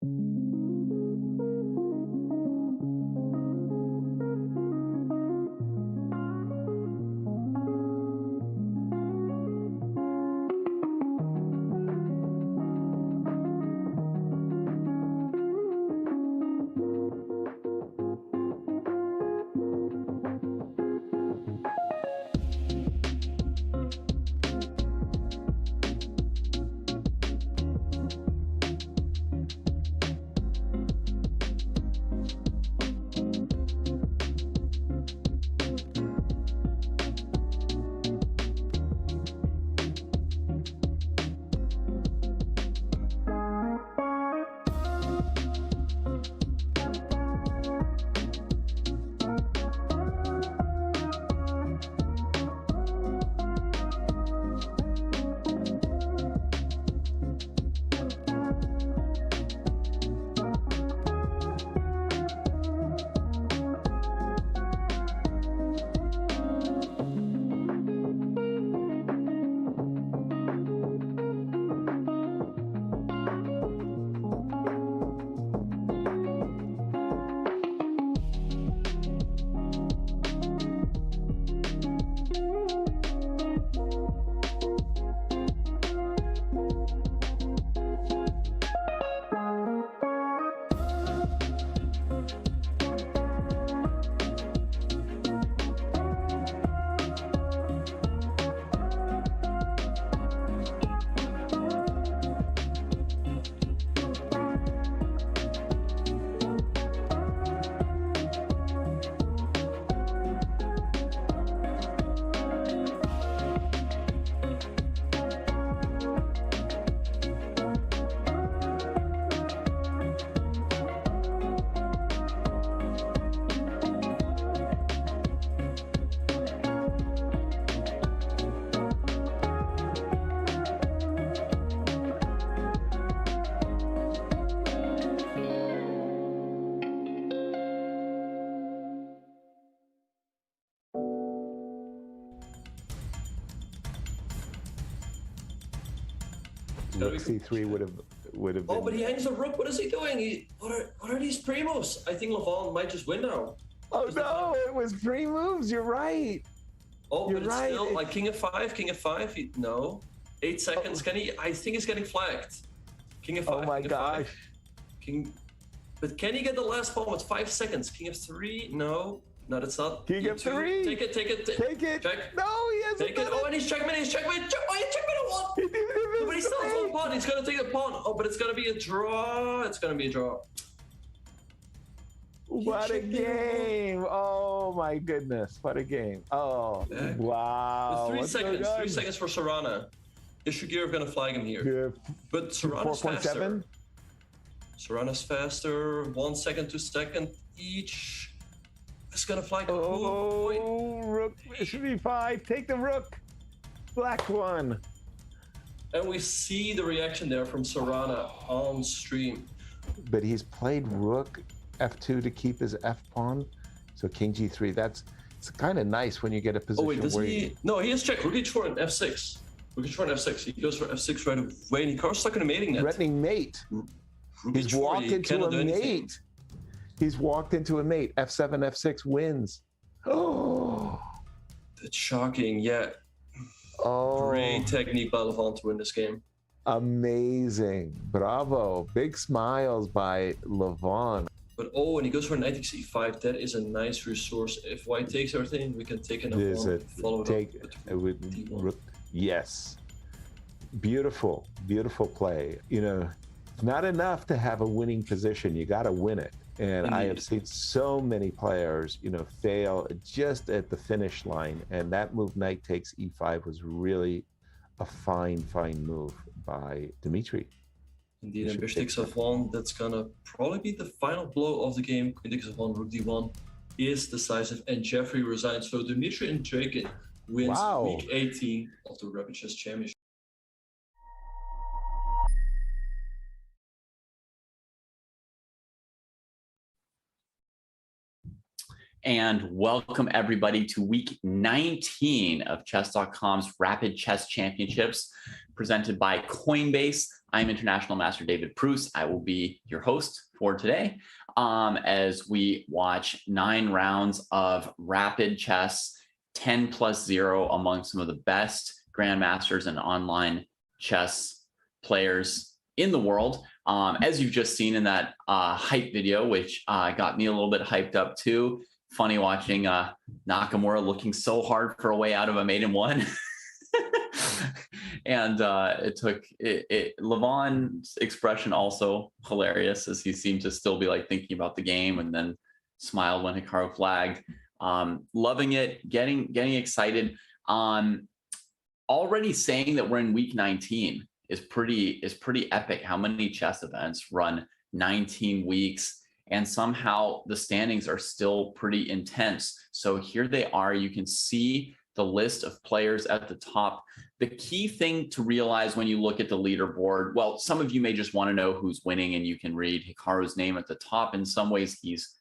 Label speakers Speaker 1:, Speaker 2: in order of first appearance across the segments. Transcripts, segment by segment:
Speaker 1: Rook C3 would have been.
Speaker 2: Oh, but he hangs a rook. What is he doing? What are these pre-moves? I think Levon might just win now.
Speaker 1: Oh no, it was pre-moves. You're right.
Speaker 2: Oh, but it's still like king f5. No, 8 seconds. Can he? I think he's getting flagged. King f5.
Speaker 1: Oh my gosh.
Speaker 2: But can he get the last pawn with 5 seconds? King f3. No, that's not.
Speaker 1: King f3.
Speaker 2: Take it. Take it. Check.
Speaker 1: No, he hasn't.
Speaker 2: Take it. Oh, and he's checkmate. Oh, he's checkmate on one.
Speaker 1: He didn't even
Speaker 2: But he still has one pawn. He's gonna take the pawn. Oh, but it's gonna be a draw.
Speaker 1: What a game! Oh my goodness, what a game! Oh wow!
Speaker 2: With 3 seconds for Serrana. Is Shugirov gonna flag him here? But Serrana's faster. Serrana's faster. 1 second, 2 seconds each. It's gonna flag.
Speaker 1: Oh, rook should be 5. Take the rook. Black one.
Speaker 2: And we see the reaction there from Serrana on stream.
Speaker 1: But he's played rook f2 to keep his f pawn. So king g3. It's kind of nice when you get a position.
Speaker 2: Oh wait, does he? No, he has checked. Rook h4 and f6. Rook h4 and f6. He goes for f6 right away, and he goes stuck in a mating net.
Speaker 1: Threatening mate. He's walked into a mate. He's walked into a mate. f7, f6 wins. Oh,
Speaker 2: that's shocking. Yeah.
Speaker 1: Oh,
Speaker 2: great technique by Levon to win this game.
Speaker 1: Amazing. Bravo. Big smiles by Levon.
Speaker 2: But and he goes for knight takes e5. That is a nice resource. If white takes everything, we can take another one. Follow it up.
Speaker 1: Yes. Beautiful, beautiful play. You know, not enough to have a winning position. You got to win it. And I have seen so many players, you know, fail just at the finish line. And that move, knight takes e5, was really a fine move by Dmitry.
Speaker 2: Indeed, and bishop takes f1. That's gonna probably be the final blow of the game. Queen takes f1, rook d1 is decisive, and Jeffrey resigns. So Dmitry and Draken wins week 18 of the Rapid Chess Championship.
Speaker 3: And welcome everybody to week 19 of Chess.com's Rapid Chess Championships presented by Coinbase. I'm International Master David Pruce. I will be your host for today as we watch 9 rounds of rapid chess, 10+0 among some of the best grandmasters and online chess players in the world. As you've just seen in that hype video, which got me a little bit hyped up too. Funny watching Nakamura looking so hard for a way out of a maiden one. And Levon's expression also hilarious, as he seemed to still be like thinking about the game and then smiled when Hikaru flagged. Loving it, getting excited. Already saying that we're in week 19 is pretty epic. How many chess events run 19 weeks, and somehow the standings are still pretty intense. So here they are. You can see the list of players at the top. The key thing to realize when you look at the leaderboard, well, some of you may just want to know who's winning, and you can read Hikaru's name at the top. In some ways, he's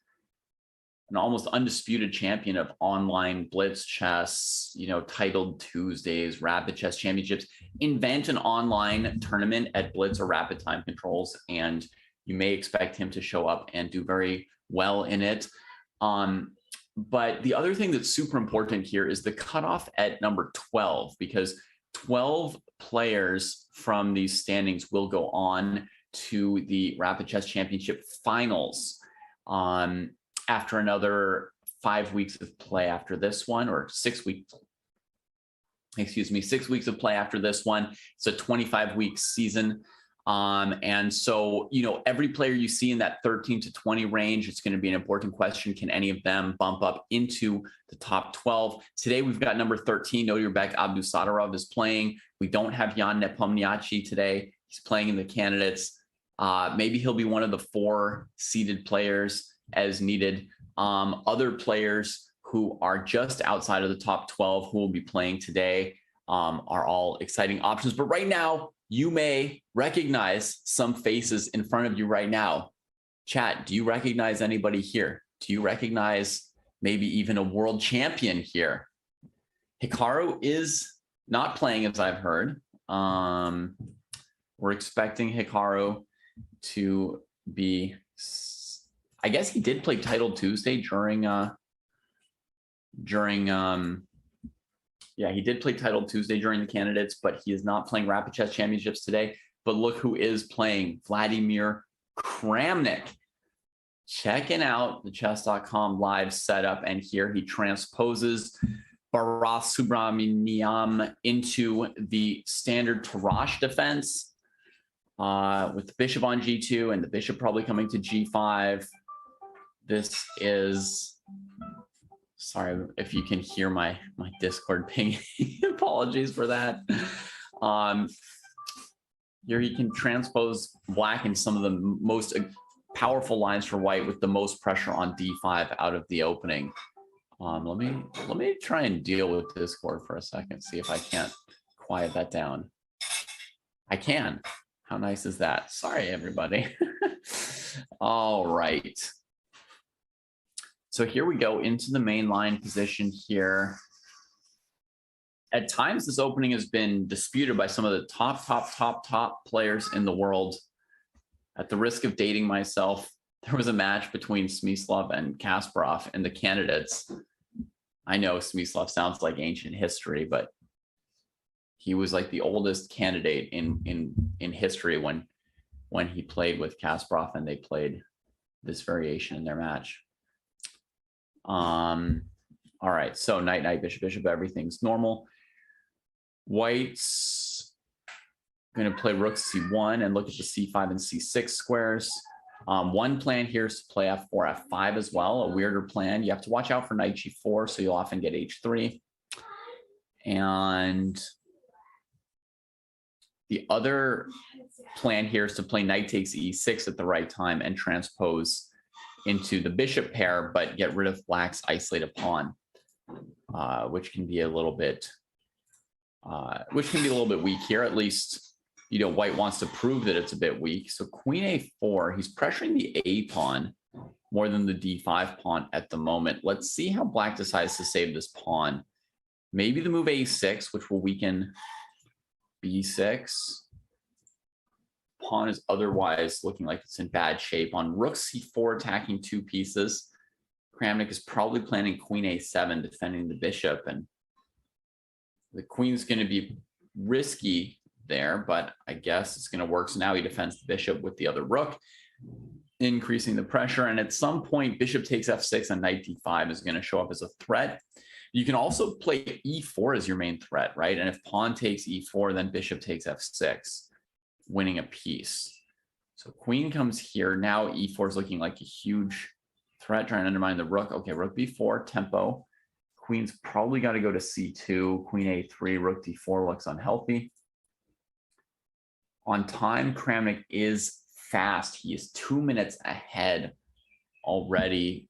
Speaker 3: an almost undisputed champion of online blitz chess, titled Tuesdays, rapid chess championships. Invent an online tournament at blitz or rapid time controls, and you may expect him to show up and do very well in it. But the other thing that's super important here is the cutoff at number 12, because 12 players from these standings will go on to the Rapid Chess Championship finals after another 5 weeks of play after this one, or 6 weeks. 6 weeks of play after this one. It's a 25-week season. And so, every player you see in that 13 to 20 range, it's going to be an important question. Can any of them bump up into the top 12? Today, we've got number 13, Nodirbek Abdusadarov is playing. We don't have Jan Nepomniachtchi today. He's playing in the candidates. Maybe he'll be one of the 4 seeded players as needed. Other players who are just outside of the top 12 who will be playing today are all exciting options. But right now, you may recognize some faces in front of you right now. Chat, do you recognize anybody here? Do you recognize maybe even a world champion here? Hikaru is not playing, as I've heard. We're expecting Hikaru to be, I guess he did play Title Tuesday he did play Title Tuesday during the candidates, but he is not playing Rapid Chess Championships today. But look who is playing, Vladimir Kramnik. Checking out the chess.com live setup, and here he transposes Bharat Subramaniam into the standard Tarrasch defense with the bishop on g2 and the bishop probably coming to g5. This is... Sorry if you can hear my Discord ping. Apologies for that. Here he can transpose black in some of the most powerful lines for white with the most pressure on d5 out of the opening. Let me try and deal with Discord for a second, see if I can't quiet that down. I can. How nice is that? Sorry, everybody. All right. So here we go into the main line position here. At times, this opening has been disputed by some of the top players in the world. At the risk of dating myself, there was a match between Smyslov and Kasparov in the candidates. I know Smyslov sounds like ancient history, but he was like the oldest candidate in history when he played with Kasparov, and they played this variation in their match. All right, so knight, bishop, everything's normal. White's going to play rook c1 and look at the c5 and c6 squares. One plan here is to play f4, f5 as well, a weirder plan. You have to watch out for knight g4, so you'll often get h3. And the other plan here is to play knight takes e6 at the right time and transpose into the bishop pair, but get rid of black's isolated pawn, which can be a little bit weak here. At least, white wants to prove that it's a bit weak. So queen a4, he's pressuring the a pawn more than the d5 pawn at the moment. Let's see how black decides to save this pawn. Maybe the move a6, which will weaken b6. pawn is otherwise looking like it's in bad shape. On rook c4, attacking 2 pieces, Kramnik is probably planning queen a7, defending the bishop, and the queen's going to be risky there, but I guess it's going to work. So now he defends the bishop with the other rook, increasing the pressure. And at some point, bishop takes f6 and knight d5 is going to show up as a threat. You can also play e4 as your main threat, right? And if pawn takes e4, then bishop takes f6, winning a piece. So queen comes here. Now e4 is looking like a huge threat, trying to undermine the rook. Okay, rook b4, tempo. Queen's probably got to go to c2, queen a3, rook d4 looks unhealthy. On time, Kramnik is fast. He is 2 minutes ahead already.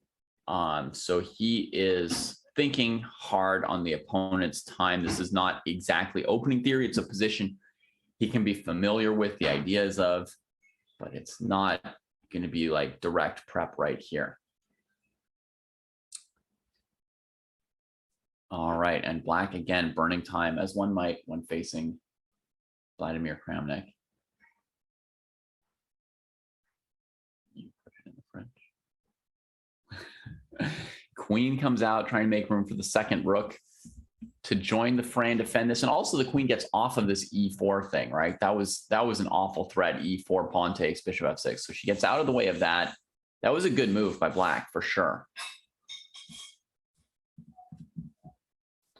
Speaker 3: So he is thinking hard on the opponent's time. This is not exactly opening theory. It's a position he can be familiar with the ideas of, but it's not going to be like direct prep right here. All right, and black again, burning time, as one might when facing Vladimir Kramnik. You put it in the French. Queen comes out, trying to make room for the second rook to join the fray and defend this. And also the queen gets off of this e4 thing, right? That was an awful threat. E4, pawn takes, bishop f6. So she gets out of the way of that. That was a good move by black for sure.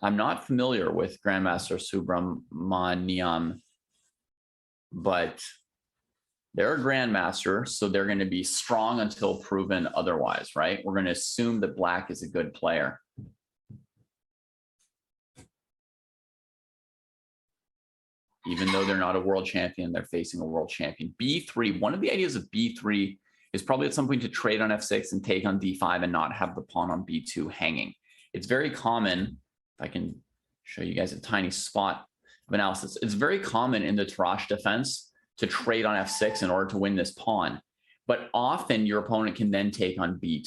Speaker 3: I'm not familiar with Grandmaster Subramaniam, but they're a grandmaster, so they're going to be strong until proven otherwise, right? We're going to assume that black is a good player. Even though they're not a world champion, they're facing a world champion. B3, one of the ideas of B3 is probably at some point to trade on f6 and take on d5 and not have the pawn on b2 hanging. It's very common. I can show you guys a tiny spot of analysis. It's very common in the Tarrasch defense to trade on f6 in order to win this pawn. But often your opponent can then take on b2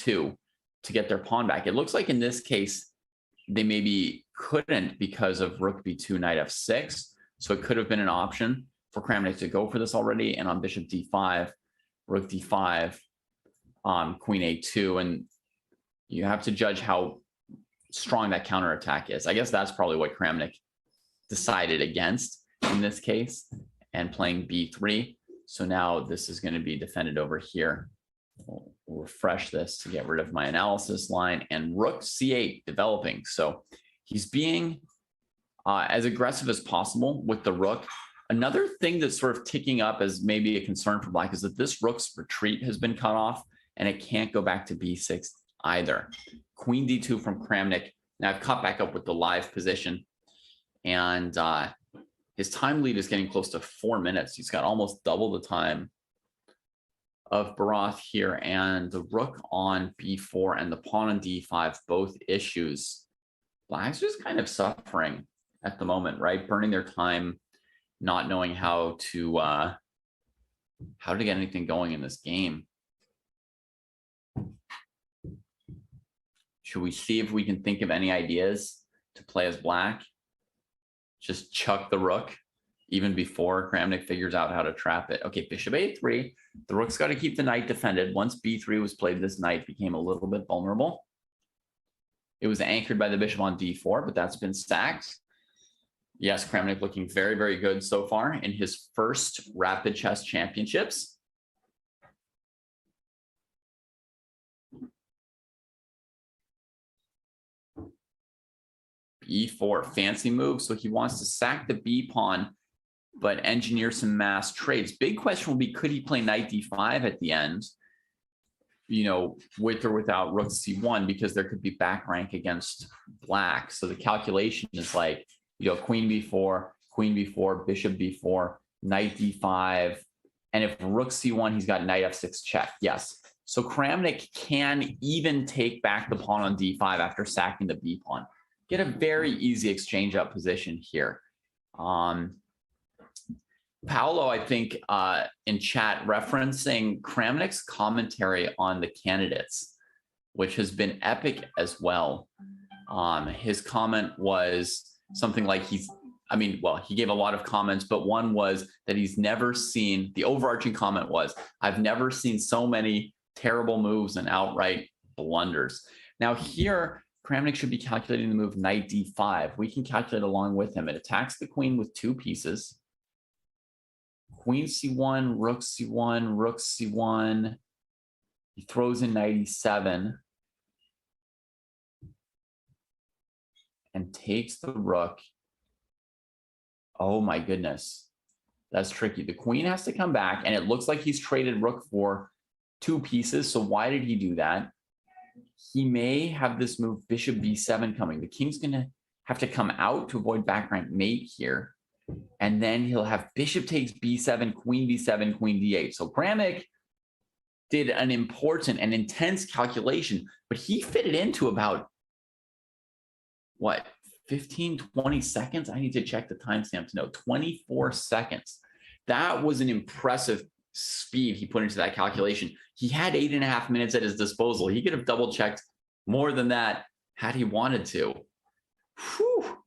Speaker 3: to get their pawn back. It looks like in this case, they maybe couldn't because of rook b2, knight f6. So it could have been an option for Kramnik to go for this already. And on bishop d5, rook d5, queen a2. And you have to judge how strong that counterattack is. I guess that's probably what Kramnik decided against in this case, and playing b3. So now this is going to be defended over here. We'll refresh this to get rid of my analysis line, and rook c8 developing. So he's being as aggressive as possible with the rook. Another thing that's sort of ticking up as maybe a concern for black is that this rook's retreat has been cut off and it can't go back to b6 either. Queen d2 from Kramnik. Now I've caught back up with the live position, and his time lead is getting close to 4 minutes. He's got almost double the time of Barath here, and the rook on b4 and the pawn on d5, both issues. Black's just kind of suffering at the moment, right? Burning their time, not knowing how to get anything going in this game. Should we see if we can think of any ideas to play as black? Just chuck the rook even before Kramnik figures out how to trap it. Okay, bishop a3. The rook's got to keep the knight defended. Once b3 was played, this knight became a little bit vulnerable. It was anchored by the bishop on d4, but that's been sacked. Yes, Kramnik looking very, very good so far in his first Rapid Chess Championships. e4, fancy move. So he wants to sack the b pawn, but engineer some mass trades. Big question will be, could he play knight d5 at the end? You know, with or without rook c1, because there could be back rank against black. So the calculation is like, you know, queen b4, bishop b4, knight d5. And if rook c1, he's got knight f6 check. Yes. So Kramnik can even take back the pawn on d5 after sacking the b pawn. Get a very easy exchange up position here. Paolo, I think, in chat referencing Kramnik's commentary on the candidates, which has been epic as well. His comment was something like I mean, well, he gave a lot of comments, but one was that he's never seen, the overarching comment was, I've never seen so many terrible moves and outright blunders. Now here, Kramnik should be calculating the move knight d5. We can calculate along with him. It attacks the queen with 2 pieces. Queen c1, rook c1, rook c1. He throws in knight e7 and takes the rook. Oh my goodness. That's tricky. The queen has to come back, and it looks like he's traded rook for 2 pieces. So why did he do that? He may have this move bishop b7 coming. The king's going to have to come out to avoid back rank mate here. And then he'll have bishop takes b7, queen b7, queen d8. So Kramnik did an important and intense calculation, but he fit it into about, what, 15, 20 seconds? I need to check the timestamp to know. 24 seconds. That was an impressive speed he put into that calculation. He had 8.5 minutes at his disposal. He could have double checked more than that had he wanted to. Whew.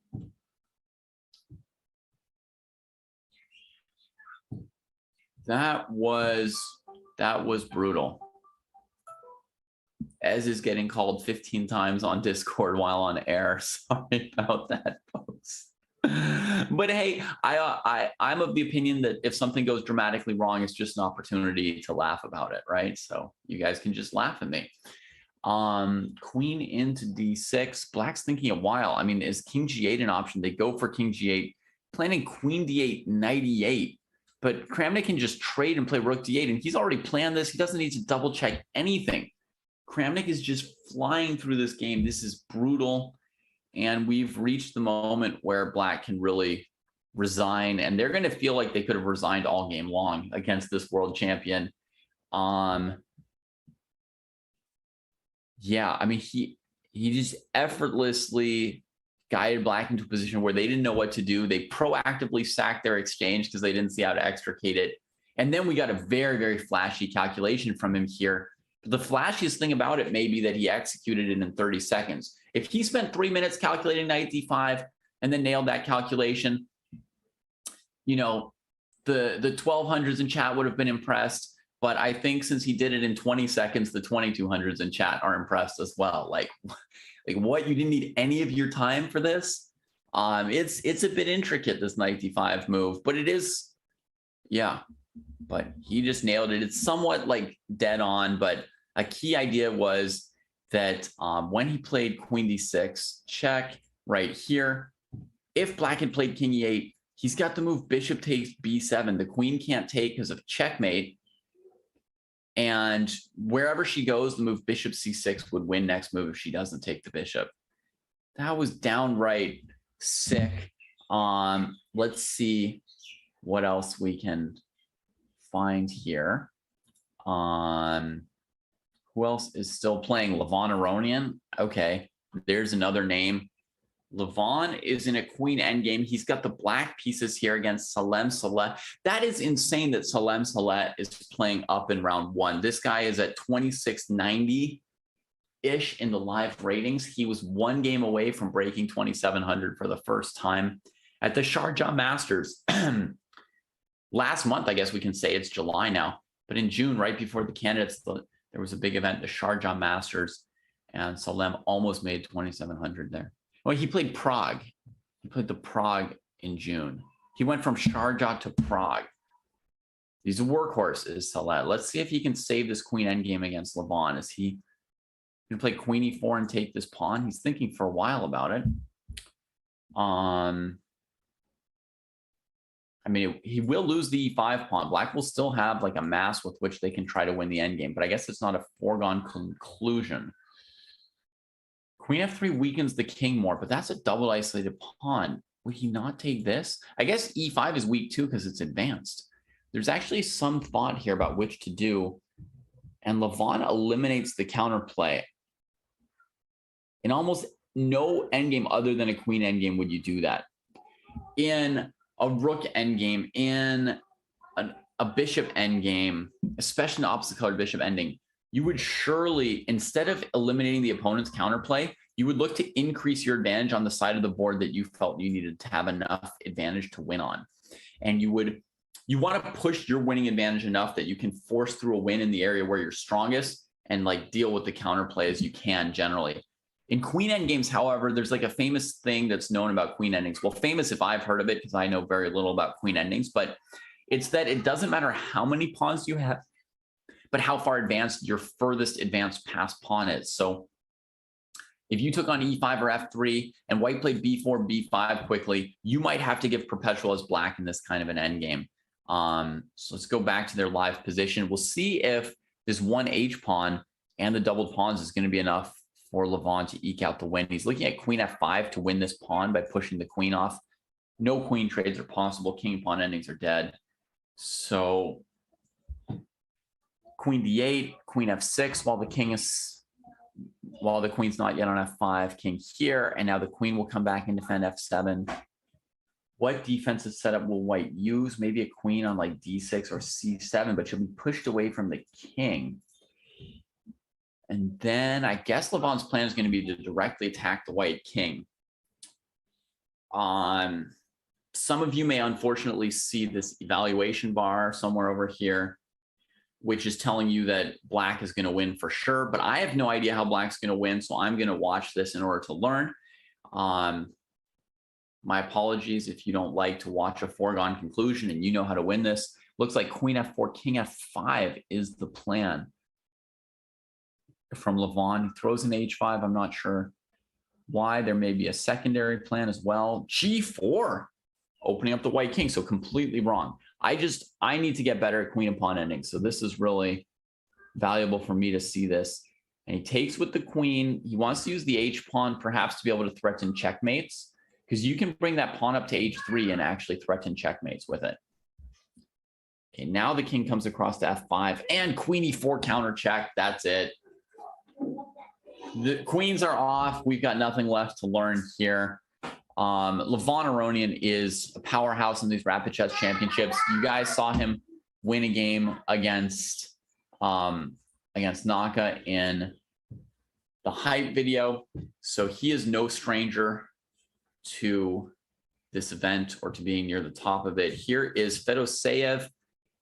Speaker 3: That was brutal. Ez is getting called 15 times on Discord while on air. Sorry about that, folks. But hey, I'm of the opinion that if something goes dramatically wrong, it's just an opportunity to laugh about it, right? So you guys can just laugh at me. Queen into d6. Black's thinking a while. I mean, is king g8 an option? They go for king g8, planning queen d8, knight e8. But Kramnik can just trade and play rook d8, and he's already planned this. He doesn't need to double check anything. Kramnik is just flying through this game. This is brutal. And we've reached the moment where Black can really resign. And they're going to feel like they could have resigned all game long against this world champion. Yeah, I mean, he just effortlessly guided Black into a position where they didn't know what to do. They proactively sacked their exchange because they didn't see how to extricate it. And then we got a very, very flashy calculation from him here. But the flashiest thing about it may be that he executed it in 30 seconds. If he spent 3 minutes calculating knight d5 and then nailed that calculation, you know, the 1200s in chat would have been impressed. But I think since he did it in 20 seconds, the 2200s in chat are impressed as well. Like what? You didn't need any of your time for this? It's a bit intricate, this knight d5 move, but it is, yeah. But he just nailed it. It's somewhat like dead on, but a key idea was that when he played queen d6, check right here. If Black had played king e8, he's got the move bishop takes b7. The queen can't take because of checkmate. And wherever she goes, the move bishop c6 would win next move if she doesn't take the bishop. That was downright sick. Let's see what else we can find here. Who else is still playing? Levon Aronian. Okay, there's another name. Levon is in a queen endgame. He's got the black pieces here against Salem Saleh. That is insane that Salem Saleh is playing up in round 1. This guy is at 2690-ish in the live ratings. He was 1 game away from breaking 2700 for the first time at the Sharjah Masters. Last month, I guess we can say it's July now, but in June, right before the candidates, there was a big event, the Sharjah Masters, and Salem almost made 2700 there. Well, he played Prague. He played the Prague in June. He went from Sharjah to Prague. He's a workhorse, is Saleh. Let's see if he can save this queen endgame against Levon. Is he going to play queen e4 and take this pawn? He's thinking for a while about it. I mean, he will lose the e5 pawn. Black will still have like a mass with which they can try to win the endgame, but I guess it's not a foregone conclusion. Queen f3 weakens the king more, but that's a double isolated pawn. Would he not take this? I guess e5 is weak too because it's advanced. There's actually some thought here about which to do, and Levon eliminates the counterplay. In almost no endgame other than a queen endgame would you do that. In a rook endgame, in a bishop endgame, especially an opposite colored bishop ending, you would surely, instead of eliminating the opponent's counterplay, you would look to increase your advantage on the side of the board that you felt you needed to have enough advantage to win on. And you want to push your winning advantage enough that you can force through a win in the area where you're strongest and like deal with the counterplay as you can generally. In queen endgames, however, there's like a famous thing that's known about queen endings. Well, famous if I've heard of it, because I know very little about queen endings, but it's that it doesn't matter how many pawns you have, but how far advanced your furthest advanced pass pawn is. So if you took on e5 or f3 and white played b4, b5 quickly, you might have to give perpetual as black in this kind of an endgame. So let's go back to their live position. We'll see if this one H pawn and the doubled pawns is going to be enough for Levon to eke out the win. He's looking at queen f5 to win this pawn by pushing the queen off. No queen trades are possible. King pawn endings are dead. So queen d8, queen f6 while the queen's not yet on f5, king here, and now the queen will come back and defend f7. What defensive setup will white use? Maybe a queen on like d6 or c7, but she'll be pushed away from the king. And then I guess Levon's plan is going to be to directly attack the white king. Some of you may unfortunately see this evaluation bar somewhere over here, which is telling you that black is going to win for sure, but I have no idea how black's going to win, so I'm going to watch this in order to learn. My apologies if you don't like to watch a foregone conclusion and you know how to win this. Looks like queen f4, king f5 is the plan from Levon. He throws an h5. I'm not sure why. There may be a secondary plan as well. g4, opening up the white king, so completely wrong. I need to get better at queen and pawn endings. So this is really valuable for me to see this. And he takes with the queen. He wants to use the H pawn perhaps to be able to threaten checkmates, because you can bring that pawn up to H3 and actually threaten checkmates with it. Okay, now the king comes across to F5 and queen E4 counter check. That's it. The queens are off. We've got nothing left to learn here. Levon Aronian is a powerhouse in these rapid chess championships. You guys saw him win a game against Naka in the hype video. So he is no stranger to this event or to being near the top of it. Here is Fedoseev.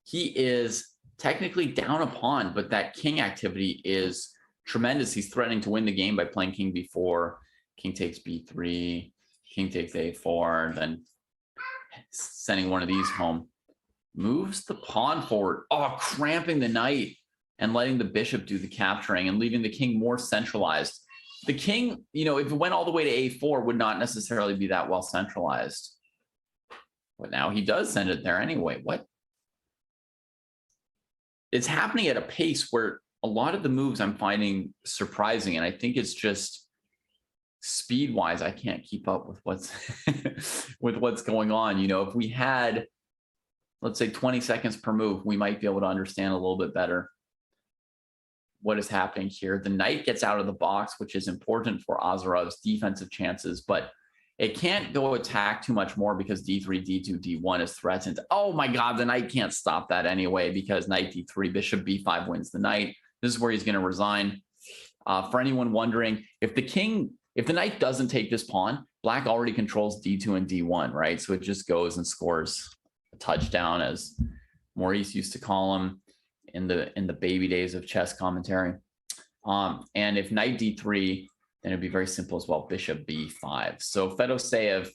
Speaker 3: He is technically down a pawn, but that king activity is tremendous. He's threatening to win the game by playing king b4, king takes b3, king takes a4, then sending one of these home. Moves the pawn forward. Oh, cramping the knight and letting the bishop do the capturing and leaving the king more centralized. The king, if it went all the way to a4, would not necessarily be that well centralized. But now he does send it there anyway. What? It's happening at a pace where a lot of the moves I'm finding surprising, and I think it's just speed-wise, I can't keep up with what's with what's going on. If we had, let's say, 20 seconds per move, we might be able to understand a little bit better what is happening here. The knight gets out of the box, which is important for Azarov's defensive chances, but it can't go attack too much more because d3, d2, d1 is threatened. Oh my God, the knight can't stop that anyway because knight d3, bishop b5 wins the knight. This is where he's going to resign. For anyone wondering, if the knight doesn't take this pawn, black already controls d2 and d1, right? So it just goes and scores a touchdown, as Maurice used to call him in the baby days of chess commentary. And if knight d3, then it'd be very simple as well, bishop b5. So Fedoseev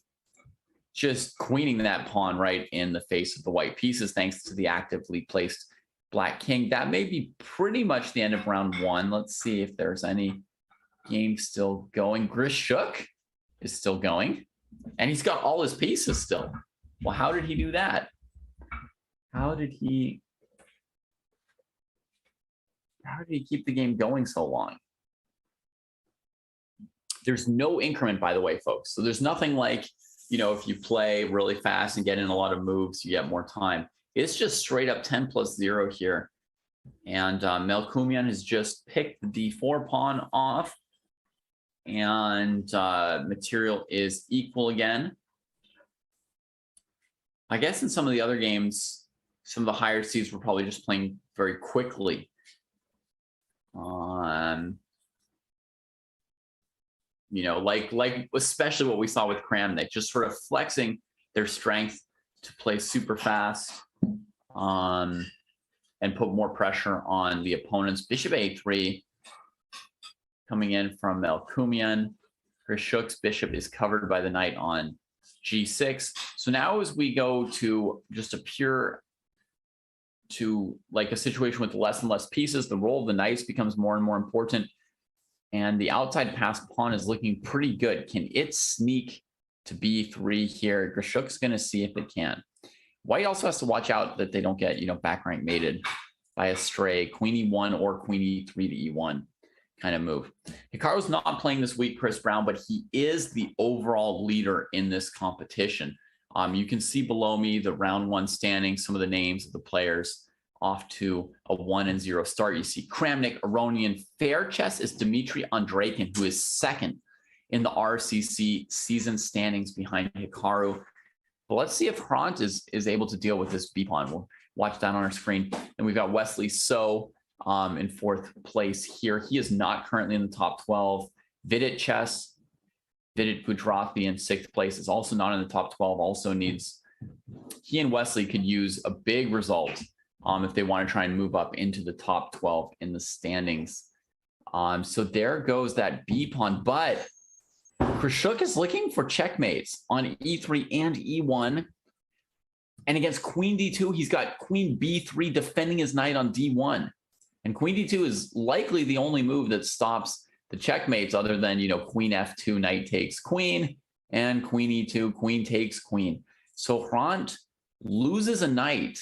Speaker 3: just queening that pawn right in the face of the white pieces thanks to the actively placed black king. That may be pretty much the end of round one. Let's see if there's any game still going. Grishuk is still going, and he's got all his pieces still. Well, how did he do that? How did he keep the game going so long? There's no increment, by the way, folks. So there's nothing like, if you play really fast and get in a lot of moves, you get more time. It's just straight up 10+0 here. And Melkumian has just picked the d4 pawn off, and material is equal again. I guess in some of the other games, some of the higher seeds were probably just playing very quickly. You know, like especially what we saw with Kramnik, just sort of flexing their strength to play super fast, and put more pressure on the opponents. Bishop A3 coming in from Melkumian. Grishuk's bishop is covered by the knight on G6. So now as we go to just to like a situation with less and less pieces, the role of the knights becomes more and more important. And the outside pass pawn is looking pretty good. Can it sneak to B3 here? Grishuk's going to see if it can. White also has to watch out that they don't get, you know, back rank mated by a stray queen E1 or queen E3 to E1 kind of move. Hikaru's not playing this week, Chris Brown, but he is the overall leader in this competition. You can see below me the round 1 standing, some of the names of the players off to a 1-0 start. You see Kramnik, Aronian. Fair chess is Dmitry Andreikin, who is second in the RCC season standings behind Hikaru. But let's see if Hrant is able to deal with this B-pawn. We'll watch that on our screen. And we've got Wesley So in 4th place here. He is not currently in the top 12. Vidit Chess, Vidit Gudrathi in 6th place is also not in the top 12. Also needs, he and Wesley could use a big result if they want to try and move up into the top 12 in the standings. So there goes that B pawn, but Grishuk is looking for checkmates on E3 and E1. And against Queen D2, he's got Queen B3 defending his knight on D1. And Queen D2 is likely the only move that stops the checkmates other than, you know, Queen F2, knight takes queen, and Queen E2, queen takes queen. So Hrant loses a knight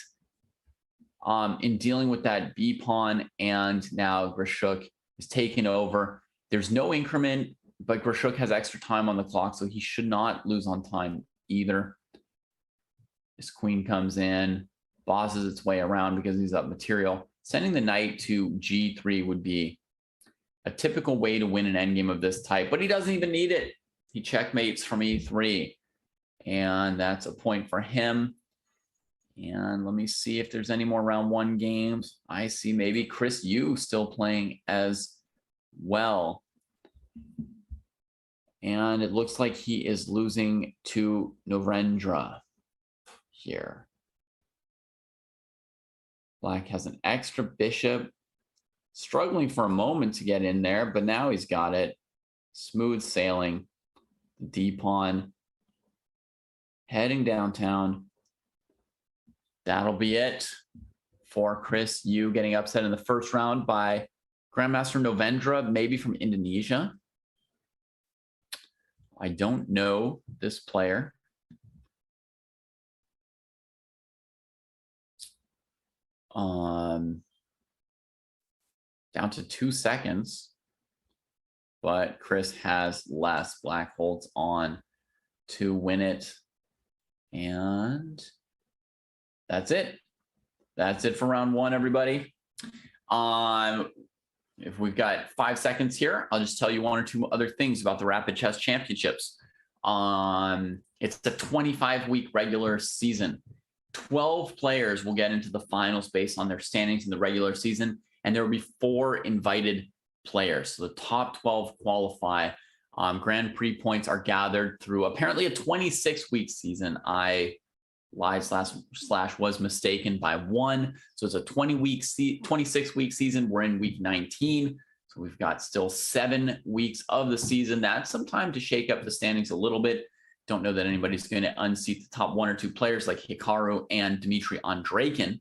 Speaker 3: in dealing with that B pawn, and now Grishuk is taken over. There's no increment, but Grishuk has extra time on the clock, so he should not lose on time either. This queen comes in, bosses its way around because he's up material. Sending the knight to G3 would be a typical way to win an endgame of this type, but he doesn't even need it. He checkmates from E3, and that's a point for him. And let me see if there's any more round 1 games. I see maybe Chris Yu still playing as well. And it looks like he is losing to Narendra here. Black has an extra bishop, struggling for a moment to get in there, but now he's got it. Smooth sailing. D pawn heading downtown. That'll be it for Chris Yu getting upset in the first round by Grandmaster Narendra, maybe from Indonesia. I don't know this player. Down to 2 seconds, but Chris has less. Black holds on to win it, and that's it. That's it for round 1, everybody. If we've got 5 seconds here, I'll just tell you 1 or 2 other things about the Rapid Chess Championships. It's a 25-week regular season. 12 players will get into the finals based on their standings in the regular season, and there will be 4 invited players. So the top 12 qualify. Grand Prix points are gathered through apparently a 26-week season. I lied / was mistaken by 1. So it's a 26-week season. We're in week 19. So we've got still 7 weeks of the season. That's some time to shake up the standings a little bit. Don't know that anybody's going to unseat the top 1 or 2 players like Hikaru and Dmitry Andreikin.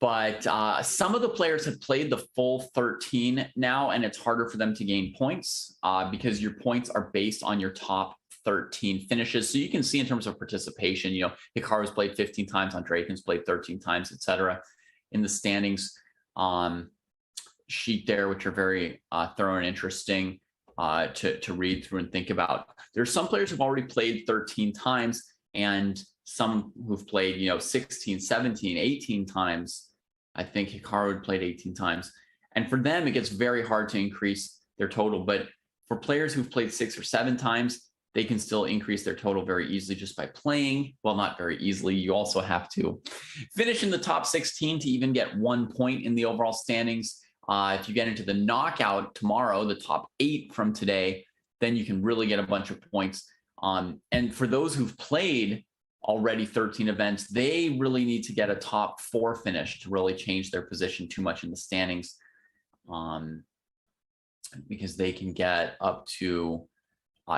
Speaker 3: But some of the players have played the full 13 now, and it's harder for them to gain points because your points are based on your top 13 finishes. So you can see in terms of participation, you know, Hikaru's played 15 times, Andreikin's played 13 times, etc. in the standings sheet there, which are very thorough and interesting to read through and think about. There's some players who've already played 13 times and some who've played, you know, 16, 17, 18 times. I think Hikaru had played 18 times. And for them, it gets very hard to increase their total. But for players who've played 6 or 7 times, they can still increase their total very easily just by playing. Well, not very easily. You also have to finish in the top 16 to even get 1 point in the overall standings. If you get into the knockout tomorrow, the top 8 from today, then you can really get a bunch of points. And for those who've played already 13 events, they really need to get a top 4 finish to really change their position too much in the standings, because they can get up to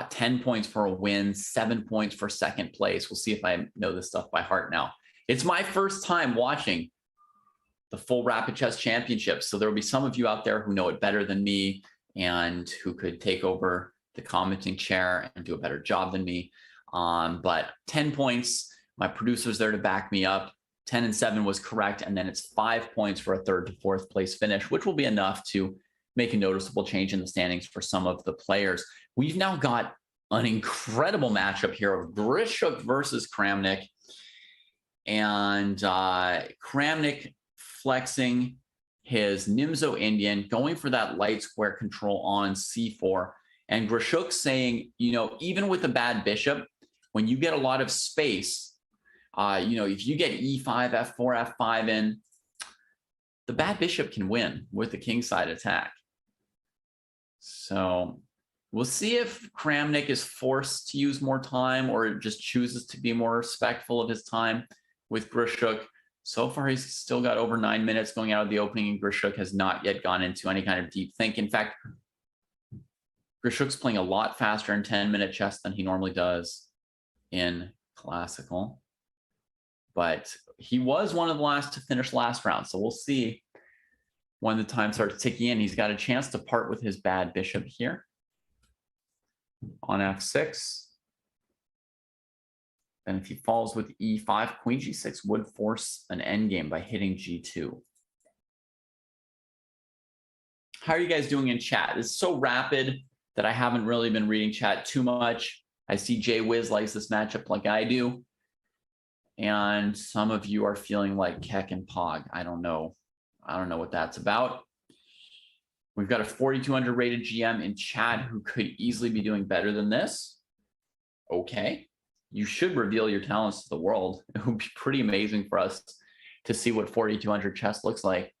Speaker 3: 10 points for a win, 7 points for second place. We'll see if I know this stuff by heart now. It's my first time watching the full Rapid Chess Championships, so there will be some of you out there who know it better than me and who could take over the commenting chair and do a better job than me. But 10 points, my producer's there to back me up. 10 and 7 was correct. And then it's 5 points for a 3rd to 4th place finish, which will be enough to make a noticeable change in the standings for some of the players. We've now got an incredible matchup here of Grishuk versus Kramnik. And Kramnik flexing his Nimzo Indian, going for that light square control on c4. And Grishuk saying, you know, even with a bad bishop, when you get a lot of space, you know, if you get e5, f4, f5 in, the bad bishop can win with the kingside attack. So we'll see if Kramnik is forced to use more time or just chooses to be more respectful of his time with Grishuk. So far, he's still got over 9 minutes going out of the opening, and Grishuk has not yet gone into any kind of deep think. In fact, Grishuk's playing a lot faster in 10-minute chess than he normally does in classical. But he was one of the last to finish last round. So we'll see when the time starts ticking in. He's got a chance to part with his bad bishop here on f6. And if he falls with e5, queen g6 would force an endgame by hitting g2. How are you guys doing in chat? It's so rapid that I haven't really been reading chat too much. I see Jay Wiz likes this matchup like I do. And some of you are feeling like Keck and Pog. I don't know what that's about. We've got a 4,200 rated GM in chat who could easily be doing better than this. Okay. You should reveal your talents to the world. It would be pretty amazing for us to see what 4,200 chess looks like.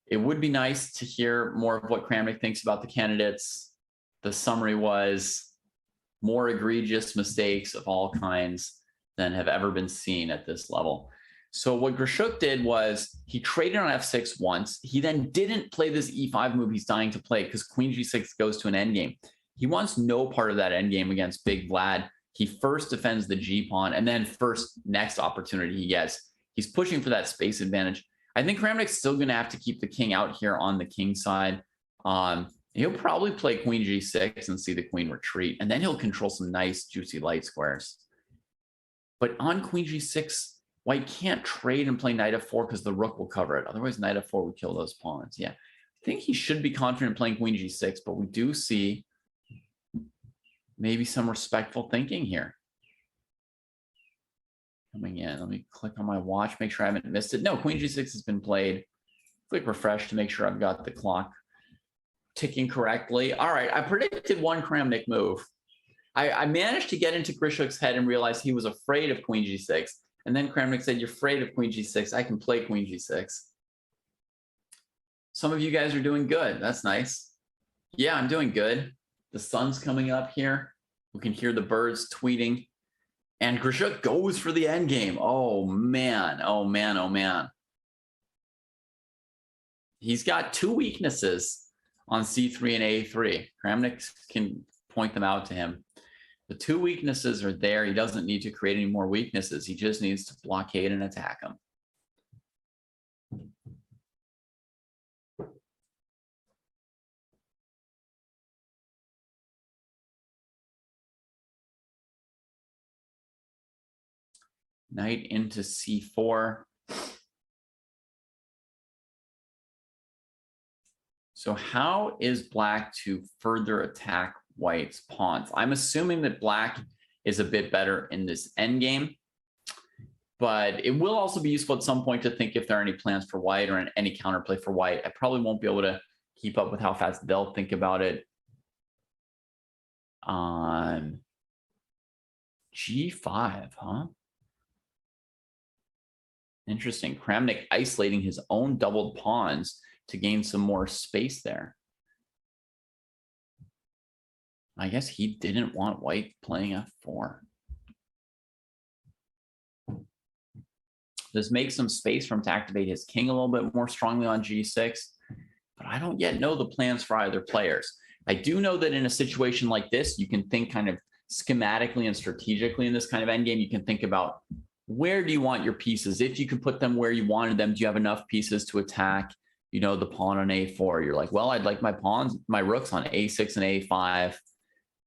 Speaker 3: It would be nice to hear more of what Kramnik thinks about the candidates. The summary was more egregious mistakes of all kinds than have ever been seen at this level. So what Grishuk did was he traded on f6 once. He then didn't play this e5 move he's dying to play because queen g6 goes to an endgame. He wants no part of that endgame against Big Vlad. He first defends the G pawn, and then next opportunity he gets, he's pushing for that space advantage. I think Kramnik's still going to have to keep the king out here on the king side. He'll probably play queen g6 and see the queen retreat, and then he'll control some nice juicy light squares. But on queen g6, white can't trade and play knight f4 because the rook will cover it. Otherwise, knight f4 would kill those pawns. Yeah, I think he should be confident playing queen g6, but we do see maybe some respectful thinking here. Coming in, let me click on my watch, make sure I haven't missed it. No, queen g6 has been played. Click refresh to make sure I've got the clock ticking correctly. All right, I predicted one Kramnik move. I managed to get into Grishuk's head and realize he was afraid of queen g6. And then Kramnik said, you're afraid of queen g6. I can play queen g6. Some of you guys are doing good. That's nice. Yeah, I'm doing good. The sun's coming up here. We can hear the birds tweeting. And Grishuk goes for the endgame. Oh, man. Oh, man. Oh, man. He's got 2 weaknesses on c3 and a3. Kramnik can point them out to him. The 2 weaknesses are there. He doesn't need to create any more weaknesses. He just needs to blockade and attack them. Knight into c4. So how is black to further attack white's pawns? I'm assuming that black is a bit better in this endgame, but it will also be useful at some point to think if there are any plans for white or any counterplay for white. I probably won't be able to keep up with how fast they'll think about it. G5, huh? Interesting. Kramnik isolating his own doubled pawns to gain some more space there. I guess he didn't want white playing f4. This makes some space for him to activate his king a little bit more strongly on g6, but I don't yet know the plans for either players. I do know that in a situation like this, you can think kind of schematically and strategically in this kind of endgame. You can think about, where do you want your pieces? If you could put them where you wanted them, do you have enough pieces to attack, you know, the pawn on a4? You're like, well, I'd like my pawns, my rooks on a6 and a5,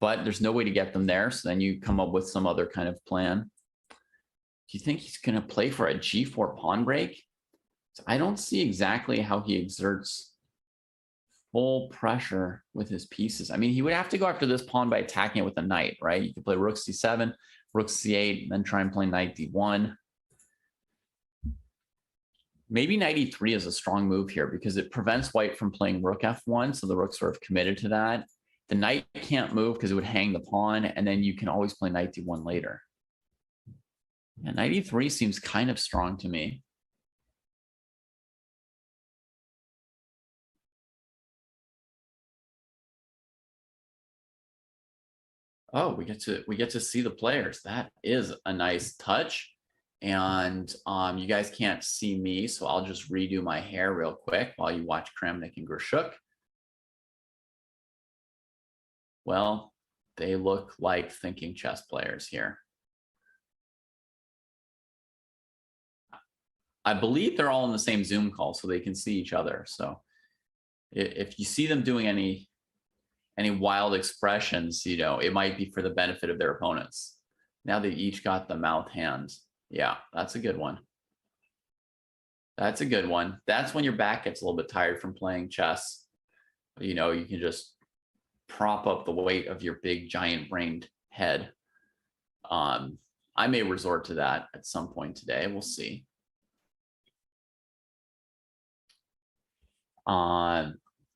Speaker 3: but there's no way to get them there. So then you come up with some other kind of plan. Do you think he's going to play for a g4 pawn break? So I don't see exactly how he exerts full pressure with his pieces. I mean, he would have to go after this pawn by attacking it with a knight, right? You could play rook c7, rook c8, and then try and play knight d1. Maybe knight e3 is a strong move here because it prevents white from playing rook f1, so the rook's sort of committed to that. The knight can't move because it would hang the pawn, and then you can always play knight d1 later. Yeah, knight e3 seems kind of strong to me. Oh, we get to see the players. That is a nice touch. And you guys can't see me, so I'll just redo my hair real quick while you watch Kramnik and Grishuk. Well, they look like thinking chess players here. I believe they're all in the same Zoom call, so they can see each other. So if you see them doing any wild expressions, you know, it might be for the benefit of their opponents. Now they each got the mouth hands. Yeah, that's a good one. That's a good one. That's when your back gets a little bit tired from playing chess. You know, you can just prop up the weight of your big giant brained head. I may resort to that at some point today. We'll see.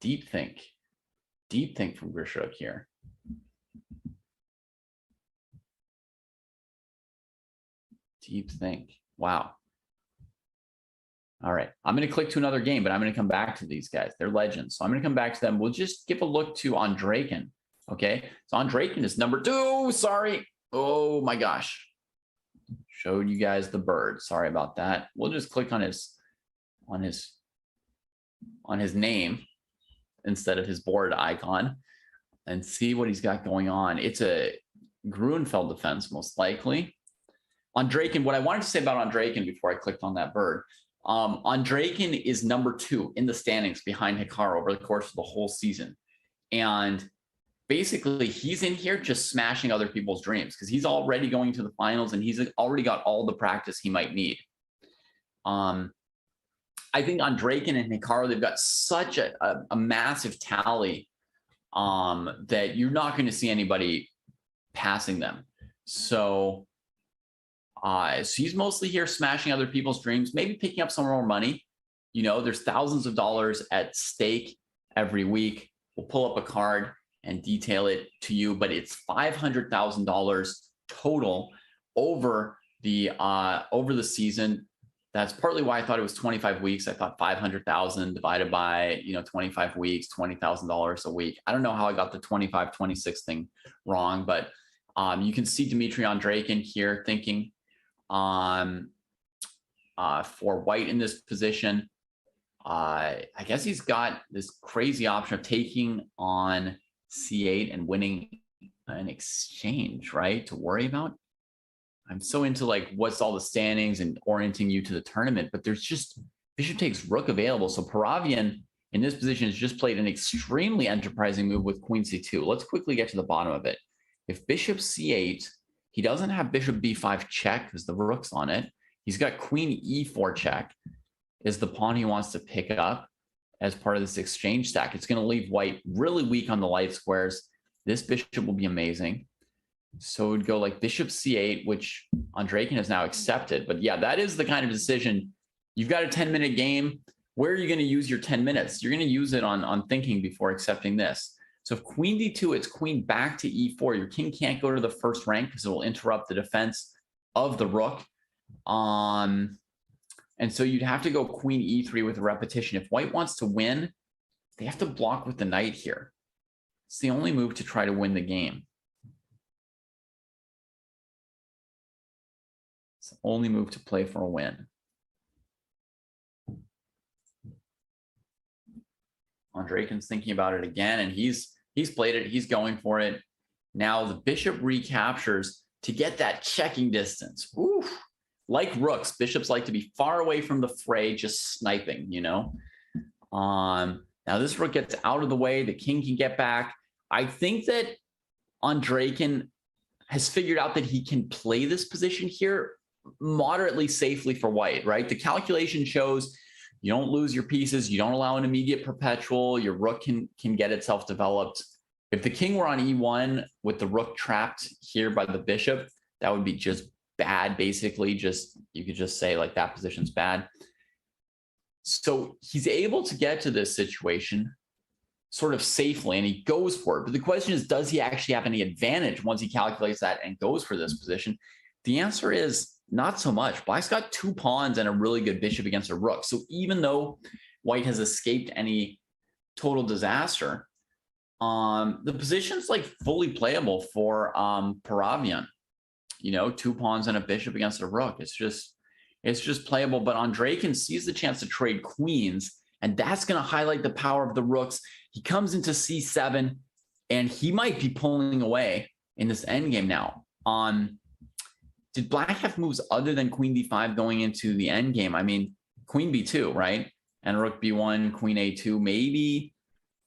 Speaker 3: Deep think from Grishuk here. Deep think. Wow. All right. I'm going to click to another game, but I'm going to come back to these guys. They're legends. So I'm going to come back to them. We'll just give a look to Andrakin. Okay. So Andrakin is number 2. Sorry. Oh my gosh. Showed you guys the bird. Sorry about that. We'll just click on his name instead of his board icon and see what he's got going on. It's a Grunfeld defense, most likely. Andrakin, what I wanted to say about Andrakin before I clicked on that bird, Andrakin is number 2 in the standings behind Hikaru over the course of the whole season. And basically, he's in here just smashing other people's dreams because he's already going to the finals and he's already got all the practice he might need. I think Andrakin and Hikaru, they've got such a massive tally that you're not going to see anybody passing them. So he's mostly here smashing other people's dreams, maybe picking up some more money. You know, there's thousands of dollars at stake every week. We'll pull up a card and detail it to you, but it's $500,000 total over the season. That's partly why I thought it was 25 weeks. I thought 500,000 divided by, 25 weeks, $20,000 a week. I don't know how I got the 25, 26 thing wrong, but you can see Dmitry Andrakin here thinking for white in this position. I guess he's got this crazy option of taking on C8 and winning an exchange, right? To worry about. I'm so into like what's all the standings and orienting you to the tournament, but there's just bishop takes rook available. So Paravian in this position has just played an extremely enterprising move with queen c2. Let's quickly get to the bottom of it. If bishop c8, he doesn't have bishop b5 check because the rook's on it. He's got queen e4 check is the pawn he wants to pick up as part of this exchange stack. It's going to leave white really weak on the light squares. This bishop will be amazing. So it would go like bishop c8, which Andrakin has now accepted. But yeah, that is the kind of decision. You've got a 10-minute game. Where are you going to use your 10 minutes? You're going to use it on thinking before accepting this. So if queen d2, it's queen back to e4. Your king can't go to the first rank because it will interrupt the defense of the rook. And so you'd have to go queen e3 with a repetition. If white wants to win, they have to block with the knight here. It's the only move to try to win the game. It's the only move to play for a win. Andreykin's thinking about it again, and he's played it. He's going for it. Now the bishop recaptures to get that checking distance. Oof. Like rooks, bishops like to be far away from the fray, just sniping, you know? Now this rook gets out of the way. The king can get back. I think that Andreykin has figured out that he can play this position here moderately safely for white, right? The calculation shows you don't lose your pieces. You don't allow an immediate perpetual. Your rook can get itself developed. If the king were on e1 with the rook trapped here by the bishop, that would be just bad, basically. Just, you could just say like that position's bad. So he's able to get to this situation sort of safely, and he goes for it. But the question is, does he actually have any advantage once he calculates that and goes for this position? The answer is not so much. Black's got 2 pawns and a really good bishop against a rook. So even though white has escaped any total disaster, the position's like fully playable for Paravian. You know, 2 pawns and a bishop against a rook. It's just playable. But Andreykin sees the chance to trade queens, and that's going to highlight the power of the rooks. He comes into c7, and he might be pulling away in this endgame now. Did black have moves other than queen d5 going into the endgame? I mean, queen b2, right? And rook b1, queen a2, maybe,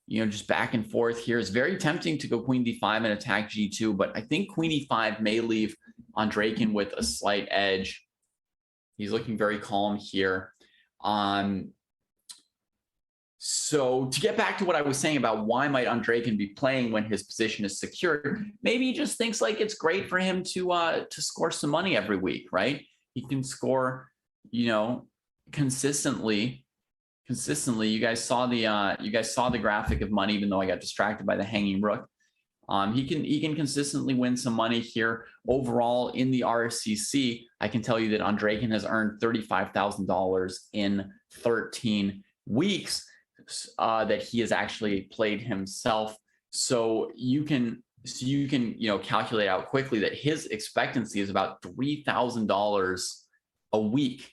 Speaker 3: you know, just back and forth here. It's very tempting to go queen d5 and attack g2, but I think queen e5 may leave Andreykin with a slight edge. He's looking very calm here. So to get back to what I was saying about why might Andreykin be playing when his position is secured, maybe he just thinks like it's great for him to score some money every week, right? He can score, you know, consistently. You guys saw the graphic of money, even though I got distracted by the hanging rook. He can consistently win some money here. Overall, in the RCC, I can tell you that Andreykin has earned $35,000 in 13 weeks that he has actually played himself. So you can calculate out quickly that his expectancy is about $3,000 a week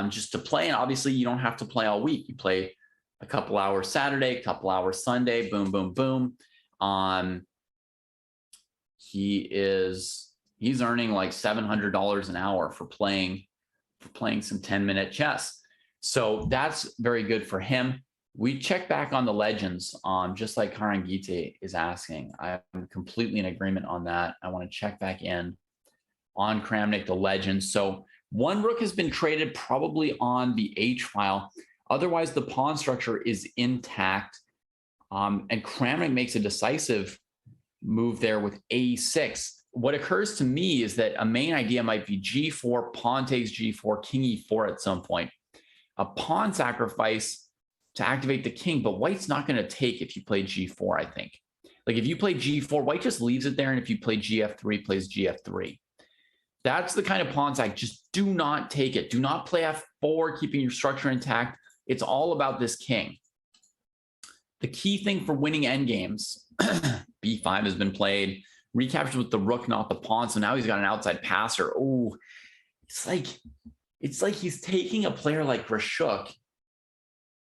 Speaker 3: just to play. And obviously, you don't have to play all week. You play a couple hours Saturday, a couple hours Sunday, boom, boom, boom. He's earning like $700 an hour for playing some 10-minute chess. So that's very good for him. We check back on the legends, just like Karangite is asking. I'm completely in agreement on that. I want to check back in on Kramnik, the legends. So one rook has been traded probably on the H file. Otherwise, the pawn structure is intact. And Kramnik makes a decisive move there with a6. What occurs to me is that a main idea might be g4, pawn takes g4, king e4 at some point. A pawn sacrifice to activate the king, but white's not going to take if you play g4, I think. Like if you play g4, white just leaves it there, and if you play gf3, plays gf3. That's the kind of pawn sack. Just do not take it. Do not play f4, keeping your structure intact. It's all about this king. The key thing for winning endgames, b5 has been played, recaptured with the rook, not the pawn. So now he's got an outside passer. Oh, it's like he's taking a player like Rashuk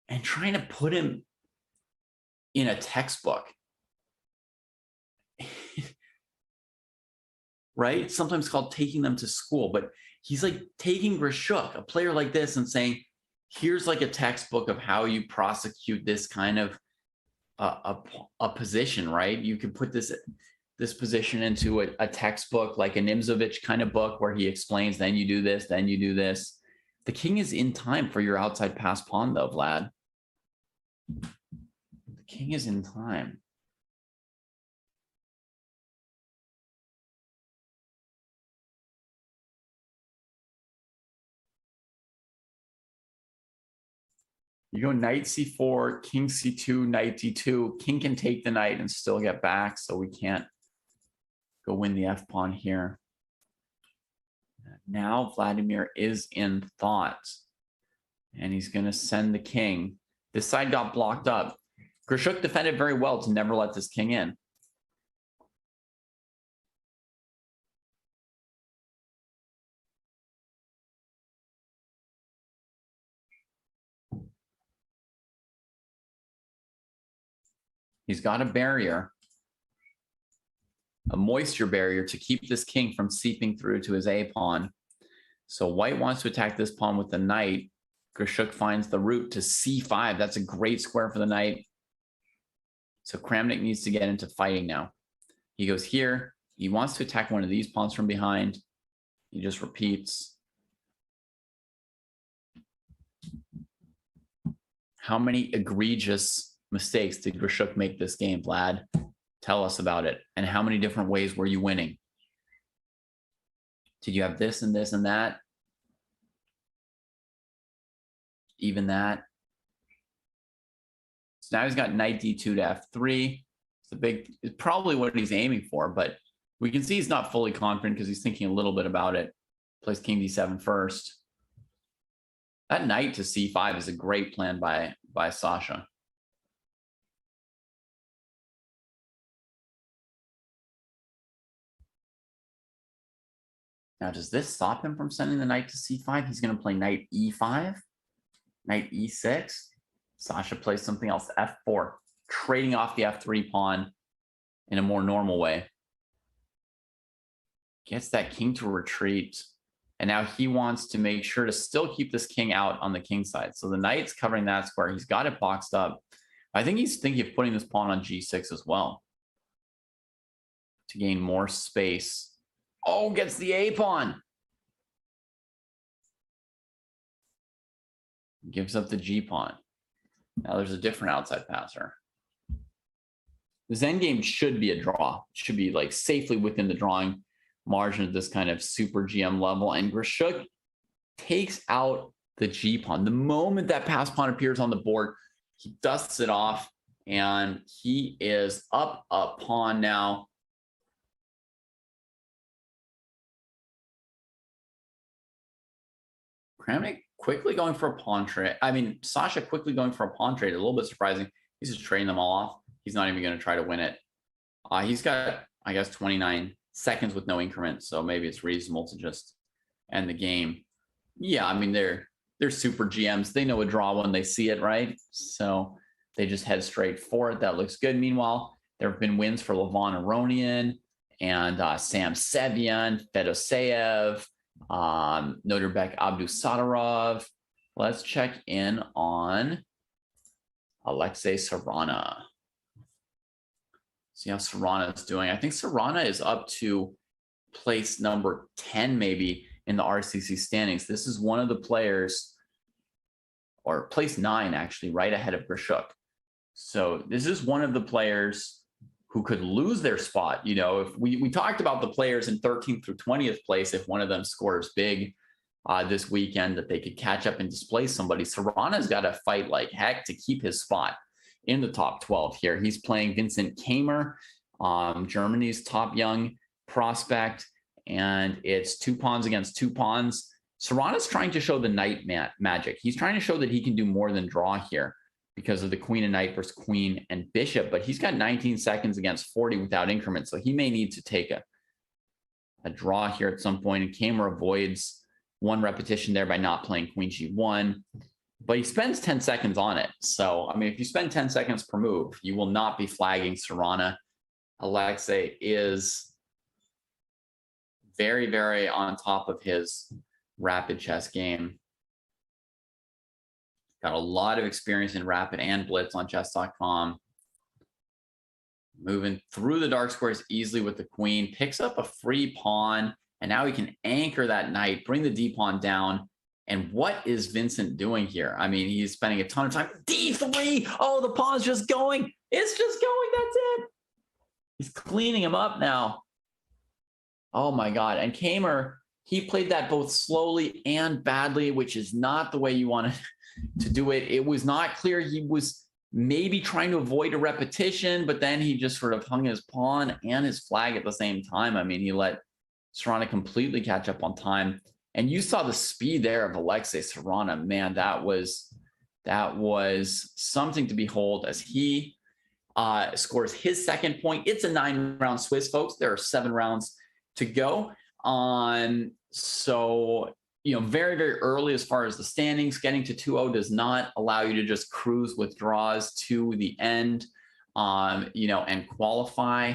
Speaker 3: and trying to put him in a textbook. Right? It's sometimes called taking them to school, but he's like taking Rashuk, a player like this, and saying, here's like a textbook of how you prosecute this kind of a position, right? You could put this position into a textbook, like a Nimzovich kind of book where he explains, then you do this, then you do this. The king is in time for your outside pass pawn though, Vlad. The king is in time. You go knight c4, king c2, knight d2. King can take the knight and still get back, so we can't go win the f-pawn here. Now Vladimir is in thought, and he's going to send the king. This side got blocked up. Grishuk defended very well to never let this king in. He's got a barrier, a moisture barrier to keep this king from seeping through to his A pawn. So white wants to attack this pawn with the knight. Grishuk finds the route to c5. That's a great square for the knight. So Kramnik needs to get into fighting now. He goes here. He wants to attack one of these pawns from behind. He just repeats. How many egregious mistakes did Grishuk make this game, Vlad? Tell us about it. And how many different ways were you winning? Did you have this and this and that? Even that? So now he's got knight d2 to f3. It's probably what he's aiming for, but we can see he's not fully confident because he's thinking a little bit about it. Plays king d7 first. That knight to c5 is a great plan by Sasha. Now, does this stop him from sending the knight to c5? He's going to play knight e5, knight e6. Sasha plays something else, f4, trading off the f3 pawn in a more normal way. Gets that king to retreat. And now he wants to make sure to still keep this king out on the king side. So the knight's covering that square. He's got it boxed up. I think he's thinking of putting this pawn on g6 as well to gain more space. Oh, gets the A pawn. Gives up the G pawn. Now there's a different outside passer. This endgame should be a draw. Should be like safely within the drawing margin of this kind of super GM level. And Grishuk takes out the G pawn. The moment that pass pawn appears on the board, he dusts it off and he is up a pawn now. Kramnik quickly going for a pawn trade. I mean, Sasha quickly going for a pawn trade. A little bit surprising. He's just trading them all off. He's not even going to try to win it. He's got, I guess, 29 seconds with no increment. So maybe it's reasonable to just end the game. Yeah, I mean, they're super GMs. They know a draw when they see it, right? So they just head straight for it. That looks good. Meanwhile, there have been wins for Levon Aronian and Sam Sevian, Fedoseev, Noderbek Abdusadarov. Let's check in on Alexei Sarana. See how Sarana is doing. I think Sarana is up to place number 10 maybe in the RCC standings. This is one of the players, or place 9 actually, right ahead of Grishuk. So this is one of the players who could lose their spot. You know, if we talked about the players in 13th through 20th place, if one of them scores big this weekend, that they could catch up and displace somebody. Sarana's got to fight like heck to keep his spot in the top 12 here. He's playing Vincent Kamer, Germany's top young prospect, and it's 2 pawns against 2 pawns. Sarana's trying to show the knight magic. He's trying to show that he can do more than draw here because of the queen and knight versus queen and bishop, but he's got 19 seconds against 40 without increment, so he may need to take a draw here at some point, and Kamer avoids one repetition there by not playing queen g1, but he spends 10 seconds on it. So, I mean, if you spend 10 seconds per move, you will not be flagging Sarana. Alexei is very, very on top of his rapid chess game. Got a lot of experience in rapid and blitz on chess.com. Moving through the dark squares easily with the queen, picks up a free pawn, and now he can anchor that knight, bring the d pawn down. And what is Vincent doing here? I mean, he's spending a ton of time. d3. Oh, the pawn's just going. It's just going. That's it. He's cleaning him up now. Oh my God. And Kamer, he played that both slowly and badly, which is not the way you want to to do it. It was not clear he was maybe trying to avoid a repetition, but then he just sort of hung his pawn and his flag at the same time. I mean, he let Serrano completely catch up on time. And you saw the speed there of Alexei Serrano. Man, that was something to behold as he scores his second point. It's a 9-round Swiss, folks. There are 7 rounds to go. So, very, very early as far as the standings. Getting to 2-0 does not allow you to just cruise with draws to the end, and qualify.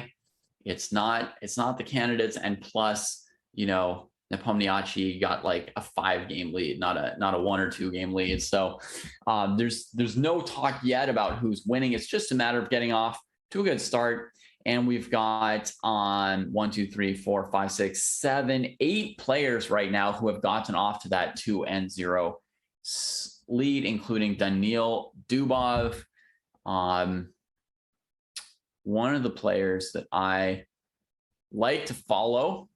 Speaker 3: It's not the candidates. And plus, Nepomniachtchi got like a 5-game lead, not a 1 or 2 game lead. So there's no talk yet about who's winning. It's just a matter of getting off to a good start. And we've got 1, 2, 3, 4, 5, 6, 7, 8 players right now who have gotten off to that 2-0 lead, including Daniil Dubov. One of the players that I like to follow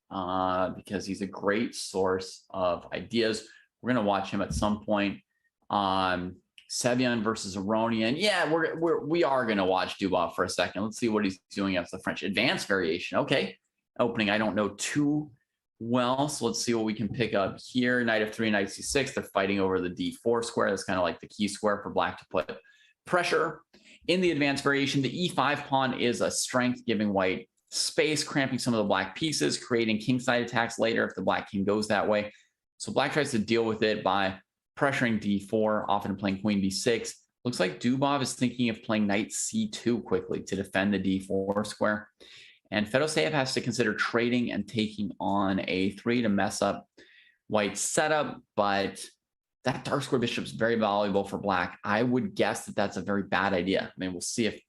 Speaker 3: because he's a great source of ideas. We're going to watch him at some point. Sevian versus Aronian. Yeah, we are going to watch Dubov for a second. Let's see what he's doing against the French. Advanced variation. Okay. Opening, I don't know too well. So let's see what we can pick up here. Knight f3, knight c6. They're fighting over the d4 square. That's kind of like the key square for black to put pressure. In the advanced variation, the e5 pawn is a strength, giving white space, cramping some of the black pieces, creating kingside attacks later if the black king goes that way. So black tries to deal with it by pressuring d4, often playing queen b6. Looks like Dubov is thinking of playing knight c2 quickly to defend the d4 square. And Fedoseev has to consider trading and taking on a3 to mess up white's setup, but that dark square bishop is very valuable for black. I would guess that that's a very bad idea. I mean, we'll see if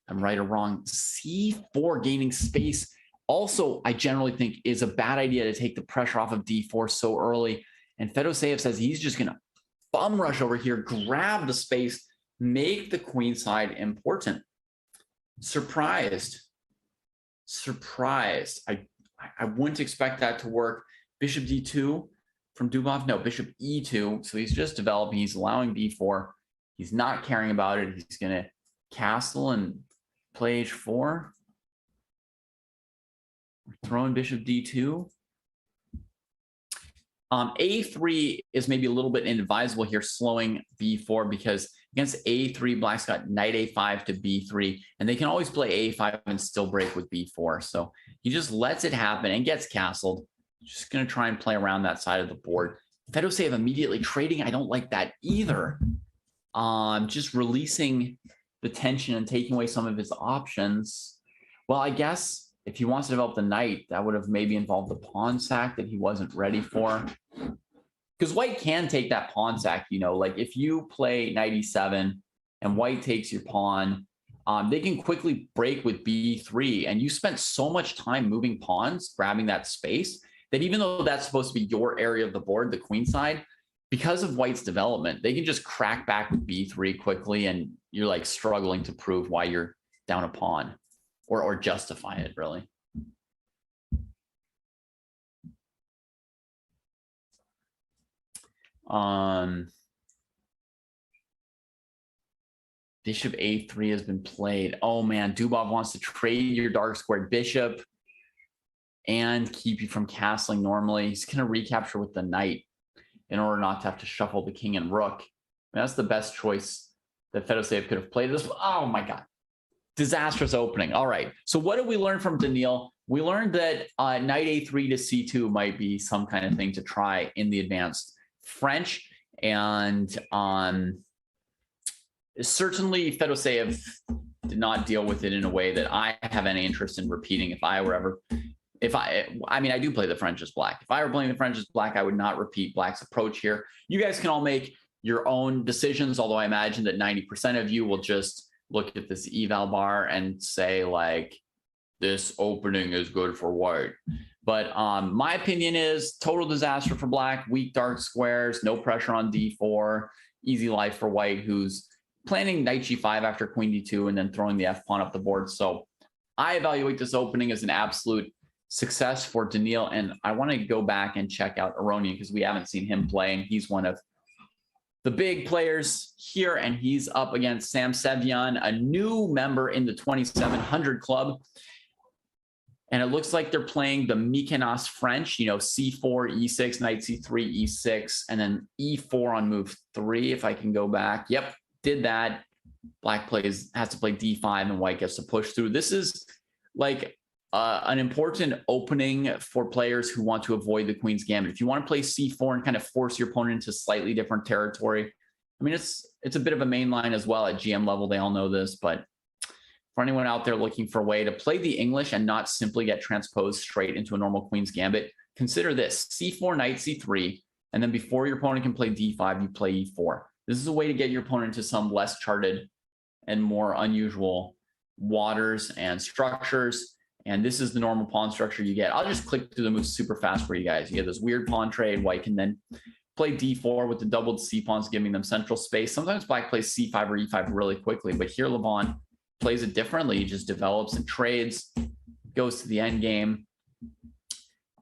Speaker 3: I'm right or wrong. c4 gaining space also, I generally think, is a bad idea to take the pressure off of d4 so early. And Fedoseev says he's just going to bum rush over here, grab the space, make the queen side important. Surprised. I wouldn't expect that to work. Bishop d2 from Dubov. No, bishop e2. So he's just developing. He's allowing b4. He's not caring about it. He's going to castle and play h4. Throwing bishop d2. A3 is maybe a little bit inadvisable here, slowing b4, because against a3, black's got knight a5 to b3, and they can always play a5 and still break with b4. So he just lets it happen and gets castled. Just going to try and play around that side of the board. Fedoseev immediately trading. I don't like that either. Just releasing the tension and taking away some of his options. Well, I guess if he wants to develop the knight, that would have maybe involved the pawn sack that he wasn't ready for. Because white can take that pawn sack, like if you play knight e7 and white takes your pawn, they can quickly break with b3. And you spent so much time moving pawns, grabbing that space, that even though that's supposed to be your area of the board, the queen side, because of white's development, they can just crack back with b3 quickly, and you're like struggling to prove why you're down a pawn. Or justify it, really. Bishop a3 has been played. Oh man, Dubov wants to trade your dark squared bishop and keep you from castling normally. He's going to recapture with the knight in order not to have to shuffle the king and rook. And that's the best choice that Fedoseev could have played. This. Oh my God. Disastrous opening. All right. So what did we learn from Daniil? We learned that knight a3 to c2 might be some kind of thing to try in the advanced French. And certainly Fedoseev did not deal with it in a way that I have any interest in repeating. If I were ever, I do play the French as black. If I were playing the French as black, I would not repeat black's approach here. You guys can all make your own decisions, although I imagine that 90% of you will just look at this eval bar and say like, this opening is good for white. But my opinion is total disaster for black, weak dark squares, no pressure on d4, easy life for white, who's planning knight g5 after queen d2 and then throwing the f pawn up the board. So I evaluate this opening as an absolute success for Daniil, and I want to go back and check out Aronian because we haven't seen him play, and he's one of the big players here, and he's up against Sam Sevian, a new member in the 2700 club. And it looks like they're playing the Mykonos French, you know, c4, e6, knight c3, e6, and then e4 on move 3, if I can go back. Yep, did that. Black has to play d5, and white gets to push through. This is like an important opening for players who want to avoid the Queen's Gambit. If you want to play c4 and kind of force your opponent into slightly different territory, I mean, it's a bit of a main line as well at GM level. They all know this, but for anyone out there looking for a way to play the English and not simply get transposed straight into a normal Queen's Gambit, consider this: c4, knight c3, and then before your opponent can play d5, you play e4. This is a way to get your opponent to some less charted and more unusual waters and structures. And this is the normal pawn structure you get. I'll just click through the moves super fast for you guys. You get this weird pawn trade. White can then play d4 with the doubled c pawns, giving them central space. Sometimes black plays c5 or e5 really quickly, but here Levon plays it differently. He just develops and trades, goes to the end game.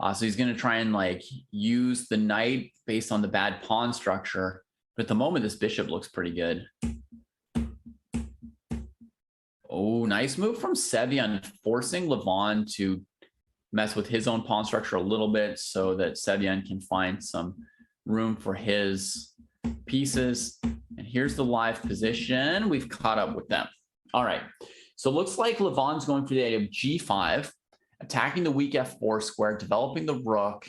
Speaker 3: So he's going to try and like use the knight based on the bad pawn structure. But at the moment, this bishop looks pretty good. Oh, nice move from Sevian, forcing Levon to mess with his own pawn structure a little bit so that Sevian can find some room for his pieces. And here's the live position. We've caught up with them. All right. So it looks like Levon's going for the idea of g5, attacking the weak f4 square, developing the rook,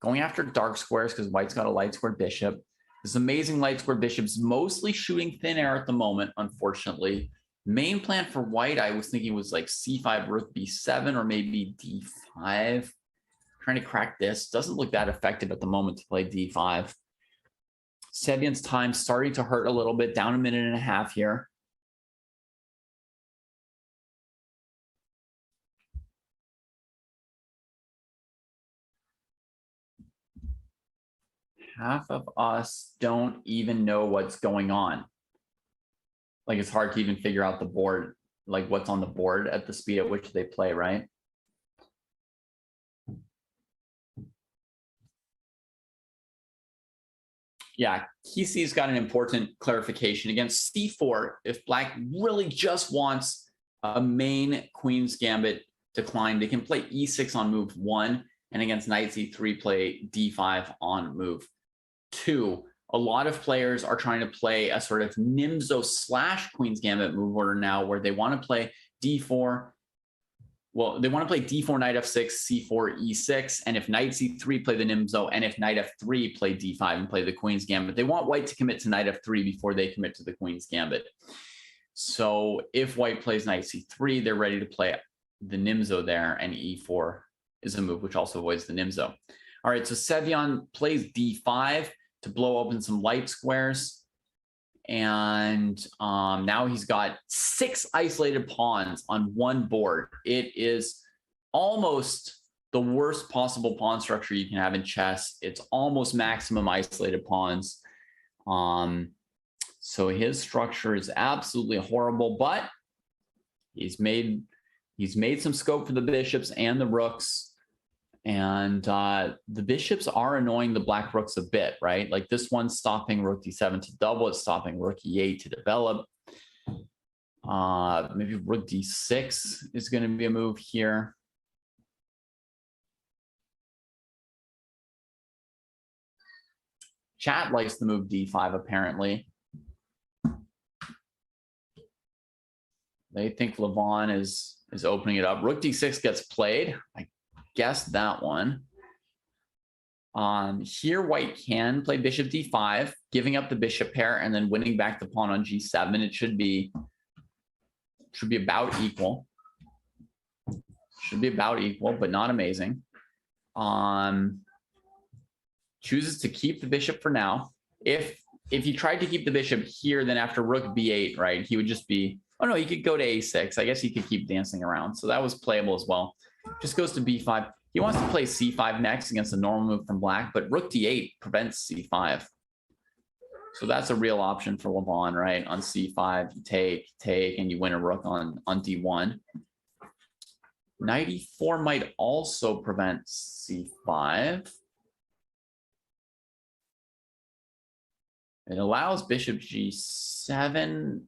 Speaker 3: going after dark squares because white's got a light squared bishop. This amazing light square bishop's mostly shooting thin air at the moment, unfortunately. Main plan for white, I was thinking, was like c5, rook b7, or maybe d5. Trying to crack this. Doesn't look that effective at the moment to play d5. Sevian's time starting to hurt a little bit, down a minute and a half here. Half of us don't even know what's going on. Like, it's hard to even figure out the board, like what's on the board at the speed at which they play, right? Yeah, Kesey's got an important clarification. Against c4, if black really just wants a main Queen's Gambit decline, they can play e6 on move 1, and against knight c3, play d5 on move 2. A lot of players are trying to play a sort of Nimzo / Queen's Gambit move order now, where they want to play d4. Well, they want to play d4, knight f6, c4, e6, and if knight c3, play the Nimzo, and if knight f3, play d5 and play the Queen's Gambit. They want white to commit to knight f3 before they commit to the Queen's Gambit. So if white plays knight c3, they're ready to play the Nimzo there, and e4 is a move which also avoids the Nimzo. All right, so Sevian plays d5 to blow open some light squares. And now he's got 6 isolated pawns on one board. It is almost the worst possible pawn structure you can have in chess. It's almost maximum isolated pawns. So his structure is absolutely horrible, but he's made some scope for the bishops and the rooks. And the bishops are annoying the black rooks a bit, right? Like this one's stopping rook d7 to double. It's stopping rook e8 to develop. Maybe rook d6 is going to be a move here. Chat likes the move d5, apparently. They think Levon is opening it up. Rook d6 gets played. I guess that one. Here white can play bishop d5, giving up the bishop pair and then winning back the pawn on g7. It should be about equal. Should be about equal, but not amazing. Chooses to keep the bishop for now. If he tried to keep the bishop here, then after rook b8, right, he would just be, oh no, he could go to a6. I guess he could keep dancing around. So that was playable as well. Just goes to b5. He wants to play c5 next against a normal move from black, but rook d8 prevents c5. So that's a real option for Levon, right? On c5, you take, and you win a rook on d1. Knight e4 might also prevent c5. It allows bishop g7,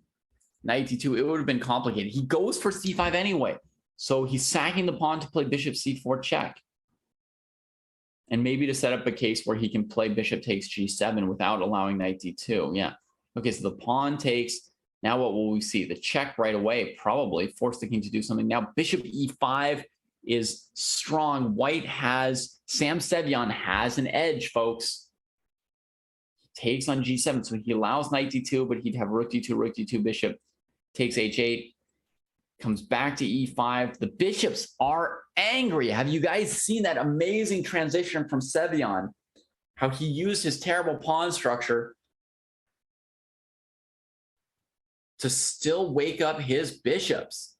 Speaker 3: knight d2. It would have been complicated. He goes for c5 anyway. So he's sacking the pawn to play bishop c4 check. And maybe to set up a case where he can play bishop takes g7 without allowing knight d2. Yeah. Okay, so the pawn takes. Now what will we see? The check right away, probably. Force the king to do something. Now bishop e5 is strong. White has, Sam Sevian has an edge, folks. He takes on g7, so he allows knight d2, but he'd have rook d2, bishop takes h8. Comes back to e5. The bishops are angry. Have you guys seen that amazing transition from Sevian? How he used his terrible pawn structure to still wake up his bishops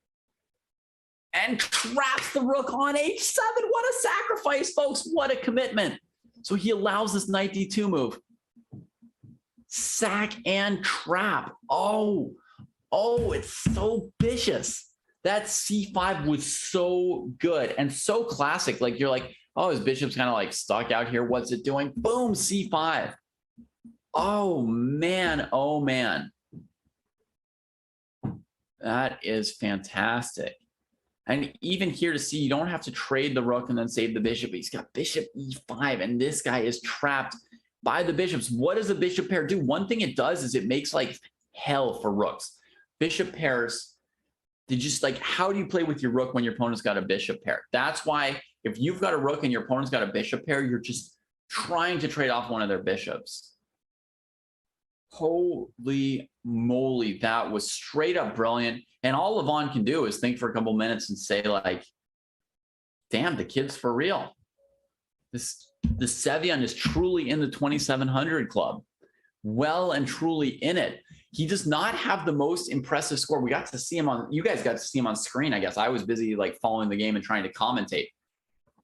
Speaker 3: and traps the rook on h7. What a sacrifice, folks. What a commitment. So he allows this knight d2 move. Sack and trap. Oh, it's so vicious. That c5 was so good and so classic. Like, you're like, oh, his bishop's kind of like stuck out here. What's it doing? Boom, c5. Oh, man. Oh, man. That is fantastic. And even here to see, you don't have to trade the rook and then save the bishop. He's got bishop e5, and this guy is trapped by the bishops. What does the bishop pair do? One thing it does is it makes like hell for rooks. Bishop pairs, they just like, how do you play with your rook when your opponent's got a bishop pair? That's why if you've got a rook and your opponent's got a bishop pair, you're just trying to trade off one of their bishops. Holy moly, that was straight up brilliant. And all Levon can do is think for a couple minutes and say like, damn, the kid's for real. The Sevian is truly in the 2700 club. Well and truly in it. He does not have the most impressive score. We got to see him on, you guys got to see him on screen, I guess. I was busy like following the game and trying to commentate.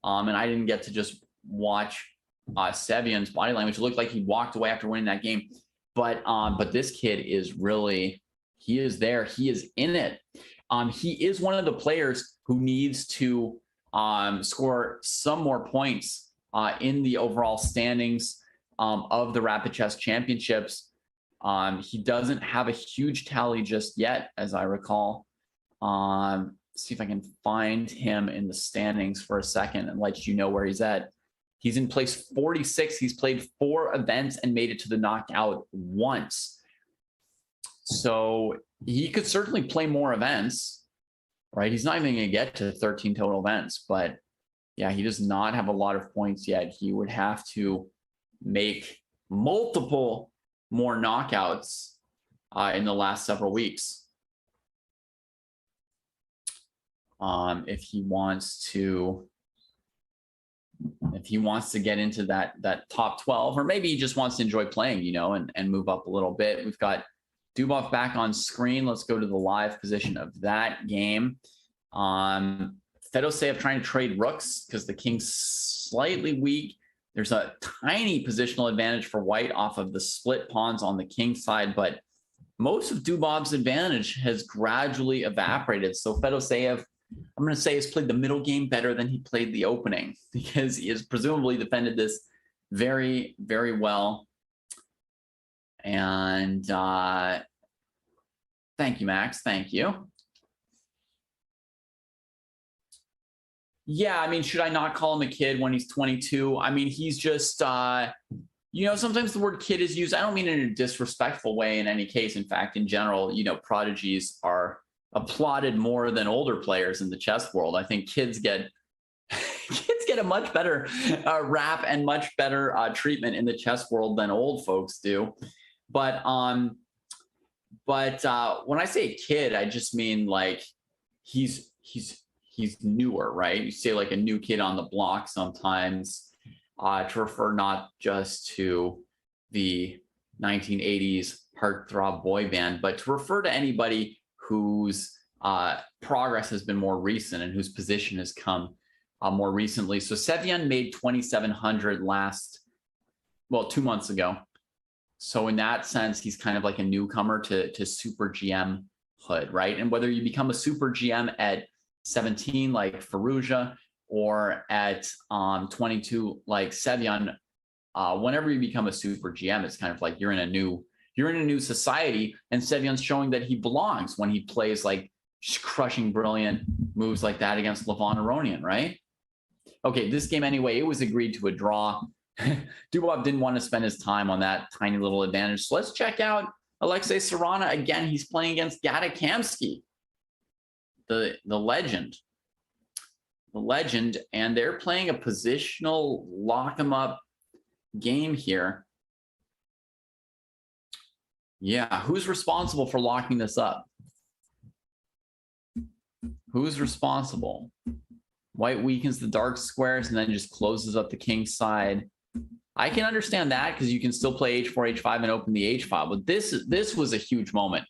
Speaker 3: And I didn't get to just watch Sevian's body language. It looked like he walked away after winning that game. But this kid is really, he is there. He is in it. He is one of the players who needs to score some more points in the overall standings of the Rapid Chess Championships. He doesn't have a huge tally just yet, as I recall. See if I can find him in the standings for a second and let you know where he's at. He's in place 46. He's played 4 events and made it to the knockout once. So he could certainly play more events, right? He's not even going to get to 13 total events, but yeah, he does not have a lot of points yet. He would have to make multiple more knockouts in the last several weeks if he wants to get into that top 12, or maybe he just wants to enjoy playing, you know, and move up a little bit. We've got Dubov back on screen. Let's go to the live position of that game. Fedoseev trying to trade rooks because the king's slightly weak. There's a tiny positional advantage for white off of the split pawns on the king side, but most of Dubov's advantage has gradually evaporated. So Fedoseev, I'm going to say, has played the middle game better than he played the opening, because he has presumably defended this very, very well. And thank you, Max. Thank you. Yeah, I mean, should I not call him a kid when he's 22? I mean, he's just, you know, sometimes the word kid is used. I don't mean in a disrespectful way in any case. In fact, in general, you know, prodigies are applauded more than older players in the chess world. I think kids get a much better rap and much better treatment in the chess world than old folks do. But when I say kid, I just mean like he's newer, right? You say like a new kid on the block sometimes to refer not just to the 1980s heartthrob boy band, but to refer to anybody whose progress has been more recent and whose position has come more recently. So Sevian made 2,700 2 months ago. So in that sense, he's kind of like a newcomer to super GM hood, right? And whether you become a super GM at 17 like Firouzja or at 22 like Sevian, whenever you become a super GM, it's kind of like you're in a new society, and Sevion's showing that he belongs when he plays like crushing brilliant moves like that against Levon Aronian, right? Okay, this game anyway, it was agreed to a draw. Dubov didn't want to spend his time on that tiny little advantage. So let's check out Alexei Serrana. Again, he's playing against Gata Kamsky, the legend. The legend, and they're playing a positional lock 'em up game here. Yeah, who's responsible for locking this up? Who's responsible? White weakens the dark squares and then just closes up the king side. I can understand that because you can still play h4, h5 and open the h file, but this was a huge moment.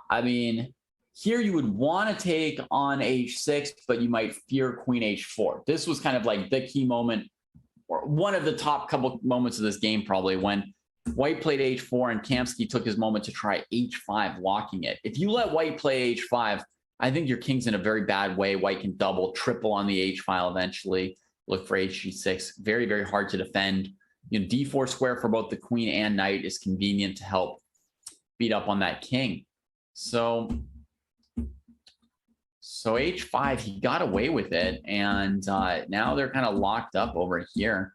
Speaker 3: I mean, here you would want to take on h6, but you might fear queen h4. This was kind of like the key moment, or one of the top couple moments of this game, probably, when White played h4 and Kamsky took his moment to try h5, locking it. If you let White play h5, I think your king's in a very bad way. White can double, triple on the h file eventually. Look for hg6. Very, very hard to defend. You know, d4 square for both the queen and knight is convenient to help beat up on that king. So h5, he got away with it, and now they're kind of locked up over here.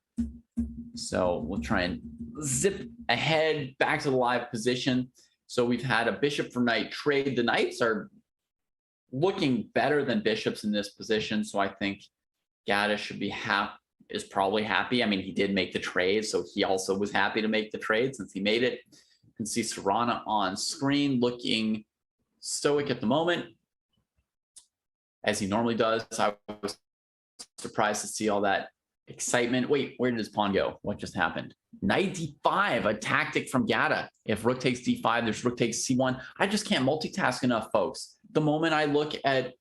Speaker 3: So we'll try and zip ahead back to the live position. So we've had a bishop for knight trade. The knights are looking better than bishops in this position, so I think Gata should be is probably happy. I mean, he did make the trade, so he also was happy to make the trade since he made it. You can see Serrana on screen looking stoic at the moment, as he normally does. I was surprised to see all that excitement. Wait, where did his pawn go? What just happened? Knight d5, a tactic from Gata. If rook takes d5, there's rook takes c1. I just can't multitask enough, folks. The moment I look at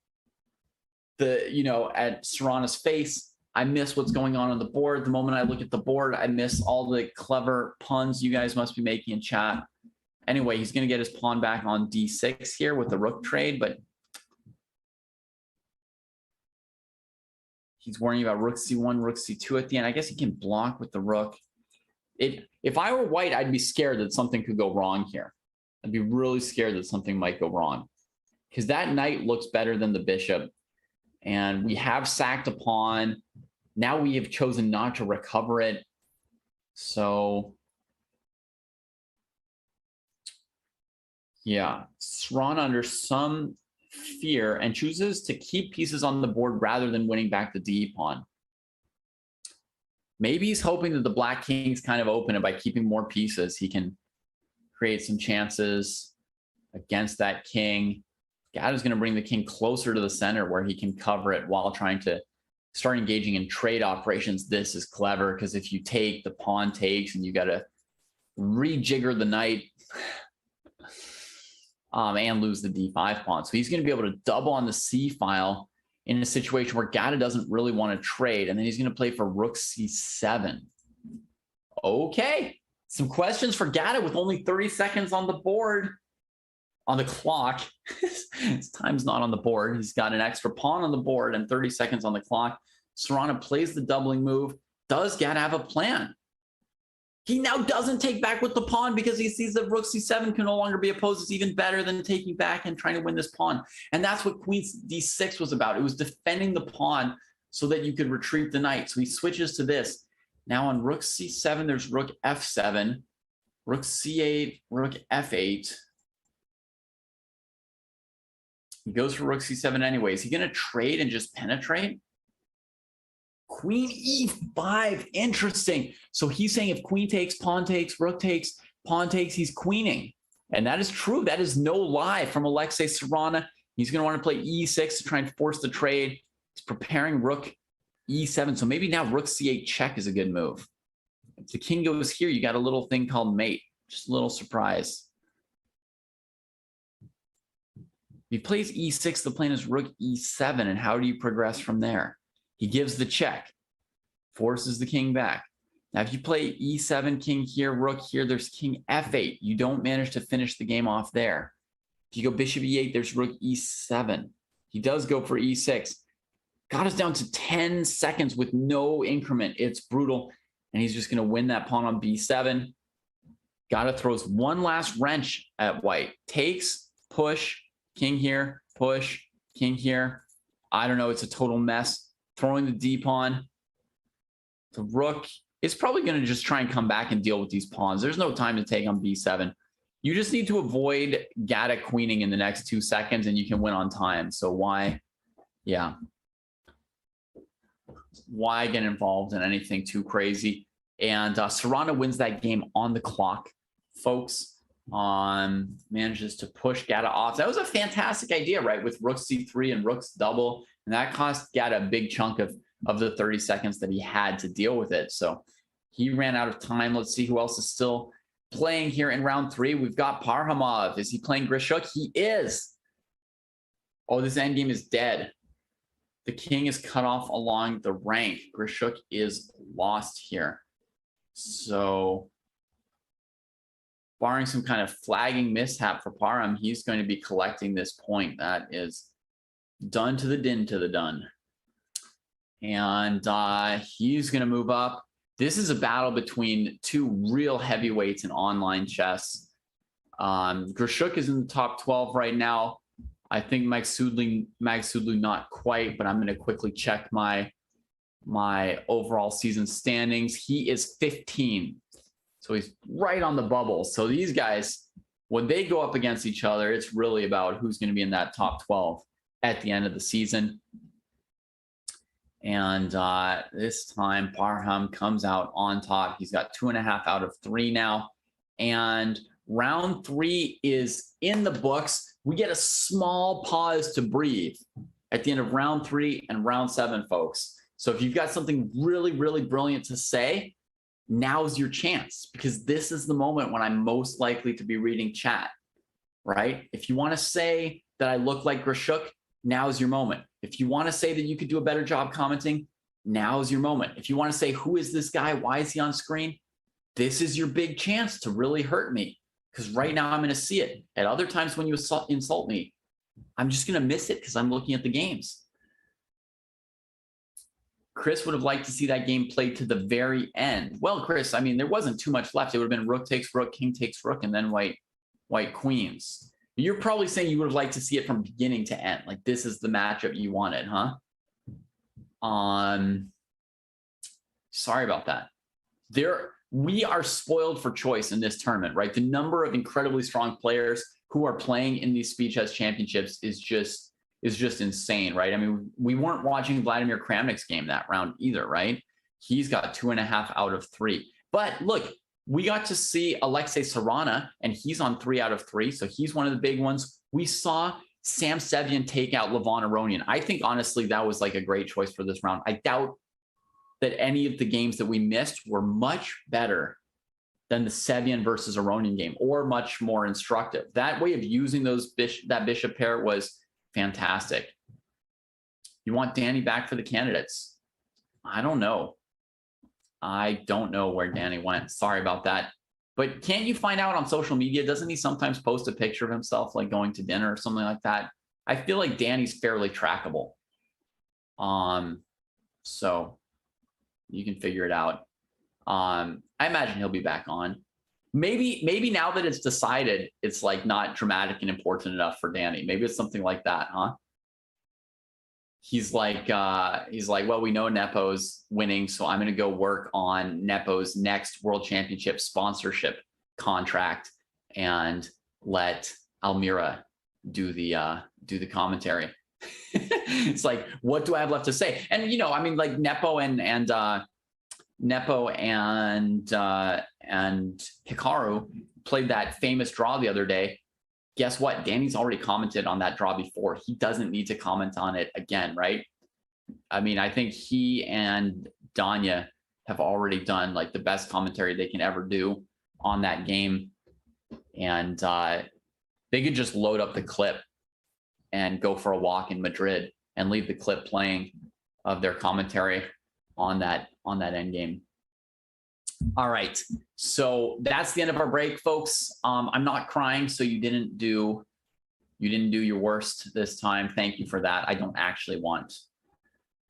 Speaker 3: at Serrana's face, I miss what's going on the board. The moment I look at the board, I miss all the clever puns you guys must be making in chat. Anyway, he's going to get his pawn back on d6 here with the rook trade, but he's worrying about rook c1, rook c2 at the end. I guess he can block with the rook. If I were White, I'd be scared that something could go wrong here. I'd be really scared that something might go wrong, because that knight looks better than the bishop. And we have sacked a pawn. Now we have chosen not to recover it. So, yeah, Serrana under some fear and chooses to keep pieces on the board rather than winning back the d pawn. Maybe he's hoping that the black king's kind of open, and by keeping more pieces, he can create some chances against that king. Gata's going to bring the king closer to the center where he can cover it while trying to start engaging in trade operations. This is clever, because if you take, the pawn takes, and you got to rejigger the knight and lose the d5 pawn. So he's going to be able to double on the c file in a situation where Gata doesn't really want to trade, and then he's going to play for rook c7. Okay, some questions for Gata with only 30 seconds on the board. On the clock. His time's not on the board. He's got an extra pawn on the board and 30 seconds on the clock. Serrana plays the doubling move. Does Gata have a plan? He now doesn't take back with the pawn because he sees that rook c7 can no longer be opposed. It's even better than taking back and trying to win this pawn. And that's what queen d6 was about. It was defending the pawn so that you could retrieve the knight. So he switches to this. Now on rook c7, there's rook f7, rook c8, rook f8. He goes for rook c7 anyways. Is he going to trade and just penetrate? Queen e5. Interesting. So he's saying if queen takes, pawn takes, rook takes, pawn takes, he's queening. And that is true. That is no lie from Alexei Serrana. He's going to want to play e6 to try and force the trade. He's preparing rook e7. So maybe now rook c8 check is a good move. If the king goes here, you got a little thing called mate. Just a little surprise. If he plays e6, the plan is rook e7, and how do you progress from there? He gives the check, forces the king back. Now, if you play e7, king here, rook here, there's king f8. You don't manage to finish the game off there. If you go bishop e8, there's rook e7. He does go for e6. Got us down to 10 seconds with no increment. It's brutal. and he's just going to win that pawn on b7. Got to throws one last wrench at white. Takes, push, king here, push, king here. I don't know. It's a total mess. Throwing the d pawn. The rook is probably going to just try and come back and deal with these pawns. There's no time to take on b7. You just need to avoid Gata queening in the next 2 seconds, and you can win on time. So why? Yeah. Why get involved in anything too crazy? And Serrano wins that game on the clock, folks. Manages to push Gata off. That was a fantastic idea, right? With rook c3 and rooks double. And that cost Gata a big chunk of the 30 seconds that he had to deal with it. So he ran out of time. Let's see who else is still playing here in round 3. We've got Parhamov. Is he playing Grishuk? He is. Oh, this endgame is dead. The king is cut off along the rank. Grishuk is lost here. So barring some kind of flagging mishap for Parham, he's going to be collecting this point. That is done to the din to the done. And he's going to move up. This is a battle between two real heavyweights in online chess. Grishuk is in the top 12 right now. I think Magsudlu not quite, but I'm going to quickly check my overall season standings. He is 15. So he's right on the bubble. So these guys, when they go up against each other, it's really about who's going to be in that top 12 at the end of the season. And this time Parham comes out on top. He's got 2.5 out of 3 now. And round 3 is in the books. We get a small pause to breathe at the end of round 3 and round 7, folks. So if you've got something really, really brilliant to say, now's your chance, because this is the moment when I'm most likely to be reading chat, right? If you want to say that I look like Grishuk, now's your moment. If you want to say that you could do a better job commenting, now's your moment. If you want to say, who is this guy? Why is he on screen? This is your big chance to really hurt me, because right now I'm going to see it. At other times when you insult me, I'm just going to miss it because I'm looking at the games. Chris would have liked to see that game played to the very end. Well, Chris, I mean, there wasn't too much left. It would have been rook takes rook, king takes rook, and then white queens. You're probably saying you would have liked to see it from beginning to end. Like, this is the matchup you wanted, huh? Sorry about that. We are spoiled for choice in this tournament, right? The number of incredibly strong players who are playing in these speed chess championships is just insane, right? I mean, we weren't watching Vladimir Kramnik's game that round either, right? He's got 2.5 out of 3. But look, we got to see Alexei Sarana, and he's on 3 out of 3. So he's one of the big ones. We saw Sam Sevian take out Levon Aronian. I think, honestly, that was like a great choice for this round. I doubt that any of the games that we missed were much better than the Sevian versus Aronian game, or much more instructive. That way of using that bishop pair was fantastic. You want Danny back for the candidates? I don't know. I don't know where Danny went. Sorry about that. But can't you find out on social media? Doesn't he sometimes post a picture of himself like going to dinner or something like that? I feel like Danny's fairly trackable. So you can figure it out. I imagine he'll be back on. Maybe now that it's decided, it's like not dramatic and important enough for Danny. Maybe it's something like that, huh? He's like, well, we know Nepo's winning, so I'm going to go work on Nepo's next World Championship sponsorship contract and let Almira do the commentary. It's like, what do I have left to say? And I mean, like Nepo and Hikaru played that famous draw the other day. Guess what? Danny's already commented on that draw before. He doesn't need to comment on it again, right? I mean, I think he and Danya have already done like the best commentary they can ever do on that game. And they could just load up the clip and go for a walk in Madrid and leave the clip playing of their commentary on that end game. All right, so that's the end of our break, folks. I'm not crying, so you didn't do your worst this time. Thank you for that. I don't actually want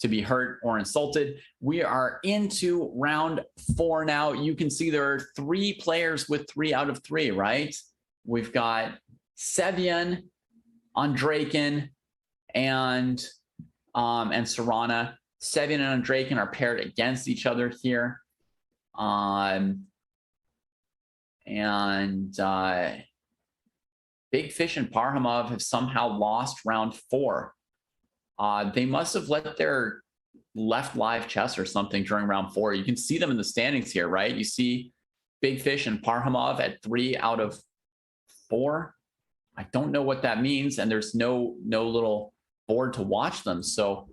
Speaker 3: to be hurt or insulted. We are into round 4 now. You can see there are 3 players with 3 out of 3, right? We've got Sevian, Andrakin, and Serrana. Sevian and Andrakin are paired against each other here. Big Fish and Parhamov have somehow lost round 4. They must have left live chess or something during round 4. You can see them in the standings here, right? You see Big Fish and Parhamov at 3 out of 4. I don't know what that means, and there's no little board to watch them. So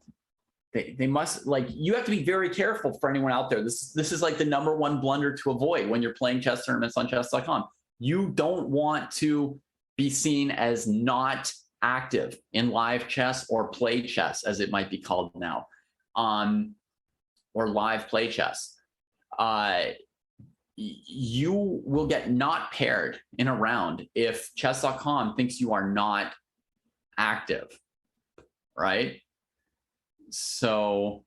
Speaker 3: they must, like, you have to be very careful for anyone out there. This is like the #1 blunder to avoid when you're playing chess tournaments on chess.com. You don't want to be seen as not active in live chess or play chess, as it might be called now, or live play chess. You will get not paired in a round if chess.com thinks you are not active, right? So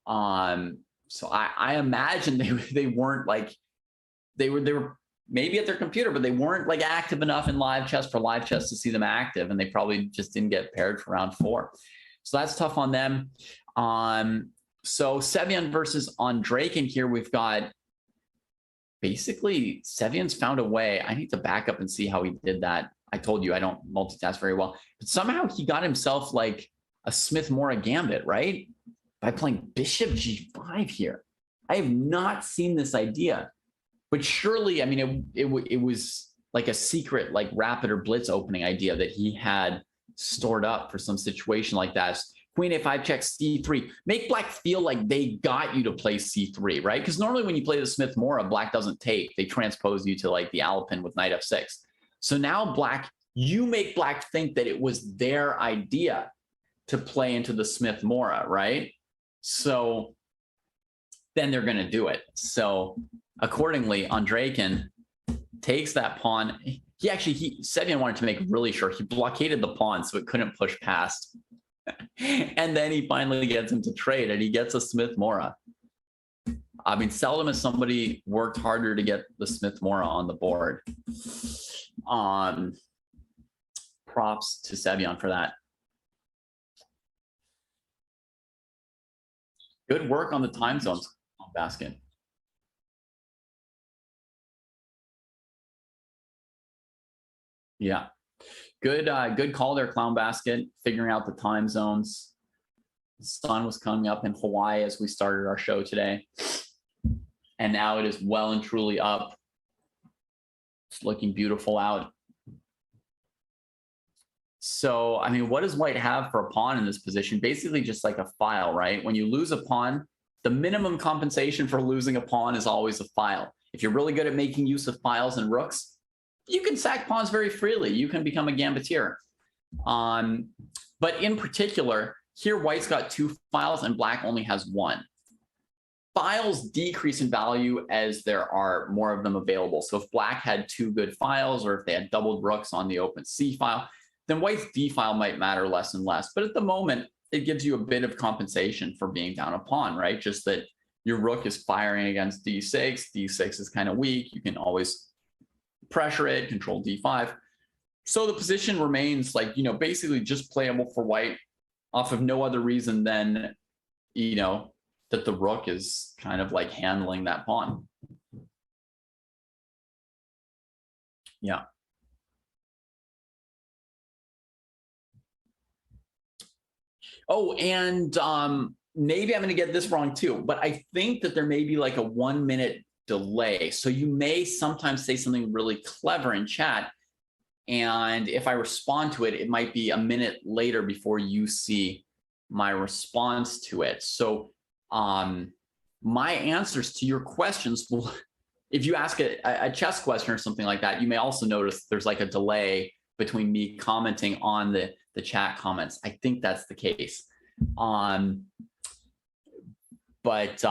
Speaker 3: I imagine they weren't like, they were maybe at their computer, but they weren't like active enough in live chess for live chess to see them active, and they probably just didn't get paired for round 4. So that's tough on them. So Sevian versus Andrakin here, we've got basically Sevian's found a way. I need to back up and see how he did that. I told you I don't multitask very well, but somehow he got himself like a Smith-Morra gambit, right? By playing bishop g5 here. I have not seen this idea, but surely, I mean, it was like a secret, like rapid or blitz opening idea that he had stored up for some situation like that. Queen a5 checks c3. Make black feel like they got you to play c3, right? Because normally when you play the Smith-Morra, black doesn't take. They transpose you to like the Alapin with knight f6. So now you make black think that it was their idea to play into the Smith-Morra, right? So then they're going to do it. So accordingly, Andrakin takes that pawn. Sevian wanted to make really sure he blockaded the pawn so it couldn't push past. And then he finally gets him to trade, and he gets a Smith-Morra. I mean, seldom has somebody worked harder to get the Smith-Morra on the board. Props to Sevian for that. Good work on the time zones basket. Yeah. Good call there, Clown Basket, figuring out the time zones. The sun was coming up in Hawaii as we started our show today. And now it is well and truly up. It's looking beautiful out. So, I mean, what does white have for a pawn in this position? Basically just like a file, right? When you lose a pawn, the minimum compensation for losing a pawn is always a file. If you're really good at making use of files and rooks, you can sack pawns very freely. You can become a gambiteer. But in particular, here white's got 2 files and black only has 1. Files decrease in value as there are more of them available. So if black had 2 good files, or if they had doubled rooks on the open C file, then white's D file might matter less and less. But at the moment, it gives you a bit of compensation for being down a pawn, right? Just that your rook is firing against D6. D6 is kind of weak. You can always pressure it, control D5. So the position remains like, basically just playable for white off of no other reason than, that the rook is kind of like handling that pawn. Yeah. Oh, and maybe I'm going to get this wrong too, but I think that there may be like a 1-minute delay. So you may sometimes say something really clever in chat, and if I respond to it, it might be a minute later before you see my response to it. So my answers to your questions will, if you ask a chess question or something like that, you may also notice there's like a delay between me commenting on the chat comments. I think that's the case. But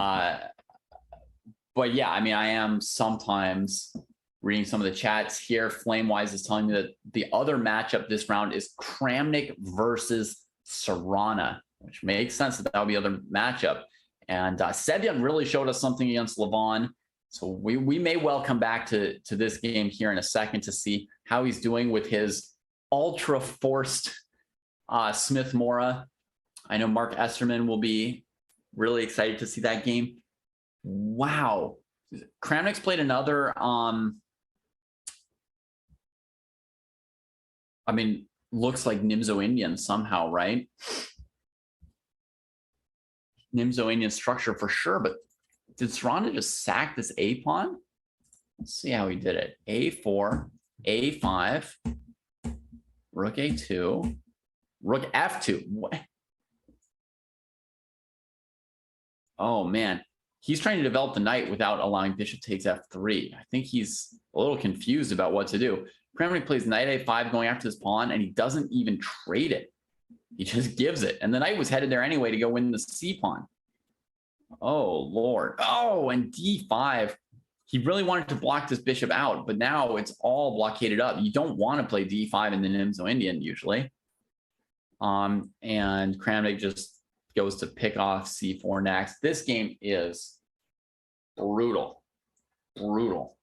Speaker 3: yeah, I mean, I am sometimes reading some of the chats here. Flamewise is telling me that the other matchup this round is Kramnik versus Serrana. which makes sense that that would be the other matchup. And Sevyan really showed us something against Levon. So we may well come back to this game here in a second to see how he's doing with his ultra forced Smith Mora. I know Mark Esterman will be really excited to see that game. Wow. Kramnik's played another, I mean, looks like Nimzo Indian somehow, right? Nimzo Indian structure for sure, but did Serrano just sack this A pawn? Let's see how he did it. A4, A5, Rook A2, Rook F2. What? Oh man, he's trying to develop the knight without allowing bishop takes F3. I think he's a little confused about what to do. Kramnik plays knight A5 going after this pawn, and he doesn't even trade it. He just gives it. And the knight was headed there anyway to go win the C pawn. Oh, Lord. Oh, and D5. He really wanted to block this bishop out, but now it's all blockaded up. You don't want to play D5 in the Nimzo Indian usually. And Kramnik just goes to pick off C4 next. This game is brutal. Brutal.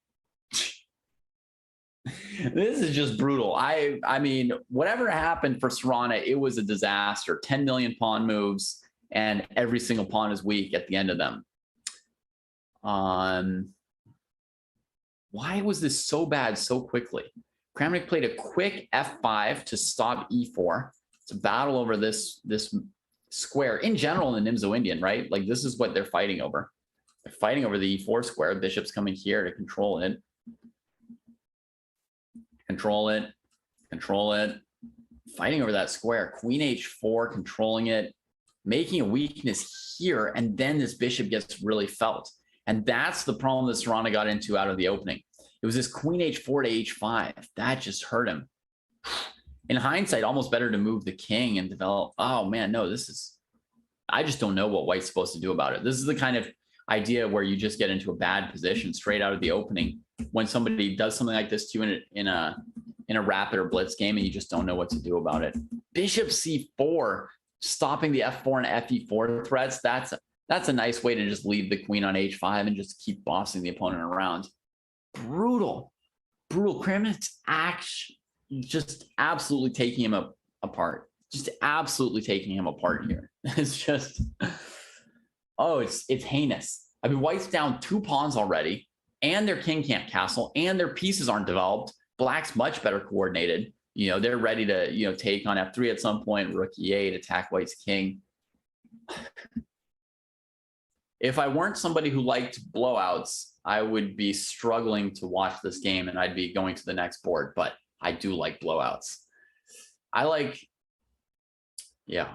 Speaker 3: This is just brutal. I mean, whatever happened for Serrano, it was a disaster. 10 million pawn moves, and every single pawn is weak at the end of them. Why was this so bad so quickly? Kramnik played a quick F5 to stop E4. It's a battle over this square in general in the Nimzo Indian, right? Like this is what they're fighting over. They're fighting over the E4 square. Bishop's coming here to control it. Control it, control it, fighting over that square. Queen H4, controlling it, making a weakness here, and then this bishop gets really felt. And that's the problem that Serrano got into out of the opening. It was this Queen H4 to H5. That just hurt him. In hindsight, almost better to move the king and develop. Oh man, no, this is, I just don't know what White's supposed to do about it. This is the kind of idea where you just get into a bad position straight out of the opening when somebody does something like this to you in a rapid or blitz game and you just don't know what to do about it. Bishop C4, stopping the F4 and FE4 threats. That's a nice way to just leave the queen on H5 and just keep bossing the opponent around. Brutal, brutal. Kramnik's just absolutely taking him apart. Just absolutely taking him apart here. It's just, oh, it's heinous. I mean, White's down 2 pawns already, and their king can't castle, and their pieces aren't developed. Black's much better coordinated. You know, they're ready to, you know, take on F3 at some point, Rook E8, attack White's king. If I weren't somebody who liked blowouts, I would be struggling to watch this game and I'd be going to the next board, but I do like blowouts. Yeah.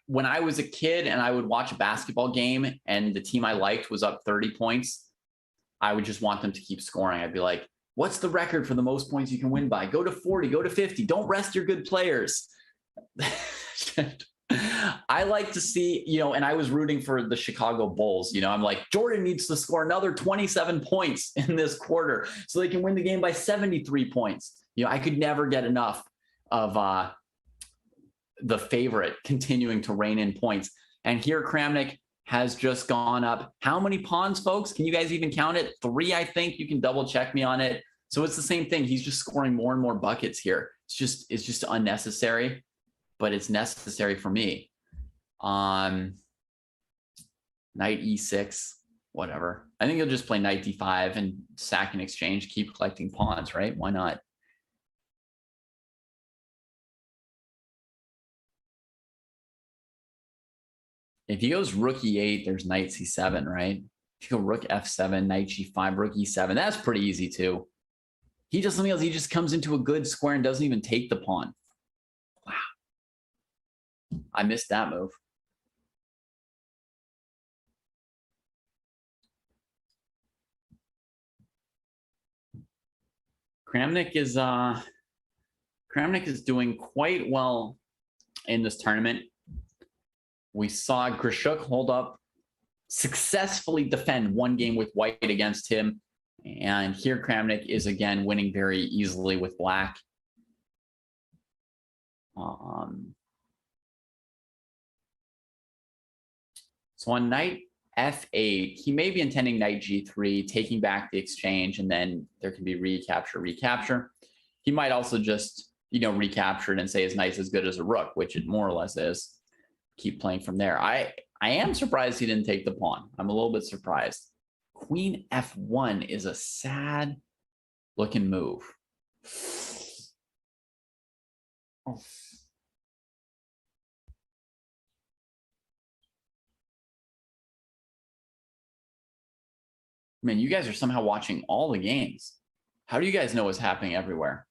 Speaker 3: When I was a kid and I would watch a basketball game and the team I liked was up 30 points, I would just want them to keep scoring. I'd be like, what's the record for the most points you can win by? Go to 40, go to 50. Don't rest your good players. I like to see, you know, and I was rooting for the Chicago Bulls. You know, I'm like, Jordan needs to score another 27 points in this quarter so they can win the game by 73 points. You know, I could never get enough of the favorite continuing to reign in points. And here Kramnik has just gone up. How many pawns, folks? Can you guys even count it? 3, I think. You can double check me on it. So it's the same thing. He's just scoring more and more buckets here. It's just unnecessary, but it's necessary for me. Knight E6, whatever. I think he'll just play Knight D5 and sack in exchange, keep collecting pawns, right? Why not? If he goes Rook E8, there's Knight C7, right? If you go Rook F7, Knight G5, Rook E7, that's pretty easy too. He does something else. He just comes into a good square and doesn't even take the pawn. Wow. I missed that move. Kramnik is doing quite well in this tournament. We saw Grishuk hold up, successfully defend one game with White against him. And here Kramnik is again winning very easily with Black. So on knight f8, he may be intending knight g3, taking back the exchange, and then there can be recapture. He might also just, recapture it and say his knight's as good as a rook, which it more or less is. Keep playing from there. I am surprised he didn't take the pawn. I'm a little bit surprised. Queen f1 is a sad looking move. Oh. Man, you guys are somehow watching all the games. How do you guys know what's happening everywhere?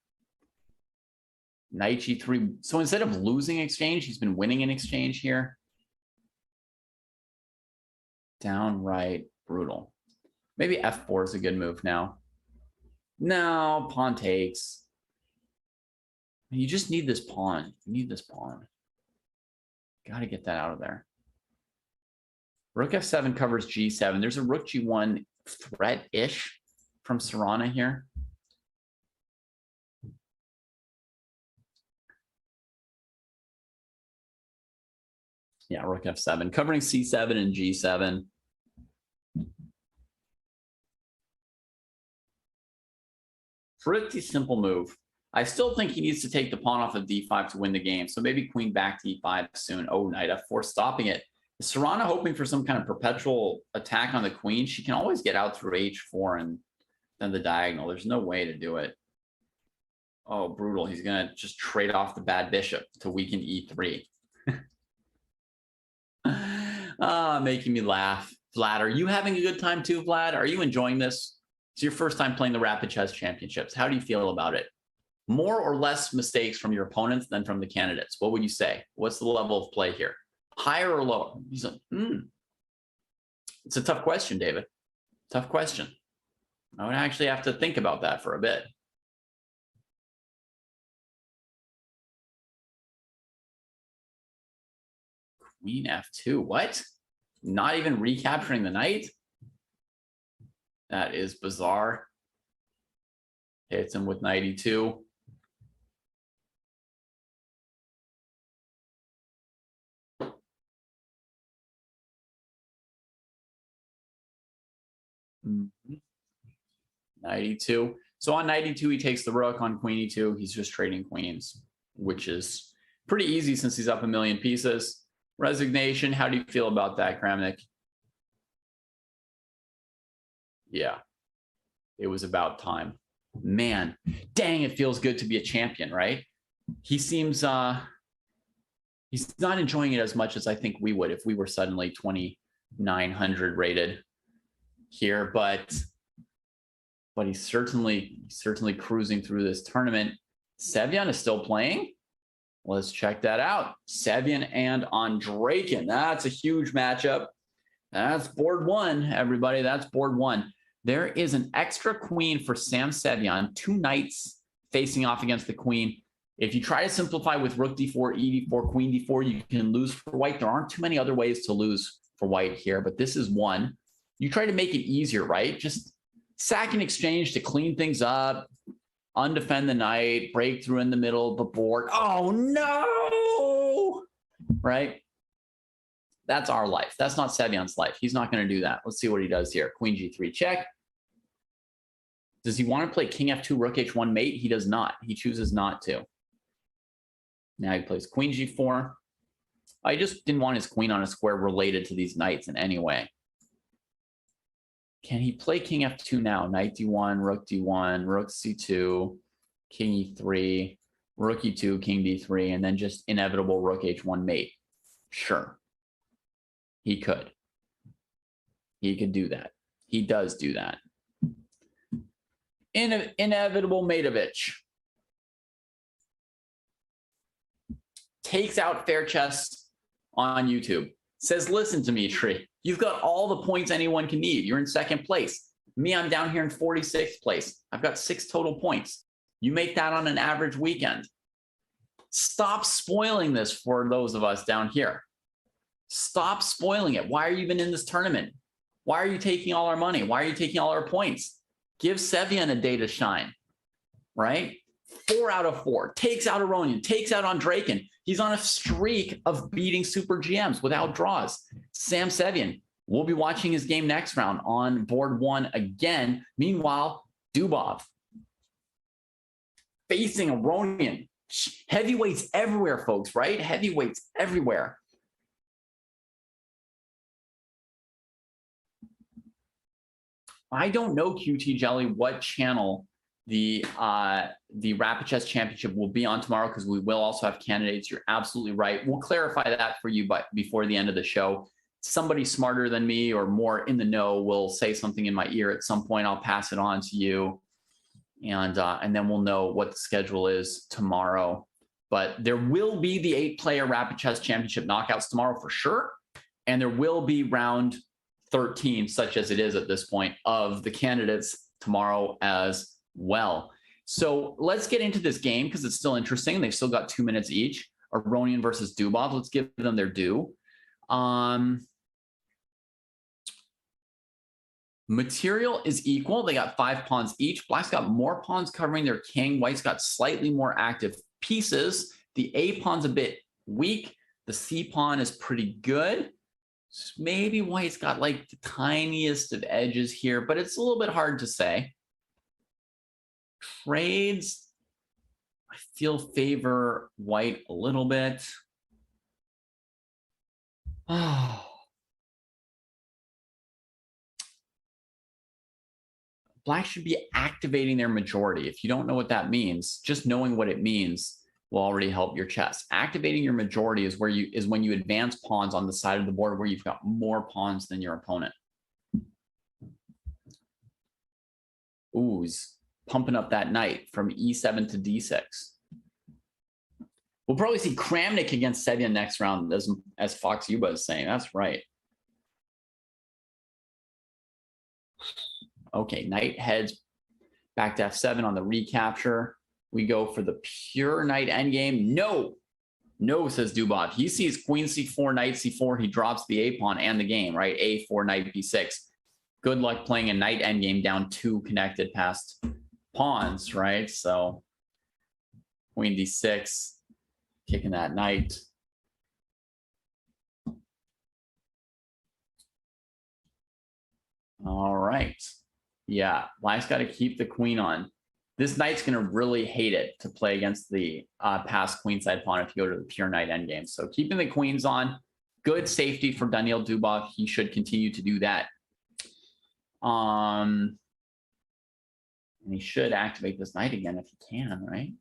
Speaker 3: Knight g3. So instead of losing exchange, he's been winning an exchange here. Downright brutal. Maybe f4 is a good move now. No, pawn takes. You just need this pawn. You need this pawn. Got to get that out of there. Rook f7 covers g7. There's a rook g1 threat-ish from Serrana here. Yeah, rook f7, covering c7 and g7. Pretty simple move. I still think he needs to take the pawn off of d5 to win the game. So maybe queen back to e5 soon. Oh, knight f4, stopping it. Is Serrana hoping for some kind of perpetual attack on the queen? She can always get out through h4 and then the diagonal. There's no way to do it. Oh, brutal. He's going to just trade off the bad bishop to weaken e3. Making me laugh. Vlad, are you having a good time too, Vlad? Are you enjoying this? It's your first time playing the Rapid Chess Championships. How do you feel about it? More or less mistakes from your opponents than from the candidates? What would you say? What's the level of play here? Higher or lower? He's like, It's a tough question, David. Tough question. I would actually have to think about that for a bit. Queen f2. What? Not even recapturing the knight? That is bizarre. Hits him with knight e2. Knight e2. So on knight e2, he takes the rook. On queen e2, he's just trading queens, which is pretty easy since he's up a million pieces. Resignation. How do you feel about that, Kramnik? Yeah, it was about time. Man, dang, it feels good to be a champion, right? He seems he's not enjoying it as much as I think we would if we were suddenly 2,900 rated here, but he's certainly cruising through this tournament. Sevian is still playing. Let's check that out. Sevian and Andreikin. That's a huge matchup. That's board one, everybody. That's board one. There is an extra queen for Sam Sevian, 2 knights facing off against the queen. If you try to simplify with rook d4, e d4, queen d4, you can lose for white. There aren't too many other ways to lose for white here, but this is one. You try to make it easier, right? Just sack and exchange to clean things up, undefend the knight, break through in the middle of the board. Oh, no! Right? That's our life. That's not Sevian's life. He's not going to do that. Let's see what he does here. Queen g3 check. Does he want to play king f2, rook h1 mate? He does not. He chooses not to. Now he plays queen g4. I just didn't want his queen on a square related to these knights in any way. Can he play king f2 now? Knight d1, rook c2, king e3, rook e2, king d3, and then just inevitable rook h1 mate. Sure. He could. He could do that. He does do that. Inevitable Matovich takes out Fair Chess on YouTube. Says, listen to me, Tree. You've got all the points anyone can need. You're in second place. Me, I'm down here in 46th place. I've got 6 total points. You make that on an average weekend. Stop spoiling this for those of us down here. Stop spoiling it. Why are you even in this tournament? Why are you taking all our money? Why are you taking all our points? Give Sevian a day to shine, right? 4 out of 4, takes out Aronian, takes out Andraken. He's on a streak of beating super GMs without draws. Sam Sevian, we'll be watching his game next round on board 1 again. Meanwhile, Dubov facing Aronian. Heavyweights everywhere, folks, right? Heavyweights everywhere. I don't know, QT Jelly, what channel the Rapid Chess Championship will be on tomorrow, because we will also have candidates. You're absolutely right. We'll clarify that for you before the end of the show. Somebody smarter than me or more in the know will say something in my ear at some point. I'll pass it on to you, and then we'll know what the schedule is tomorrow. But there will be the 8-player Rapid Chess Championship knockouts tomorrow for sure, and there will be round 13, such as it is at this point, of the candidates tomorrow as well. So let's get into this game because it's still interesting. They've still got 2 minutes each. Aronian versus Dubov. Let's give them their due. Material is equal. They got 5 pawns each. Black's got more pawns covering their king. White's got slightly more active pieces. The A pawn's a bit weak. The C pawn is pretty good. Maybe White's got like the tiniest of edges here, but it's a little bit hard to say. Trades, I feel favor White a little bit. Oh. Black should be activating their majority. If you don't know what that means, just knowing what it means will already help your chess. Activating your majority is when you advance pawns on the side of the board where you've got more pawns than your opponent. Ooh's pumping up that knight from E7 to D6. We'll probably see Kramnik against Sevian next round, as Fox Yuba is saying. That's right. Okay, knight heads back to F7 on the recapture. We go for the pure knight endgame. No, no, says Dubov. He sees queen C4, knight C4. He drops the A pawn and the game, right? A4, knight B6. Good luck playing a knight endgame down 2 connected past pawns, right? So queen D6, kicking that knight. All right. Yeah, Black's got to keep the queen on. This knight's going to really hate it to play against the passed queenside pawn if you go to the pure knight endgame. So keeping the queens on, good safety for Daniil Dubov. He should continue to do that. And he should activate this knight again if he can, right?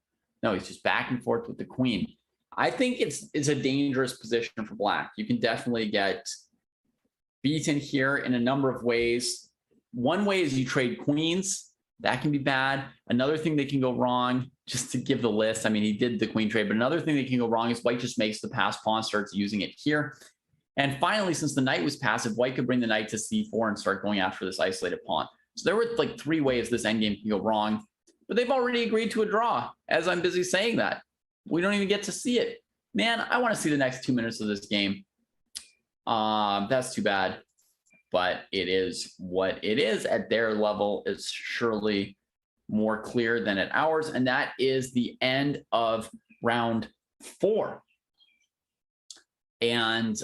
Speaker 3: No, he's just back and forth with the queen. I think it's a dangerous position for Black. You can definitely get beaten here in a number of ways. One way is you trade queens. That can be bad. Another thing that can go wrong, just to give the list, I mean, he did the queen trade, but another thing that can go wrong is White just makes the passed pawn, starts using it here. And finally, since the knight was passive, White could bring the knight to C4 and start going after this isolated pawn. So there were like 3 ways this endgame can go wrong, but they've already agreed to a draw as I'm busy saying that. We don't even get to see it. Man, I want to see the next 2 minutes of this game. That's too bad. But it is what it is. At their level, it's surely more clear than at ours. And that is the end of round 4. And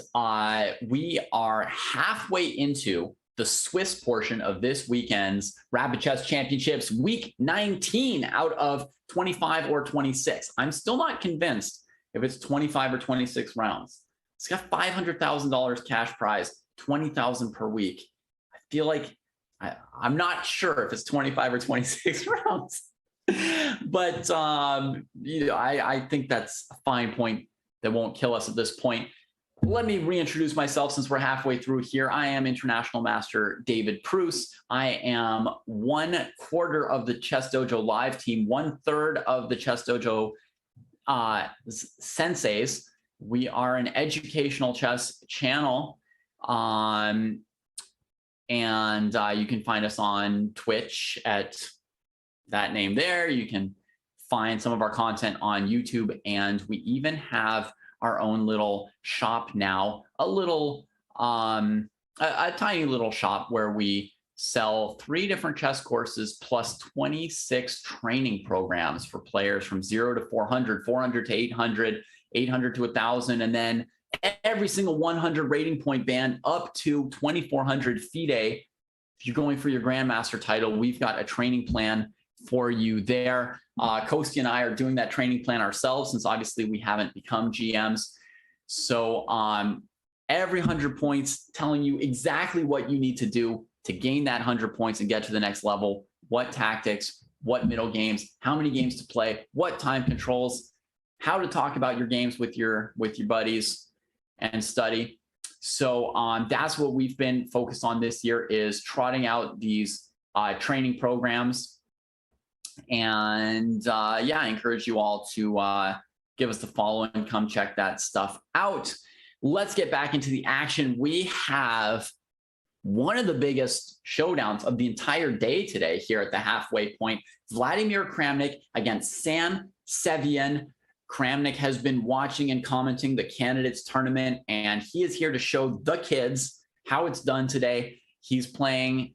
Speaker 3: we are halfway into the Swiss portion of this weekend's Rapid Chess Championships, week 19 out of 25 or 26. I'm still not convinced if it's 25 or 26 rounds. It's got $500,000 cash prize. 20,000 per week. I feel like I'm not sure if it's 25 or 26 rounds, but you know, I think that's a fine point that won't kill us at this point. Let me reintroduce myself since we're halfway through here. I am International Master David Pruce. I am 1/4 of the Chess Dojo live team, 1/3 of the Chess Dojo senseis. We are an educational chess channel. And you can find us on Twitch at that name there. You can find some of our content on YouTube, and we even have our own little shop now, a tiny little shop where we sell 3 different chess courses plus 26 training programs for players from 0 to 400, 400 to 800, 800 to 1,000, and then every single 100 rating point band up to 2,400 FIDE. If you're going for your Grandmaster title, we've got a training plan for you there. Kosti and I are doing that training plan ourselves since obviously we haven't become GMs. So every 100 points telling you exactly what you need to do to gain that 100 points and get to the next level, what tactics, what middle games, how many games to play, what time controls, how to talk about your games with your buddies and study. So that's what we've been focused on this year, is trotting out these training programs. And yeah, I encourage you all to give us the follow and come check that stuff out. Let's get back into the action. We have one of the biggest showdowns of the entire day today here at the halfway point. Vladimir Kramnik against Sam Sevian. Kramnik has been watching and commenting the candidates tournament, and he is here to show the kids how it's done today. He's playing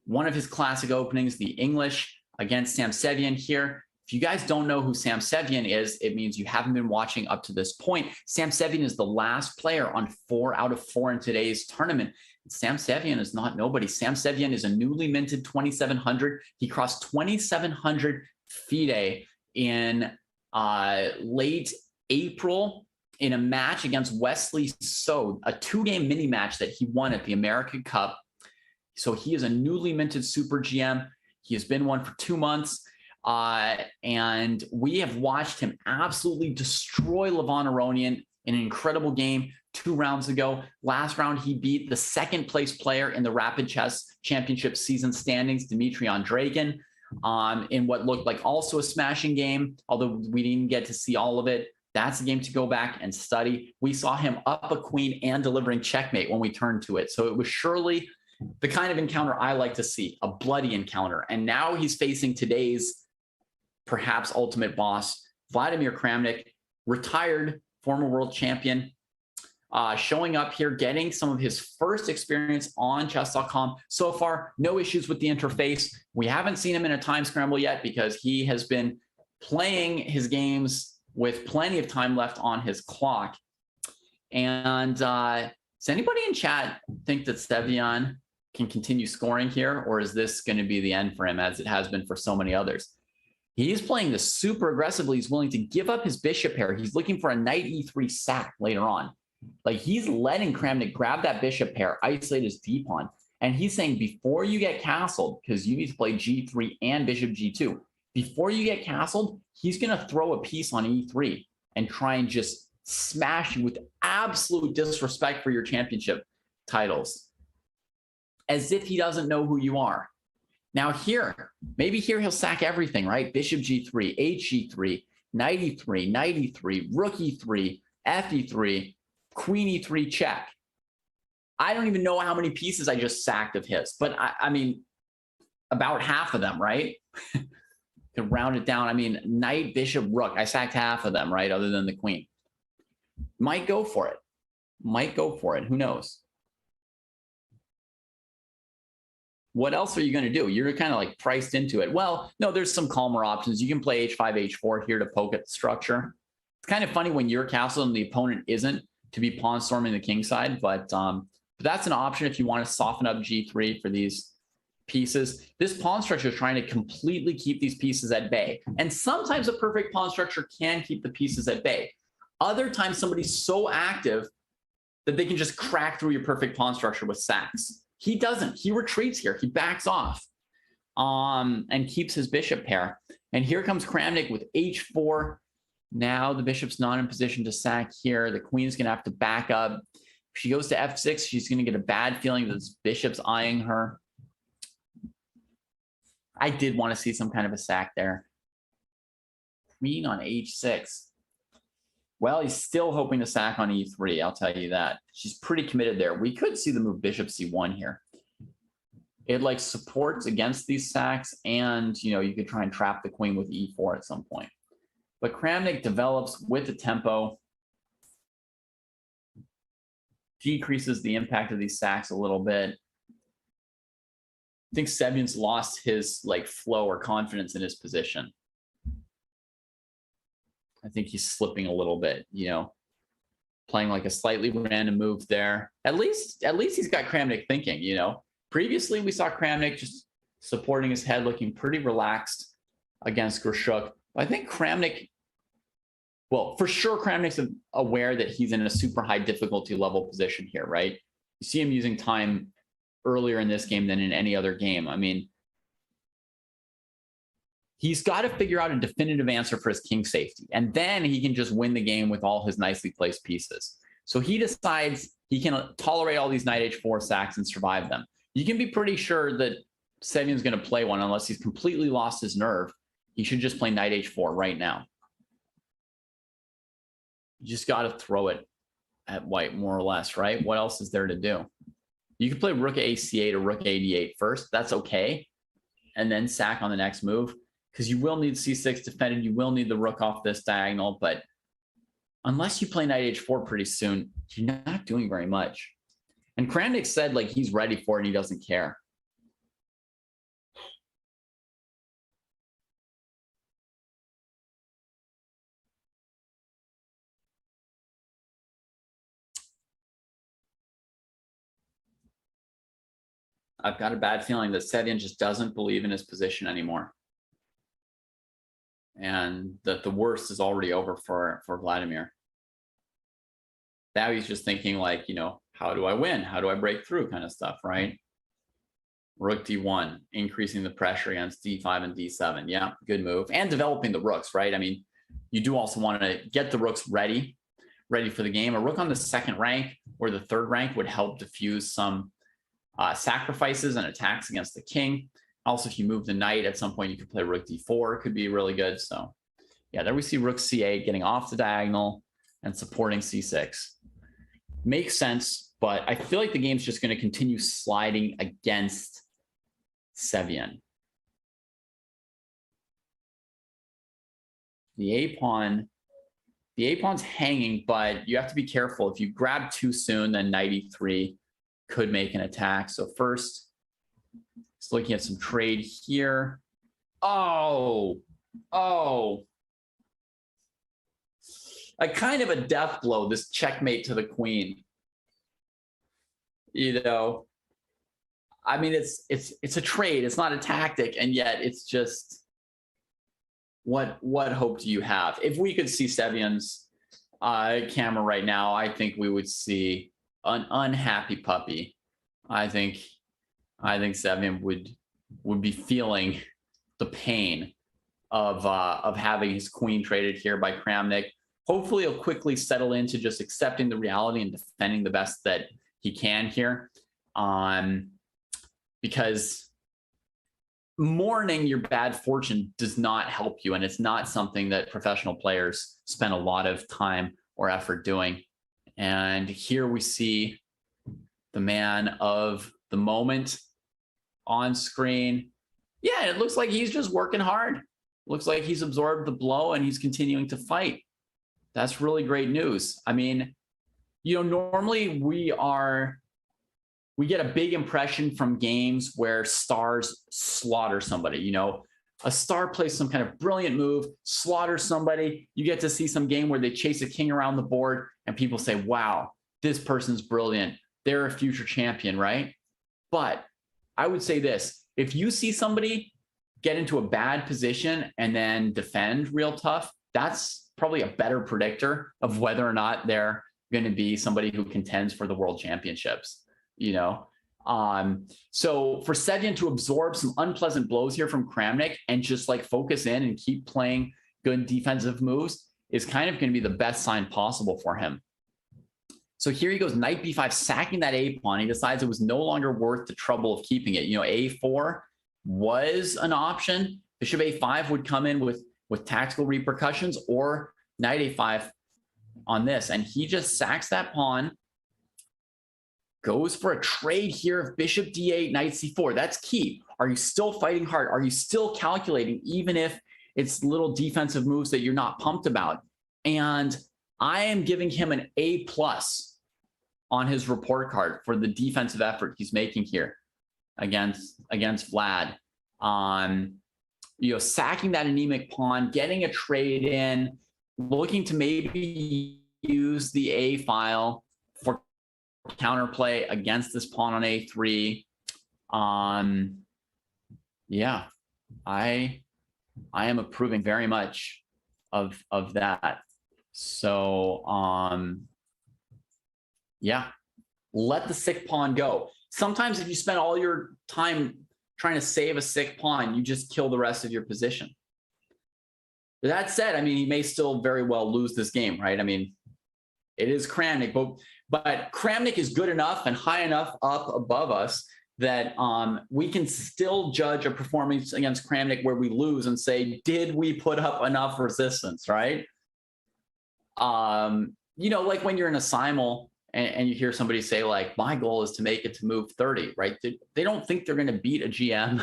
Speaker 3: one of his classic openings, the English, against Sam Sevian here. If you guys don't know who Sam Sevian is, it means you haven't been watching up to this point. Sam Sevian is the last player on 4 out of 4 in today's tournament. Sam Sevian is not nobody. Sam Sevian is a newly minted 2,700. He crossed 2,700 FIDE in late April in a match against Wesley So, a 2-game mini match that he won at the American Cup. So he is a newly minted super GM. He has been one for 2 months. And we have watched him absolutely destroy Levon Aronian in an incredible game 2 rounds ago. Last round, he beat the 2nd place player in the Rapid Chess Championship season standings, Dmitry Andrekin, in what looked like also a smashing game, although we didn't get to see all of it. That's a game to go back and study. We saw him up a queen and delivering checkmate when we turned to it. So it was surely the kind of encounter I like to see, a bloody encounter. And now he's facing today's perhaps ultimate boss, Vladimir Kramnik, retired former world champion, showing up here, getting some of his first experience on chess.com. So far, no issues with the interface. We haven't seen him in a time scramble yet because he has been playing his games with plenty of time left on his clock. And does anybody in chat think that Sevian can continue scoring here, or is this going to be the end for him as it has been for so many others? He's playing this super aggressively. He's willing to give up his bishop pair. He's looking for a knight e3 sack later on. Like, he's letting Kramnik grab that bishop pair, isolate his d-pawn. And he's saying, before you get castled, because you need to play g3 and bishop g2, before you get castled, he's going to throw a piece on e3 and try and just smash you with absolute disrespect for your championship titles, as if he doesn't know who you are. Now here, maybe here he'll sack everything, right? Bishop g3, h g3, knight e3, knight e3, rook e3, f e3, queen e3 check. I don't even know how many pieces I just sacked of his, but I mean, about half of them, right? Could round it down. I mean, knight, bishop, rook. I sacked half of them, right? Other than the queen. Might go for it. Might go for it. Who knows? What else are you going to do? You're kind of like priced into it. Well, no, there's some calmer options. You can play h5, h4 here to poke at the structure. It's kind of funny when you're castled and the opponent isn't, to be pawn storming the king side, but that's an option if you want to soften up g3 for these pieces. This pawn structure is trying to completely keep these pieces at bay. And sometimes a perfect pawn structure can keep the pieces at bay. Other times somebody's so active that they can just crack through your perfect pawn structure with sacks. He doesn't. He retreats here. He backs off and keeps his bishop pair. And here comes Kramnik with h4. Now the bishop's not in position to sack here. The queen's going to have to back up. If she goes to f6, she's going to get a bad feeling that this bishop's eyeing her. I did want to see some kind of a sack there. Queen on h6. Well, he's still hoping to sack on e3, I'll tell you that. She's pretty committed there. We could see the move bishop c1 here. It like supports against these sacks, and you know, you could try and trap the queen with e4 at some point. But Kramnik develops with the tempo, decreases the impact of these sacks a little bit. I think Sevian's lost his like flow or confidence in his position. I think he's slipping a little bit, you know, playing like a slightly random move there. At least he's got Kramnik thinking, you know. Previously, we saw Kramnik just supporting his head, looking pretty relaxed against Grishuk. I think Kramnik, well, for sure, Kramnik's aware that he's in a super high difficulty level position here, right? You see him using time earlier in this game than in any other game. I mean, he's got to figure out a definitive answer for his king safety, and then he can just win the game with all his nicely placed pieces. So he decides he can tolerate all these knight h4 sacks and survive them. You can be pretty sure that Sevian's going to play one unless he's completely lost his nerve. He should just play knight h4 right now. You just got to throw it at white, more or less, right? What else is there to do? You can play rook ac8 or rook ad8 first. That's okay. And then sack on the next move, because you will need c6 defended. You will need the rook off this diagonal. But unless you play knight h4 pretty soon, you're not doing very much. And Kramnik said like he's ready for it and he doesn't care. I've got a bad feeling that Sevian just doesn't believe in his position anymore. And that the worst is already over for Vladimir. Now he's just thinking like, you know, how do I win? How do I break through kind of stuff, right? Rook d1, increasing the pressure against d5 and d7. Yeah, good move. And developing the rooks, right? I mean, you do also want to get the rooks ready for the game. A rook on the second rank or the third rank would help diffuse some sacrifices and attacks against the king. Also, if you move the knight, at some point you could play rook d4, could be really good. So yeah, there we see rook c8 getting off the diagonal and supporting c6. Makes sense, but I feel like the game's just going to continue sliding against Sevian. The a-pawn's hanging, but you have to be careful. If you grab too soon, then knight e3 could make an attack. So first, just looking at some trade here. Oh, a kind of a death blow, this checkmate to the queen. You know, I mean, it's a trade. It's not a tactic, and yet it's just what hope do you have? If we could see Sevian's camera right now, I think we would see an unhappy puppy. I think Sevian would be feeling the pain of having his queen traded here by Kramnik. Hopefully he'll quickly settle into just accepting the reality and defending the best that he can here. Because mourning your bad fortune does not help you, and it's not something that professional players spend a lot of time or effort doing. And here we see the man of the moment on screen. Yeah, it looks like he's just working hard. Looks like he's absorbed the blow and he's continuing to fight. That's really great news. I mean, you know, normally we get a big impression from games where stars slaughter somebody. You know, a star plays some kind of brilliant move, slaughters somebody. You get to see some game where they chase a king around the board and people say, wow, this person's brilliant. They're a future champion, right? But I would say this, if you see somebody get into a bad position and then defend real tough, that's probably a better predictor of whether or not they're going to be somebody who contends for the world championships, you know? So for Sevian to absorb some unpleasant blows here from Kramnik and just like focus in and keep playing good defensive moves is kind of going to be the best sign possible for him. So here he goes, knight b5, sacking that a-pawn. He decides it was no longer worth the trouble of keeping it. You know, a4 was an option. Bishop a5 would come in with tactical repercussions, or knight a5 on this. And he just sacks that pawn, goes for a trade here of bishop d8, knight c4. That's key. Are you still fighting hard? Are you still calculating, even if it's little defensive moves that you're not pumped about? And I am giving him an A+ on his report card for the defensive effort he's making here. against Vlad. You know, sacking that anemic pawn, getting a trade in, looking to maybe use the A file for counterplay against this pawn on A3. Yeah, I am approving very much of that. So yeah, let the sick pawn go. Sometimes if you spend all your time trying to save a sick pawn, you just kill the rest of your position. But that said, I mean, he may still very well lose this game, right? I mean, it is Kramnik, but Kramnik is good enough and high enough up above us that we can still judge a performance against Kramnik where we lose and say, did we put up enough resistance, right? You know, like when you're in a simul and you hear somebody say like, my goal is to make it to move 30, right? They don't think they're going to beat a GM.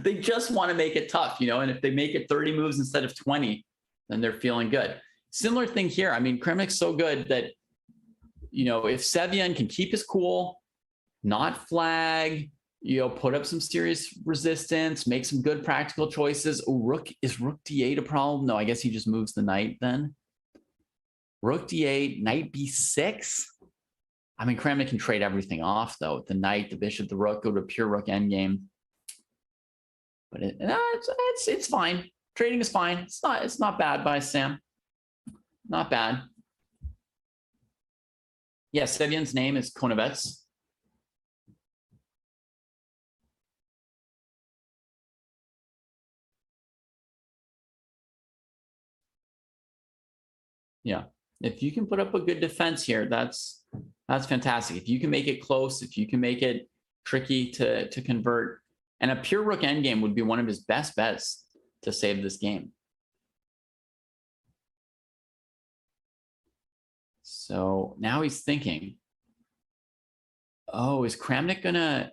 Speaker 3: They just want to make it tough, you know, and if they make it 30 moves instead of 20, then they're feeling good. Similar thing here. I mean, Kramnik's so good that, you know, if Sevian can keep his cool, not flag, you know, put up some serious resistance, make some good practical choices. Oh, is rook d8 a problem? No, I guess he just moves the knight then. Rook d8, knight b6. I mean, Kramnik can trade everything off though. The knight, the bishop, the rook, go to a pure rook endgame. But it's fine. Trading is fine. It's not bad by Sam. Not bad. Yeah, Sevian's name is Konovets. Yeah, if you can put up a good defense here, that's fantastic. If you can make it close, if you can make it tricky to convert, and a pure rook endgame would be one of his best bets to save this game. So now he's thinking, oh, is Kramnik gonna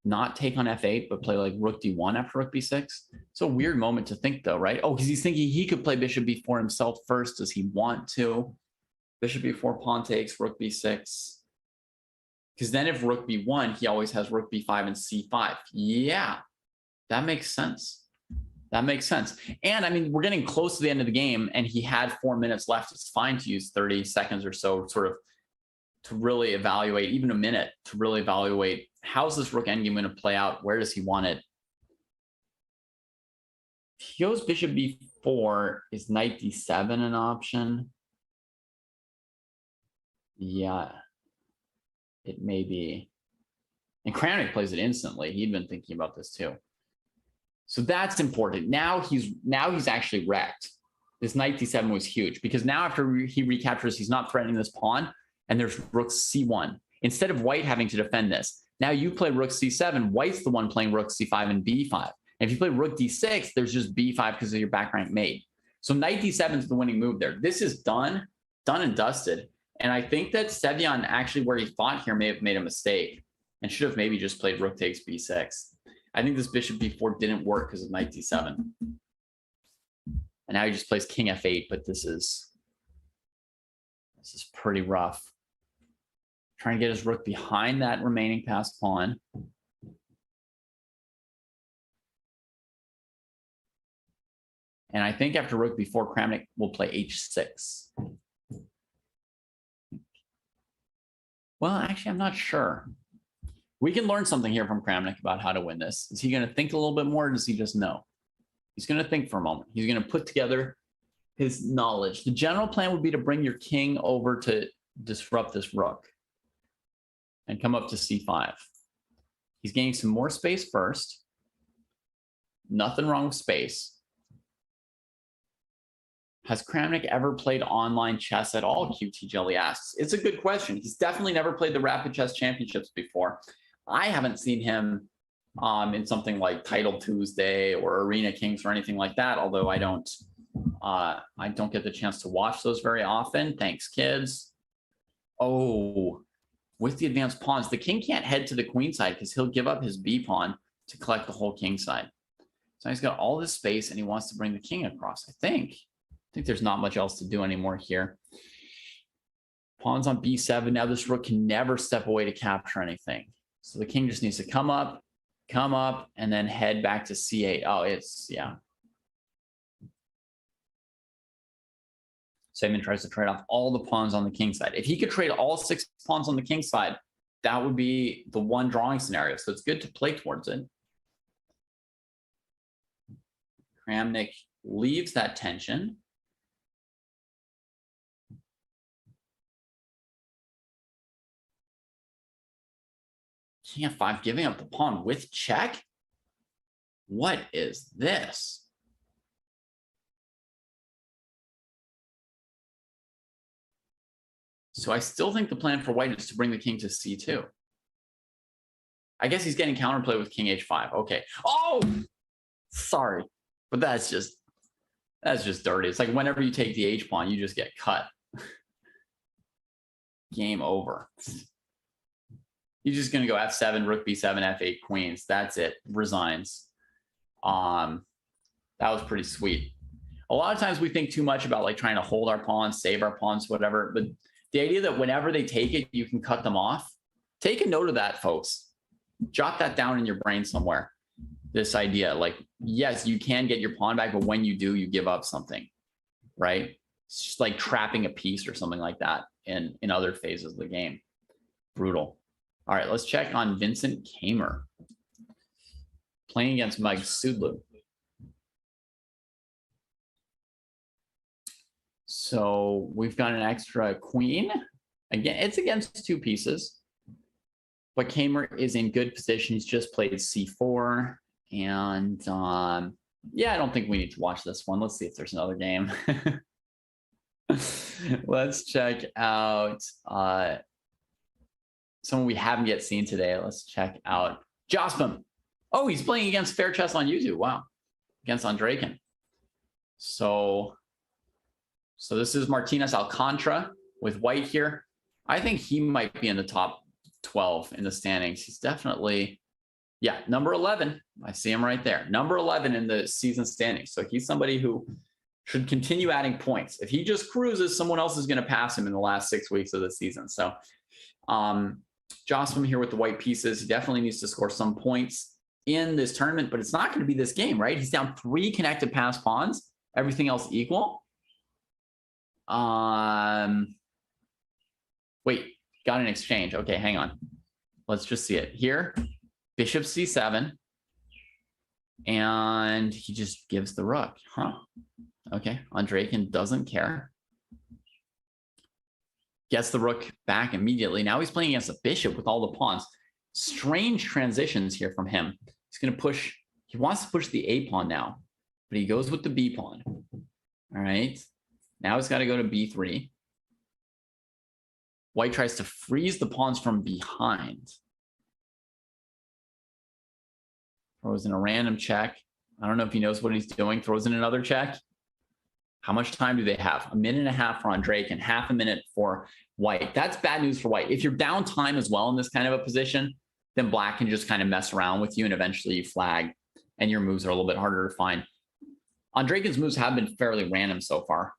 Speaker 3: not take on f8 but play like rook d1 after rook b6? It's a weird moment to think though, right? Oh, because he's thinking he could play bishop b4 himself first. Does he want to? Bishop b4, pawn takes, rook b6. Because then if rook b1, he always has rook b5 and c5. Yeah, that makes sense. That makes sense. And I mean, we're getting close to the end of the game and he had 4 minutes left. It's fine to use 30 seconds or so sort of to really evaluate, even a minute, to really evaluate how's this rook endgame going to play out? Where does he want it? If he goes bishop b4, is knight d7 an option? Yeah, it may be. And Kramnik plays it instantly. He'd been thinking about this too. So that's important. Now he's actually wrecked. This knight d7 was huge because now after he recaptures, he's not threatening this pawn and there's rook c1. Instead of white having to defend this, now you play rook c7, white's the one playing rook c5 and b5. And if you play rook d6, there's just b5 because of your back rank mate. So knight d7 is the winning move there. This is done and dusted. And I think that Sevian actually, where he fought here, may have made a mistake and should have maybe just played rook takes b6. I think this bishop b4 didn't work because of knight d7. And now he just plays king f8, but this is pretty rough. Trying to get his rook behind that remaining passed pawn. And I think after rook b4, Kramnik will play h6. Well, actually, I'm not sure. We can learn something here from Kramnik about how to win this. Is he going to think a little bit more, or does he just know? He's going to think for a moment. He's going to put together his knowledge. The general plan would be to bring your king over to disrupt this rook and come up to c5. He's gaining some more space first. Nothing wrong with space. Has Kramnik ever played online chess at all, QT Jelly asks. It's a good question. He's definitely never played the Rapid Chess Championships before. I haven't seen him in something like Title Tuesday or Arena Kings or anything like that, although I don't get the chance to watch those very often. Thanks, kids. Oh, with the advanced pawns, the king can't head to the queen side because he'll give up his b pawn to collect the whole king side. So he's got all this space and he wants to bring the king across, I think. I think there's not much else to do anymore here. Pawns on b7. Now this rook can never step away to capture anything. So the king just needs to come up, and then head back to c8. Oh, it's, yeah. Simon tries to trade off all the pawns on the king side. If he could trade all 6 pawns on the king side, that would be the one drawing scenario. So it's good to play towards it. Kramnik leaves that tension. King f5, giving up the pawn with check? What is this? So I still think the plan for white is to bring the king to c2. I guess he's getting counterplay with king h5. Okay. Oh, sorry. But that's just dirty. It's like whenever you take the h pawn, you just get cut. Game over. He's just going to go f7, rook b7, f8, queens. That's it. Resigns. That was pretty sweet. A lot of times we think too much about like trying to hold our pawns, save our pawns, whatever. But the idea that whenever they take it, you can cut them off. Take a note of that, folks. Jot that down in your brain somewhere. This idea, like, yes, you can get your pawn back, but when you do, you give up something, right? It's just like trapping a piece or something like that in other phases of the game. Brutal. All right, let's check on Vincent Kamer. Playing against Mike Sudlu. So we've got an extra queen. Again, it's against 2 pieces. But Kamer is in good position. He's just played c4. And yeah, I don't think we need to watch this one. Let's see if there's another game. Let's check out someone we haven't yet seen today. Let's check out Jospin. Oh, he's playing against Fair Chess on YouTube. Wow. Against Andreykin. So this is Martinez Alcantara with white here. I think he might be in the top 12 in the standings. He's definitely, yeah, number 11. I see him right there. Number 11 in the season standings. So he's somebody who should continue adding points. If he just cruises, someone else is going to pass him in the last 6 weeks of the season. So Jocelyn here with the white pieces. He definitely needs to score some points in this tournament, but it's not going to be this game, right? He's down 3 connected pass pawns, everything else equal. Wait, got an exchange. Okay, hang on. Let's just see it here. Bishop c7. And he just gives the rook. Huh. Okay, Andreykin doesn't care. Gets the rook back immediately. Now he's playing against a bishop with all the pawns. Strange transitions here from him. He's going to push. He wants to push the A pawn now, but he goes with the B pawn. All right. Now he's got to go to B3. White tries to freeze the pawns from behind. Throws in a random check. I don't know if he knows what he's doing. Throws in another check. How much time do they have? 1.5 minutes for Andreykin, half a minute for white. That's bad news for white. If you're down time as well in this kind of a position, then black can just kind of mess around with you and eventually you flag and your moves are a little bit harder to find. Andreykin's moves have been fairly random so far.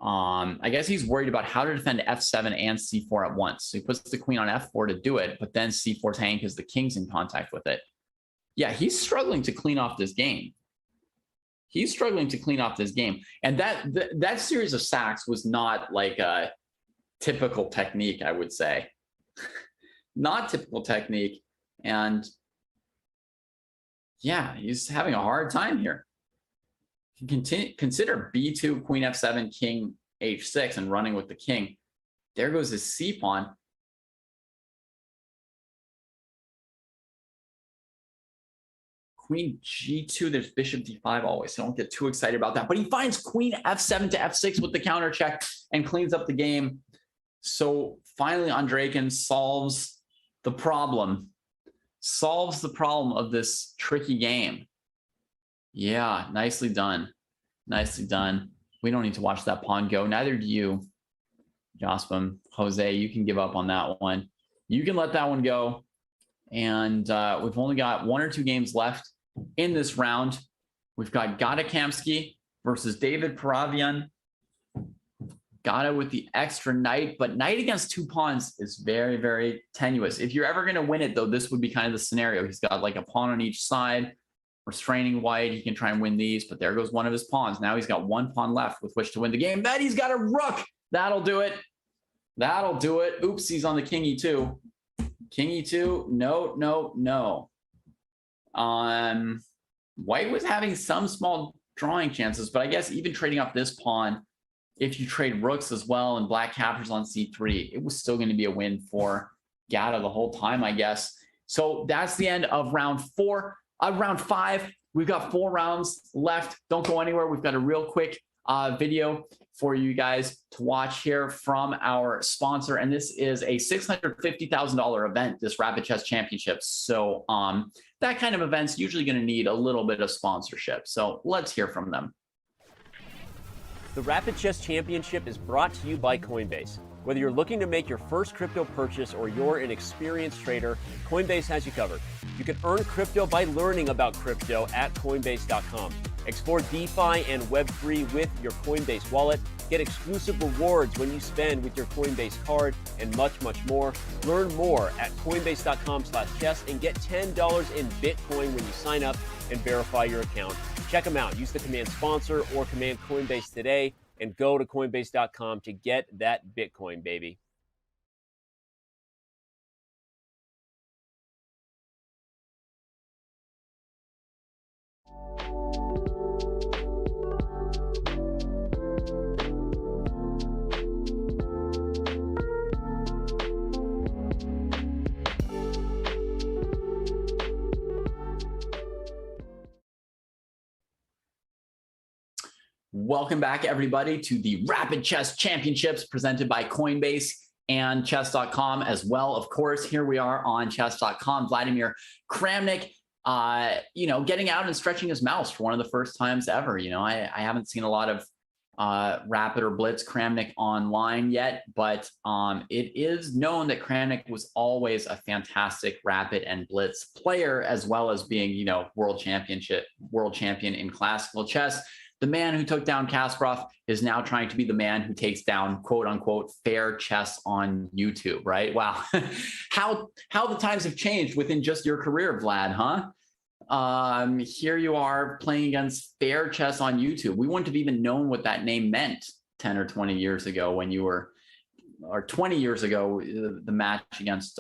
Speaker 3: I guess he's worried about how to defend f7 and c4 at once. So he puts the queen on f4 to do it, but then c4's hanging because the king's in contact with it. Yeah, he's struggling to clean off this game. He's struggling to clean off this game. And that series of sacks was not like a typical technique, I would say. Not typical technique. And yeah, he's having a hard time here. Consider b2, queen f7, king h6, and running with the king. There goes his c pawn. Queen g2, there's bishop d5 always, so don't get too excited about that. But he finds queen f7 to f6 with the counter check and cleans up the game. So finally, Andreykin solves the problem of this tricky game. Yeah, nicely done. Nicely done. We don't need to watch that pawn go. Neither do you, Jospin. Jose, you can give up on that one. You can let that one go. And we've only got 1 or 2 games left in this round. We've got Gadakamsky versus David Paravian. Got it with the extra knight, but knight against 2 pawns is very, very tenuous. If you're ever going to win it, though, this would be kind of the scenario. He's got like a pawn on each side, restraining white. He can try and win these, but there goes one of his pawns. Now he's got 1 pawn left with which to win the game. Then he's got a rook. That'll do it. That'll do it. Oops, he's on the king e2. King e2. No, no, no. White was having some small drawing chances, but I guess even trading off this pawn, if you trade rooks as well and black captures on c3, it was still going to be a win for Gata the whole time, I guess. So that's the end of round 4. Round 5, we've got 4 rounds left. Don't go anywhere. We've got a real quick video for you guys to watch here from our sponsor. And this is a $650,000 event, this Rapid Chess Championship. So that kind of event's usually going to need a little bit of sponsorship. So let's hear from them.
Speaker 4: The Rapid Chess Championship is brought to you by Coinbase. Whether you're looking to make your first crypto purchase or you're an experienced trader, Coinbase has you covered. You can earn crypto by learning about crypto at Coinbase.com. Explore DeFi and Web3 with your Coinbase wallet. Get exclusive rewards when you spend with your Coinbase Card and much, much more. Learn more at Coinbase.com/chess and get $10 in Bitcoin when you sign up and verify your account. Check them out. Use the command sponsor or command Coinbase today and go to Coinbase.com to get that Bitcoin, baby.
Speaker 3: Welcome back, everybody, to the Rapid Chess Championships presented by Coinbase and Chess.com as well. Of course, here we are on Chess.com. Vladimir Kramnik, getting out and stretching his mouse for one of the first times ever. I haven't seen a lot of Rapid or Blitz Kramnik online yet, but it is known that Kramnik was always a fantastic Rapid and Blitz player, as well as being, world champion in classical chess. The man who took down Kasparov is now trying to be the man who takes down, quote unquote, fair chess on YouTube, right? Wow. how the times have changed within just your career, Vlad, huh? Here you are playing against fair chess on YouTube. We wouldn't have even known what that name meant 10 or 20 years ago when you were, or 20 years ago, the match against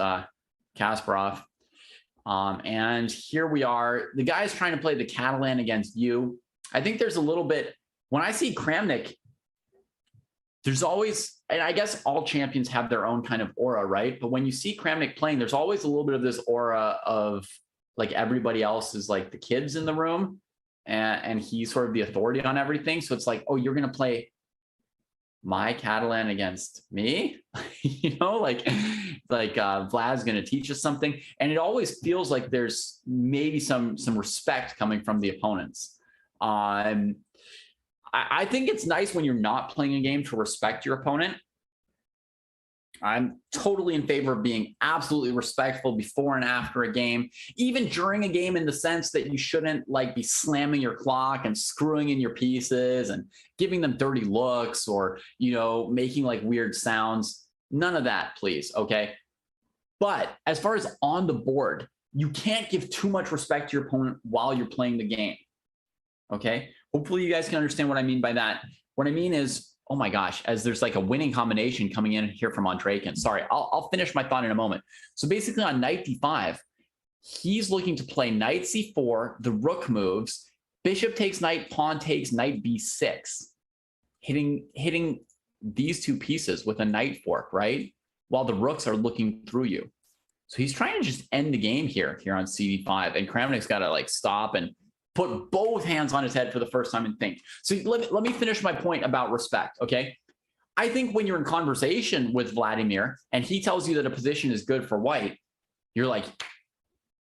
Speaker 3: Kasparov. And here we are. The guy's trying to play the Catalan against you. I think there's a little bit, when I see Kramnik, there's always, and I guess all champions have their own kind of aura, right? But when you see Kramnik playing, there's always a little bit of this aura of like everybody else is like the kids in the room and he's sort of the authority on everything. So it's like, oh, you're going to play my Catalan against me, Vlad's going to teach us something. And it always feels like there's maybe some respect coming from the opponents. I think it's nice when you're not playing a game to respect your opponent. I'm totally in favor of being absolutely respectful before and after a game, even during a game, in the sense that you shouldn't be slamming your clock and screwing in your pieces and giving them dirty looks or, making weird sounds. None of that, please. Okay. But as far as on the board, you can't give too much respect to your opponent while you're playing the game. Okay. Hopefully you guys can understand what I mean by that. What I mean is, oh my gosh, as there's a winning combination coming in here from Andrekin. Sorry, I'll finish my thought in a moment. So basically on knight d5, he's looking to play knight c4, the rook moves, bishop takes knight, pawn takes knight b6, hitting these two pieces with a knight fork, right? While the rooks are looking through you. So he's trying to just end the game here on cd5, and Kramnik's got to stop and put both hands on his head for the first time and think. So let me finish my point about respect, okay? I think when you're in conversation with Vladimir and he tells you that a position is good for white, you're like,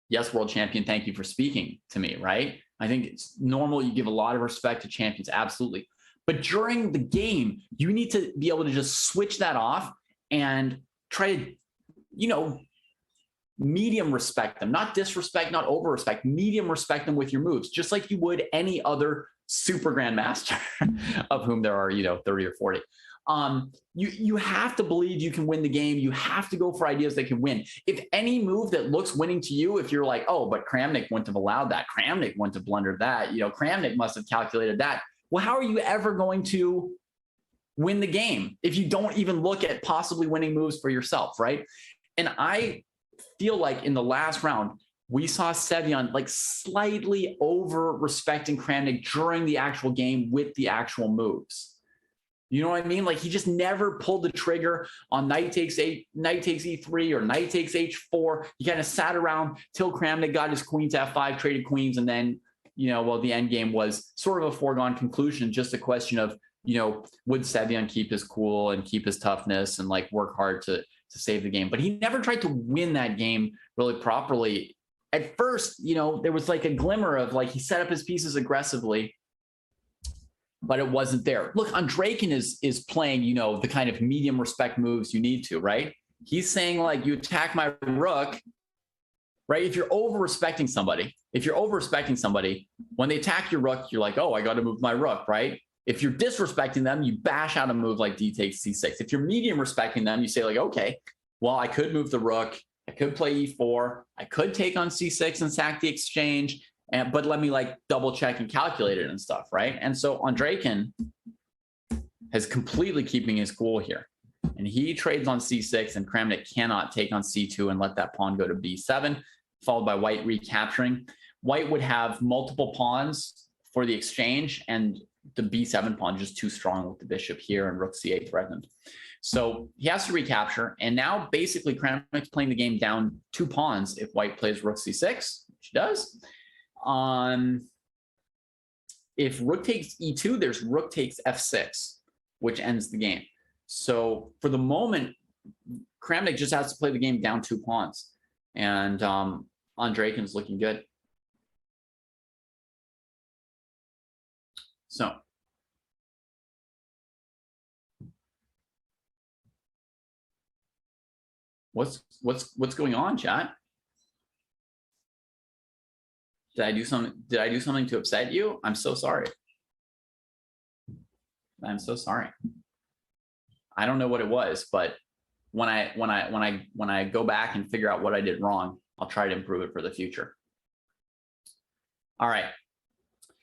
Speaker 3: yes, world champion, thank you for speaking to me, right? I think it's normal. You give a lot of respect to champions, absolutely. But during the game, you need to be able to just switch that off and try to, medium respect them, not disrespect, not over respect, medium respect them with your moves, just like you would any other super grandmaster, of whom there are, 30 or 40. You have to believe you can win the game. You have to go for ideas that can win. If any move that looks winning to you, if you're like, oh, but Kramnik wouldn't have allowed that, Kramnik wouldn't have blundered that, Kramnik must have calculated that. Well, how are you ever going to win the game if you don't even look at possibly winning moves for yourself, right? And I feel like in the last round, we saw Sevian like slightly over respecting Kramnik during the actual game with the actual moves. You know what I mean? Like he just never pulled the trigger on knight takes e3 or knight takes h4. He kind of sat around till Kramnik got his queen to f5, traded queens, and then, well, the end game was sort of a foregone conclusion, just a question of, would Sevian keep his cool and keep his toughness and like work hard to save the game. But he never tried to win that game really properly. At first, there was like a glimmer of like he set up his pieces aggressively, but it wasn't there. Look, Andreykin is playing, the kind of medium respect moves you need to, right? He's saying like, you attack my rook, right? If you're over-respecting somebody, when they attack your rook, you're like, oh, I got to move my rook, right? If you're disrespecting them, you bash out a move like d takes c6. If you're medium respecting them, you say like, okay, well, I could move the rook. I could play e4. I could take on c6 and sack the exchange. But let me like double check and calculate it and stuff, right? And so Andreykin is completely keeping his cool here. And he trades on c6, and Kramnik cannot take on c2 and let that pawn go to b7, followed by white recapturing. White would have multiple pawns for the exchange, and the b7 pawn just too strong with the bishop here and rook c8 threatened. So he has to recapture. And now basically Kramnik's playing the game down 2 pawns if white plays rook c6, which he does. If rook takes e2, there's rook takes f6, which ends the game. So for the moment, Kramnik just has to play the game down 2 pawns. And Andreykin's looking good. So what's going on, chat? Did I do something to upset you? I'm so sorry. I'm so sorry. I don't know what it was, but when I go back and figure out what I did wrong, I'll try to improve it for the future. All right.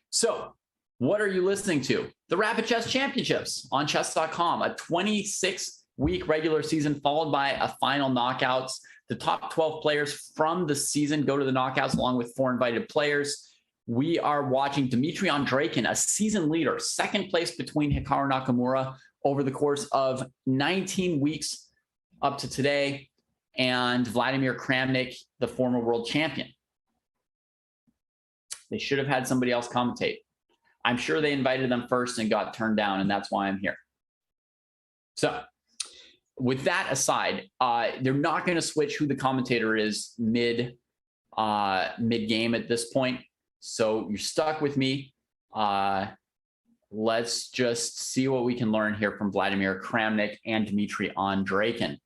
Speaker 3: So what are you listening to? The Rapid Chess Championships on chess.com, a 26-week regular season followed by a final knockouts. The top 12 players from the season go to the knockouts along with 4 invited players. We are watching Dmitry Andreykin, a season leader, second place between Hikaru Nakamura over the course of 19 weeks up to today, and Vladimir Kramnik, the former world champion. They should have had somebody else commentate. I'm sure they invited them first and got turned down, and that's why I'm here. So with that aside, they're not going to switch who the commentator is mid-game at this point. So you're stuck with me. Let's just see what we can learn here from Vladimir Kramnik and Dmitry Andreykin.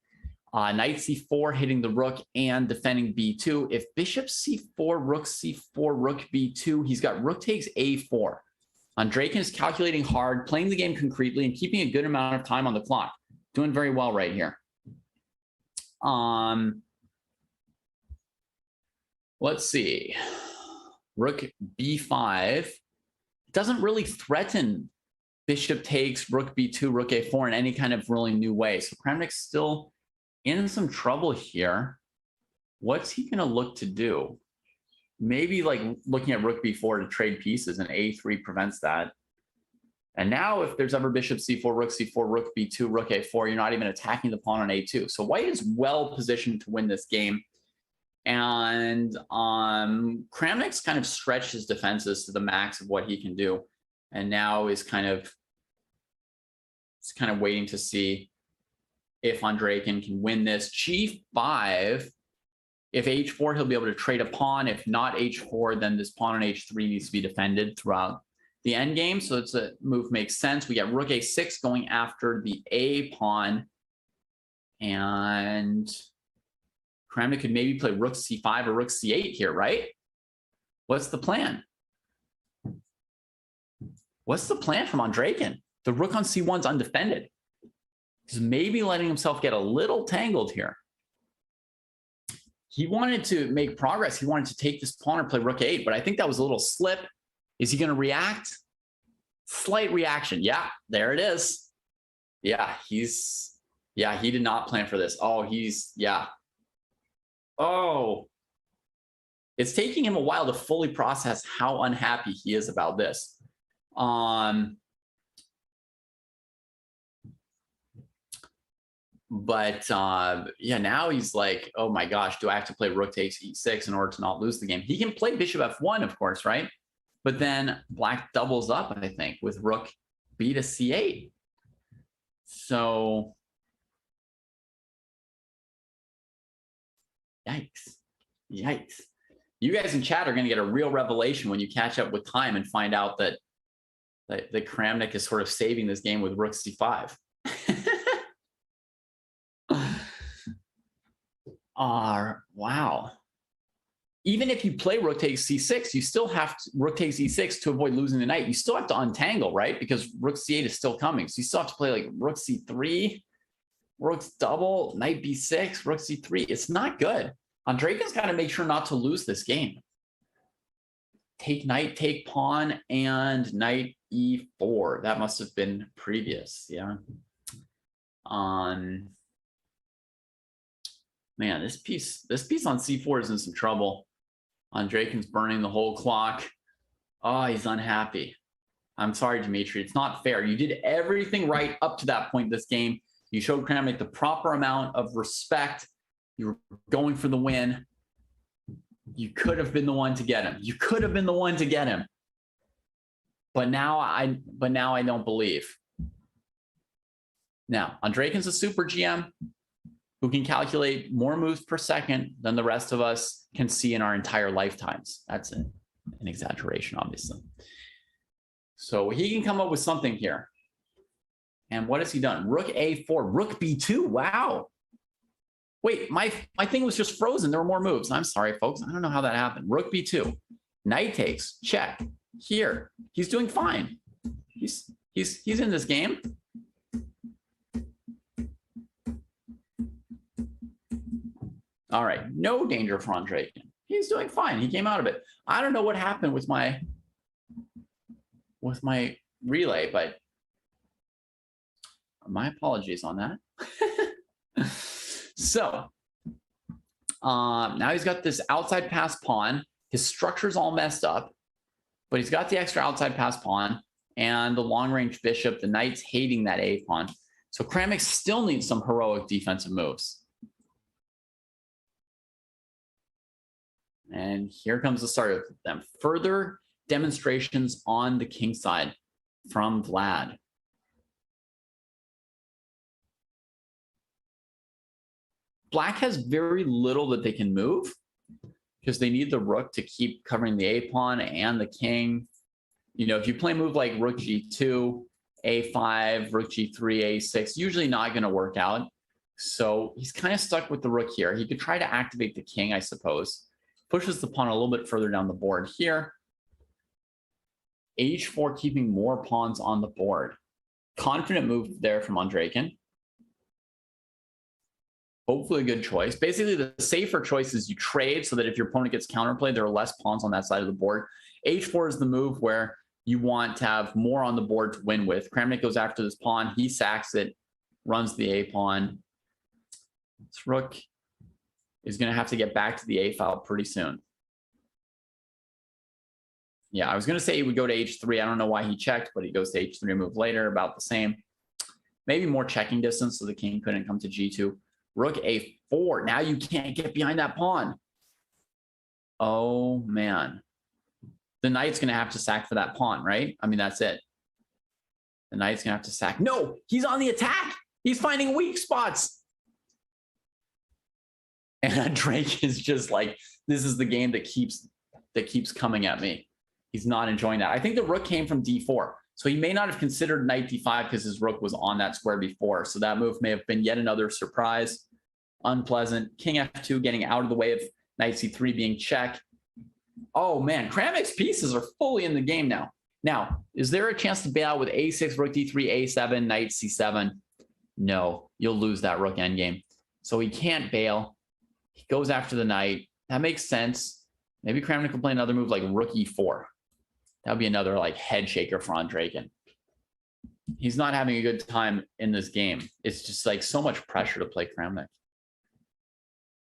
Speaker 3: Knight c4 hitting the rook and defending b2. If bishop c4, rook c4, rook b2, he's got rook takes a4. Andreykin is calculating hard, playing the game concretely, and keeping a good amount of time on the clock. Doing very well right here. Let's see. Rook b5 doesn't really threaten bishop takes, rook b2, rook a4 in any kind of really new way. So Kramnik's still in some trouble here. What's he going to look to do? Maybe like looking at rook b4 to trade pieces, and a3 prevents that. And now if there's ever bishop c4, rook b2, rook a4, you're not even attacking the pawn on a2. So white is well positioned to win this game. And Kramnik's kind of stretched his defenses to the max of what he can do. And now is kind of waiting to see if Andreykin can win this. G5, if h4, he'll be able to trade a pawn. If not h4, then this pawn on h3 needs to be defended throughout the endgame. So it's a move makes sense. We got rook a6 going after the a pawn. And Kramnik could maybe play rook c5 or rook c8 here, right? What's the plan? What's the plan from Andraken? The rook on c1's undefended. He's maybe letting himself get a little tangled here. He wanted to make progress. He wanted to take this pawn or play rook 8, but I think that was a little slip. Is he going to react? Slight reaction. Yeah, there it is. Yeah, he did not plan for this. Oh, oh. It's taking him a while to fully process how unhappy he is about this. But yeah, now he's like, oh my gosh, do I have to play rook takes e6 in order to not lose the game? He can play bishop f1, of course, right? But then black doubles up, I think, with rook b to c8. So, yikes. Yikes. You guys in chat are going to get a real revelation when you catch up with time and find out that Kramnik is sort of saving this game with rook c5. Wow. Even if you play rook takes c6, you still have to rook takes e6 to avoid losing the knight. You still have to untangle, right? Because rook c8 is still coming. So you still have to play like rook c3, rook's double, knight b6, rook c3. It's not good. Andraken's got to make sure not to lose this game. Take knight, take pawn, and knight e4. That must have been previous, yeah. Man, this piece on c4 is in some trouble. Andraken's burning the whole clock. Oh, he's unhappy. I'm sorry, Dimitri. It's not fair. You did everything right up to that point this game. You showed Kramnik the proper amount of respect. You were going for the win. You could have been the one to get him. You could have been the one to get him. But now I don't believe. Now, Andraken's a super GM who can calculate more moves per second than the rest of us can see in our entire lifetimes. That's an exaggeration, obviously. So he can come up with something here. And what has he done? Rook a4, rook b2. Wow. Wait, my thing was just frozen. There were more moves. I'm sorry, folks. I don't know how that happened. Rook b2. Knight takes. Check. Here. He's doing fine. He's in this game. All right, no danger for Andraken. He's doing fine. He came out of it. I don't know what happened with my relay, but my apologies on that. So now he's got this outside pass pawn. His structure's all messed up, but he's got the extra outside pass pawn and the long range bishop. The knight's hating that a pawn. So Kramnik still needs some heroic defensive moves. And here comes the start of them. Further demonstrations on the king side from Vlad. Black has very little that they can move because they need the rook to keep covering the a pawn and the king. You know, if you play a move like rook g2, a5, rook g3, a6, usually not going to work out. So he's kind of stuck with the rook here. He could try to activate the king, I suppose. Pushes the pawn a little bit further down the board here. h4 keeping more pawns on the board. Confident move there from Andraken. Hopefully a good choice. Basically, the safer choice is you trade so that if your opponent gets counterplayed, there are less pawns on that side of the board. h4 is the move where you want to have more on the board to win with. Kramnik goes after this pawn. He sacks it, runs the a pawn. This rook is going to have to get back to the a file pretty soon. Yeah, I was going to say he would go to h3. I don't know why he checked, but he goes to h3 a move later, about the same. Maybe more checking distance so the king couldn't come to g2. Rook a4. Now you can't get behind that pawn. Oh, man. The knight's going to have to sack for that pawn, right? I mean, that's it. The knight's going to have to sack. No, he's on the attack. He's finding weak spots. And Drake is just like, this is the game that keeps coming at me. He's not enjoying that. I think the rook came from d4. So he may not have considered knight d5 because his rook was on that square before. So that move may have been yet another surprise. Unpleasant. King f2 getting out of the way of knight c3 being checked. Oh man, Kramnik's pieces are fully in the game now. Now, is there a chance to bail out with a6, rook d3, a7, knight c7? No, you'll lose that rook endgame. So he can't bail. He goes after the knight. That makes sense. Maybe Kramnik will play another move like rook e4. That would be another like head shaker for Andreykin. He's not having a good time in this game. It's just like so much pressure to play Kramnik.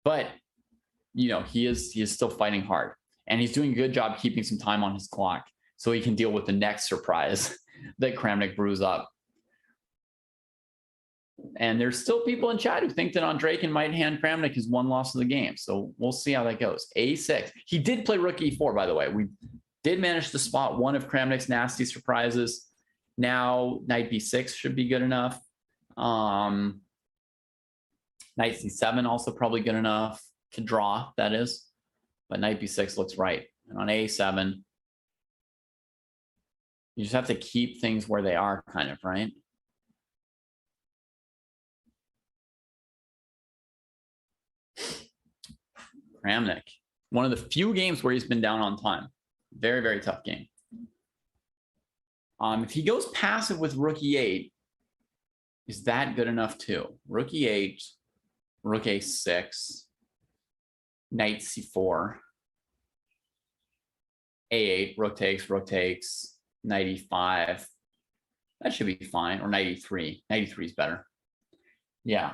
Speaker 3: But, you know, he is still fighting hard. And he's doing a good job keeping some time on his clock so he can deal with the next surprise that Kramnik brews up. And there's still people in chat who think that Andreykin might hand Kramnik his one loss of the game. So we'll see how that goes. A6. He did play rook e4, by the way. We did manage to spot one of Kramnik's nasty surprises. Now knight b6 should be good enough. Knight c7 also probably good enough to draw, that is. But knight b6 looks right. And on a7, you just have to keep things where they are, kind of, right? Kramnik, one of the few games where he's been down on time. Very, very tough game. If he goes passive with rook e8, is that good enough too? Rook e8, rook a6, knight c4, a8, rook takes, knight e5. That should be fine. Or knight e3. Knight e3 is better. Yeah.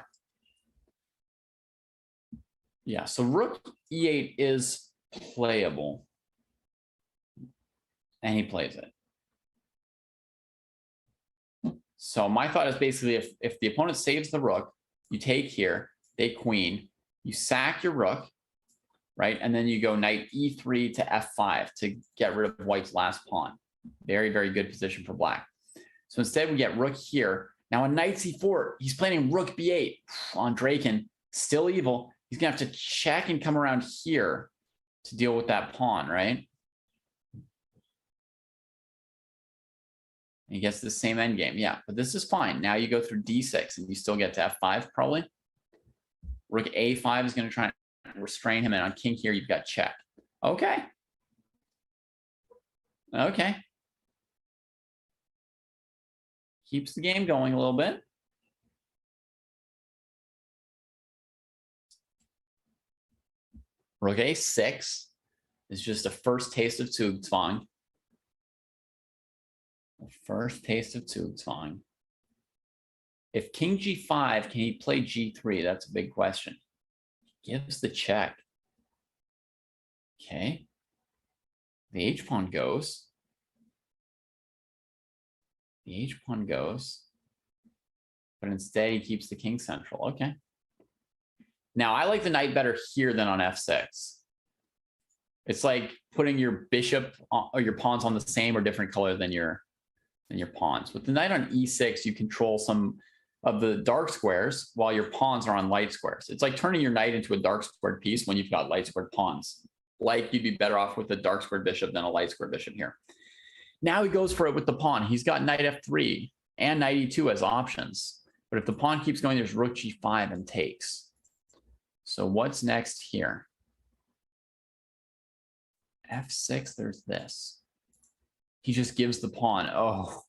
Speaker 3: Yeah, so rook e8 is playable. And he plays it. So my thought is basically if the opponent saves the rook, you take here, they queen, you sack your rook, right? And then you go knight e3 to f5 to get rid of white's last pawn. Very, very good position for black. So instead we get rook here. Now on knight c4, he's playing rook b8. Andreykin, still evil. He's gonna have to check and come around here to deal with that pawn, right? And he gets the same endgame. Yeah, but this is fine. Now you go through d6 and you still get to f5 probably. Rook a5 is going to try and restrain him. And on king here, you've got check. Okay. Okay. Keeps the game going a little bit. Rook a6 is just a first taste of Zugzwang. The first taste of Zugzwang. If king g5, can he play g3? That's a big question. Gives the check. Okay. The h-pawn goes. The h-pawn goes. But instead he keeps the king central. Okay. Now I like the knight better here than on f6. It's like putting your bishop or your pawns on the same or different color than your pawns. With the knight on e6, you control some of the dark squares while your pawns are on light squares. It's like turning your knight into a dark squared piece when you've got light squared pawns. Like you'd be better off with a dark squared bishop than a light squared bishop here. Now he goes for it with the pawn. He's got knight f3 and knight e2 as options. But if the pawn keeps going, there's rook g5 and takes. So what's next here? f6, there's this. He just gives the pawn. Oh.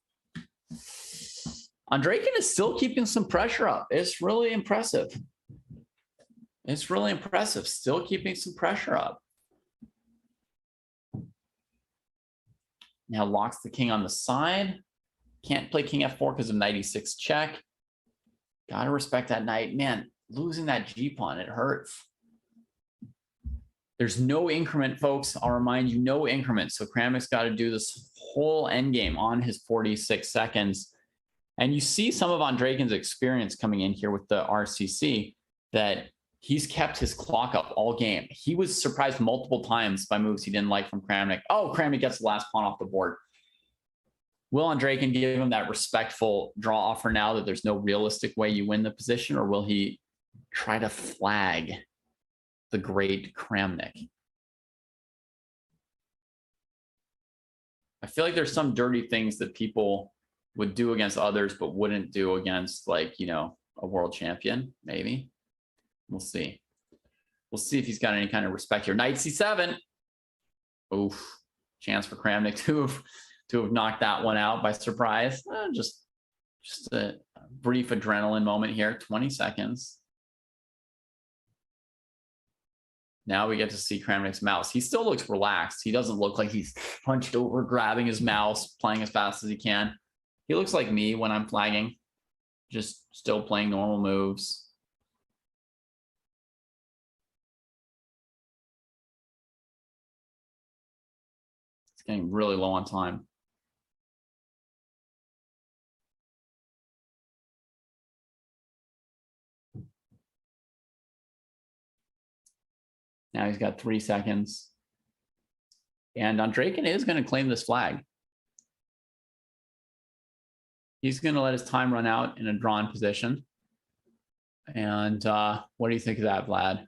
Speaker 3: Andreykin is still keeping some pressure up. It's really impressive. It's really impressive. Still keeping some pressure up. Now locks the king on the side. Can't play king f4 because of knight e6 check. Gotta respect that knight. Man, losing that g-pawn, it hurts. There's no increment, folks. I'll remind you, no increment. So Kramnik's got to do this whole endgame on his 46 seconds. And you see some of Andreykin's experience coming in here with the RCC, that he's kept his clock up all game. He was surprised multiple times by moves he didn't like from Kramnik. Oh, Kramnik gets the last pawn off the board. Will Andreykin give him that respectful draw offer now that there's no realistic way you win the position, or will he try to flag the great Kramnik? I feel like there's some dirty things that people would do against others, but wouldn't do against, like, you know, a world champion, maybe. We'll see. We'll see if he's got any kind of respect here. Knight c7. Oof. Chance for Kramnik to to have knocked that one out by surprise. Just a brief adrenaline moment here, 20 seconds. Now we get to see Kramnik's mouse. He still looks relaxed. He doesn't look like he's hunched over, grabbing his mouse, playing as fast as he can. He looks like me when I'm flagging, just still playing normal moves. It's getting really low on time. Now he's got 3 seconds. And Draken is going to claim this flag. He's going to let his time run out in a drawn position. And what do you think of that, Vlad?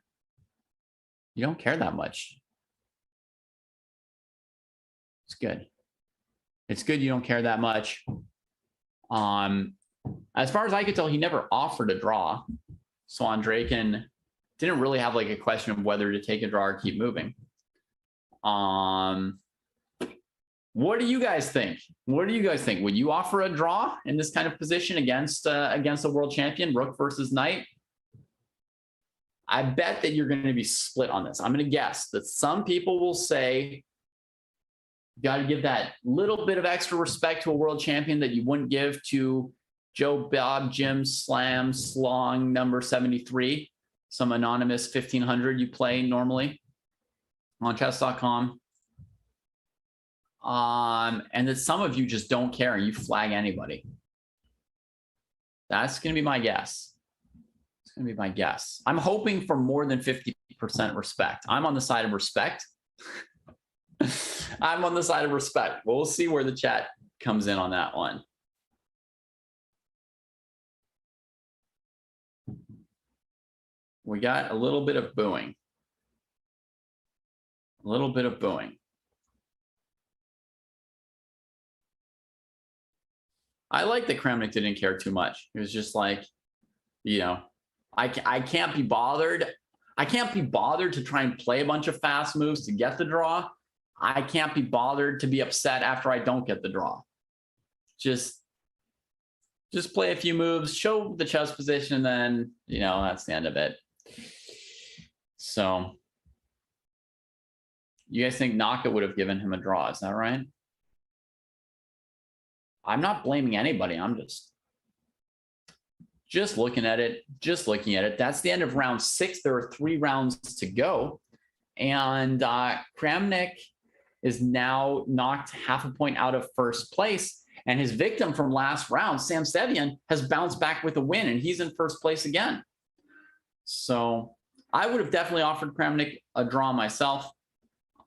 Speaker 3: You don't care that much. It's good. It's good you don't care that much. As far as I could tell, he never offered a draw. So Draken didn't really have like a question of whether to take a draw or keep moving. What do you guys think? What do you guys think? Would you offer a draw in this kind of position against a world champion, rook versus knight? I bet that you're going to be split on this. I'm going to guess that some people will say, you got to give that little bit of extra respect to a world champion that you wouldn't give to Joe, Bob, Jim, Slam, Slong, number 73, some anonymous 1500 you play normally on chess.com. And that some of you just don't care and you flag anybody. That's going to be my guess. It's going to be my guess. I'm hoping for more than 50% respect. I'm on the side of respect. I'm on the side of respect. We'll see where the chat comes in on that one. We got a little bit of booing. A little bit of booing. I like that Kramnik didn't care too much. It was just like, you know, I can't be bothered. I can't be bothered to try and play a bunch of fast moves to get the draw. I can't be bothered to be upset after I don't get the draw. Just play a few moves, show the chess position, and then, you know, that's the end of it. So you guys think Naka would have given him a draw, is that right? I'm not blaming anybody. I'm just looking at it, That's the end of round 6. There are 3 rounds to go. And Kramnik is now knocked half a point out of first place. And his victim from last round, Sam Sevian, has bounced back with a win, and he's in first place again. So I would have definitely offered Kramnik a draw myself.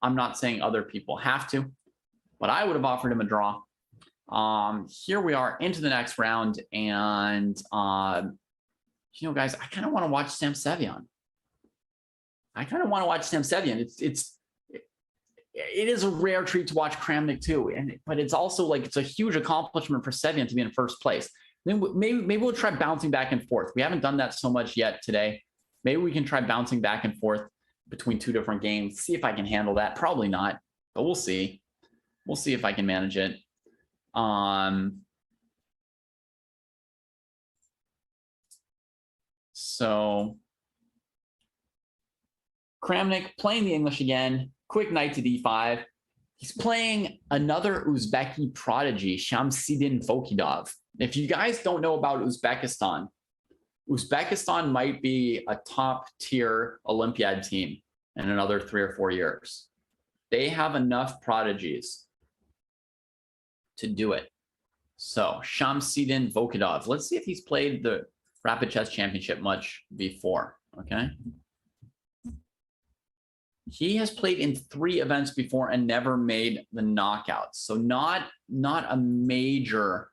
Speaker 3: I'm not saying other people have to, but I would have offered him a draw. Here we are into the next round, and you know, guys, I kind of want to watch Sam Sevian. It is a rare treat to watch Kramnik too, but it's also like it's a huge accomplishment for Sevian to be in first place. Then maybe we'll try bouncing back and forth. We haven't done that so much yet today. Maybe we can try bouncing back and forth between 2 different games. See if I can handle that. Probably not, but we'll see. We'll see if I can manage it. So Kramnik playing the English again, quick knight to d5. He's playing another Uzbeki prodigy, Shamsidin Vokidov. If you guys don't know about Uzbekistan, Uzbekistan might be a top tier Olympiad team in another 3 or 4 years. They have enough prodigies to do it. So Shamsidin Vokidov. Let's see if he's played the Rapid Chess Championship much before. Okay. He has played in 3 events before and never made the knockouts. So not a major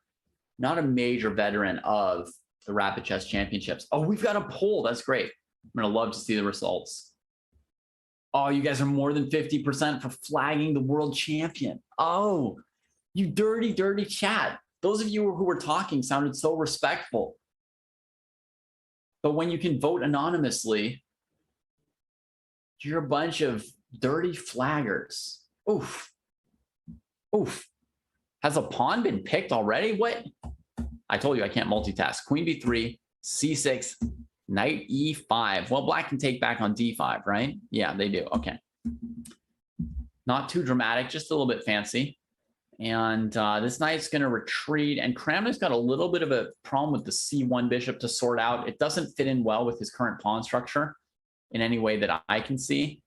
Speaker 3: veteran of the Rapid Chess Championships. Oh, we've got a poll. That's great. I'm gonna love to see the results. Oh, you guys are more than 50% for flagging the world champion. Oh, you dirty, dirty chat. Those of you who were talking sounded so respectful. But when you can vote anonymously, you're a bunch of dirty flaggers. Oof. Oof. Has a pawn been picked already? What? I told you I can't multitask. Queen b3, c6, knight e5. Well, black can take back on d5, right? Yeah, they do. Okay. Not too dramatic, just a little bit fancy. And this knight's going to retreat. And Kramnik's got a little bit of a problem with the c1 bishop to sort out. It doesn't fit in well with his current pawn structure in any way that I can see.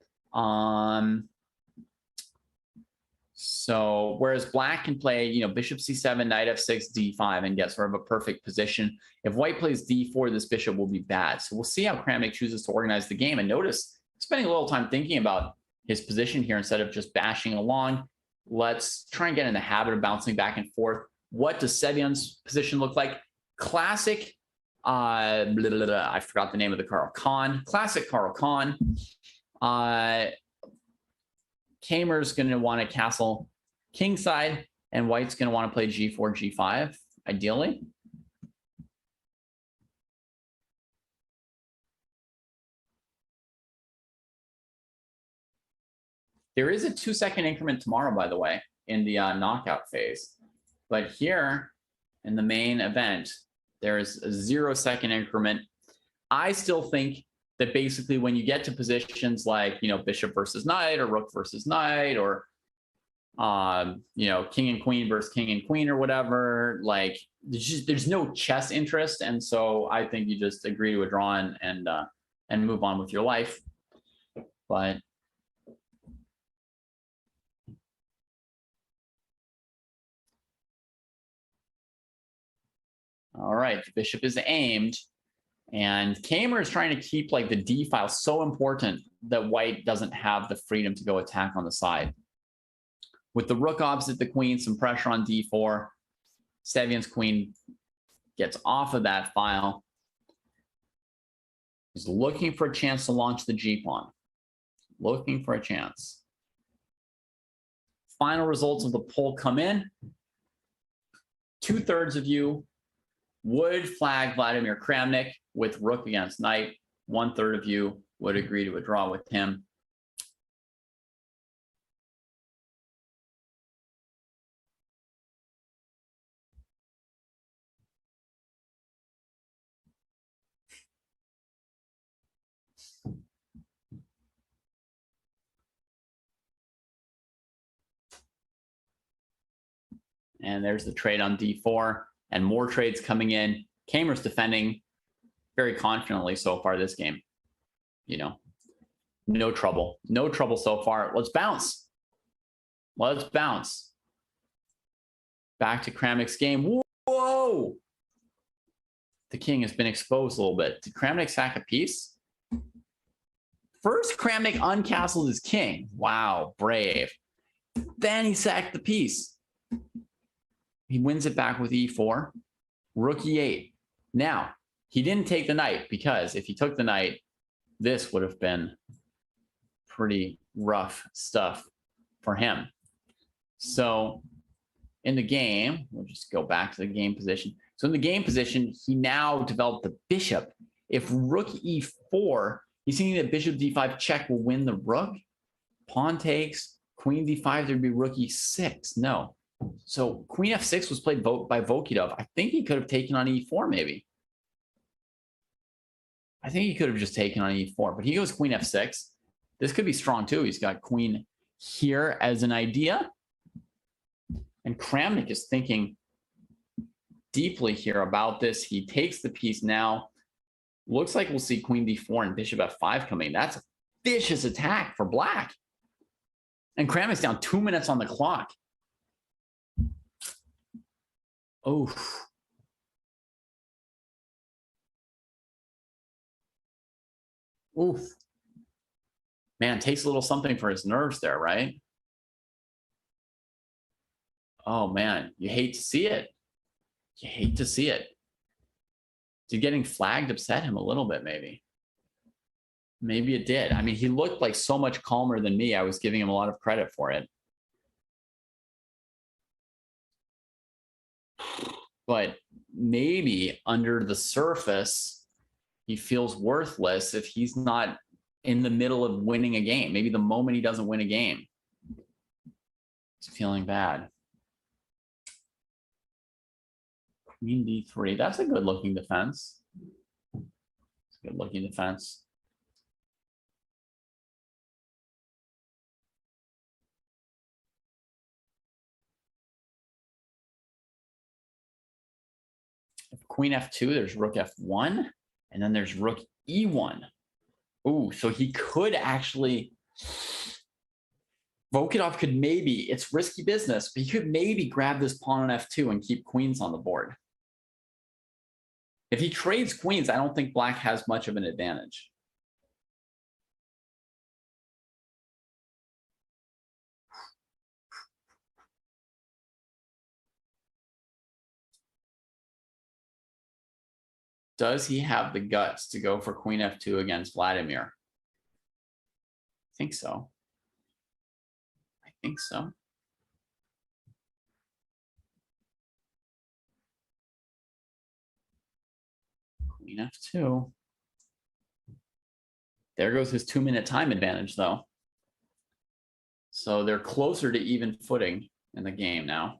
Speaker 3: So whereas black can play, you know, bishop c7, knight f6, d5, and get sort of a perfect position. If white plays d4, this bishop will be bad. So we'll see how Kramnik chooses to organize the game. And notice, spending a little time thinking about his position here instead of just bashing along. Let's try and get in the habit of bouncing back and forth. What does Sevion's position look like? Classic, I forgot the name of the Carl Khan. Classic Carl Khan. Kamer's going to want to castle kingside, and white's going to want to play g4, g5, ideally. There is a 2-second increment tomorrow, by the way, in the knockout phase. But here in the main event, there's a 0-second increment. I still think that basically when you get to positions like, you know, bishop versus knight or rook versus knight or, you know, king and queen versus king and queen or whatever, like there's no chess interest. And so I think you just agree to a draw and move on with your life. But all right, the bishop is aimed, and Kamer is trying to keep like the d file so important that white doesn't have the freedom to go attack on the side. With the rook opposite the queen, some pressure on d4. Sevion's queen gets off of that file. He's looking for a chance to launch the g-pawn. Looking for a chance. Final results of the poll come in. 2/3 of you would flag Vladimir Kramnik with rook against knight. 1/3 of you would agree to a draw with him. And there's the trade on d4, and more trades coming in. Kamer's defending very confidently so far this game. You know, no trouble. No trouble so far. Let's bounce. Let's bounce. Back to Kramnik's game. Whoa! The king has been exposed a little bit. Did Kramnik sack a piece? First, Kramnik uncastled his king. Wow, brave. Then he sacked the piece. He wins it back with e4, rook e8. Now, he didn't take the knight, because if he took the knight, this would have been pretty rough stuff for him. So in the game, we'll just go back to the game position. So in the game position, he now developed the bishop. If rook e4, he's thinking that bishop d5 check will win the rook. Pawn takes, queen d5, there'd be rook e6. No. So queen f6 was played by Vokidov. I think he could have taken on e4 maybe. I think he could have just taken on e4, but he goes queen f6. This could be strong too. He's got queen here as an idea. And Kramnik is thinking deeply here about this. He takes the piece now. Looks like we'll see queen d4 and bishop f5 coming. That's a vicious attack for black. And Kramnik's down 2 minutes on the clock. Oh. Oof. Man, takes a little something for his nerves there, right? Oh man, you hate to see it. You hate to see it. Did getting flagged upset him a little bit, maybe? Maybe it did. I mean, he looked like so much calmer than me. I was giving him a lot of credit for it. But maybe under the surface, he feels worthless if he's not in the middle of winning a game. Maybe the moment he doesn't win a game, he's feeling bad. Queen d3. That's a good looking defense. It's a good looking defense. If Queen f2, there's rook f1, and then there's rook e1. Ooh, so he could actually, Volkov could maybe, it's risky business, but he could maybe grab this pawn on f2 and keep queens on the board. If he trades queens, I don't think black has much of an advantage. Does he have the guts to go for queen f2 against Vladimir? I think so. I think so. Queen f2. There goes his 2-minute time advantage, though. So they're closer to even footing in the game now.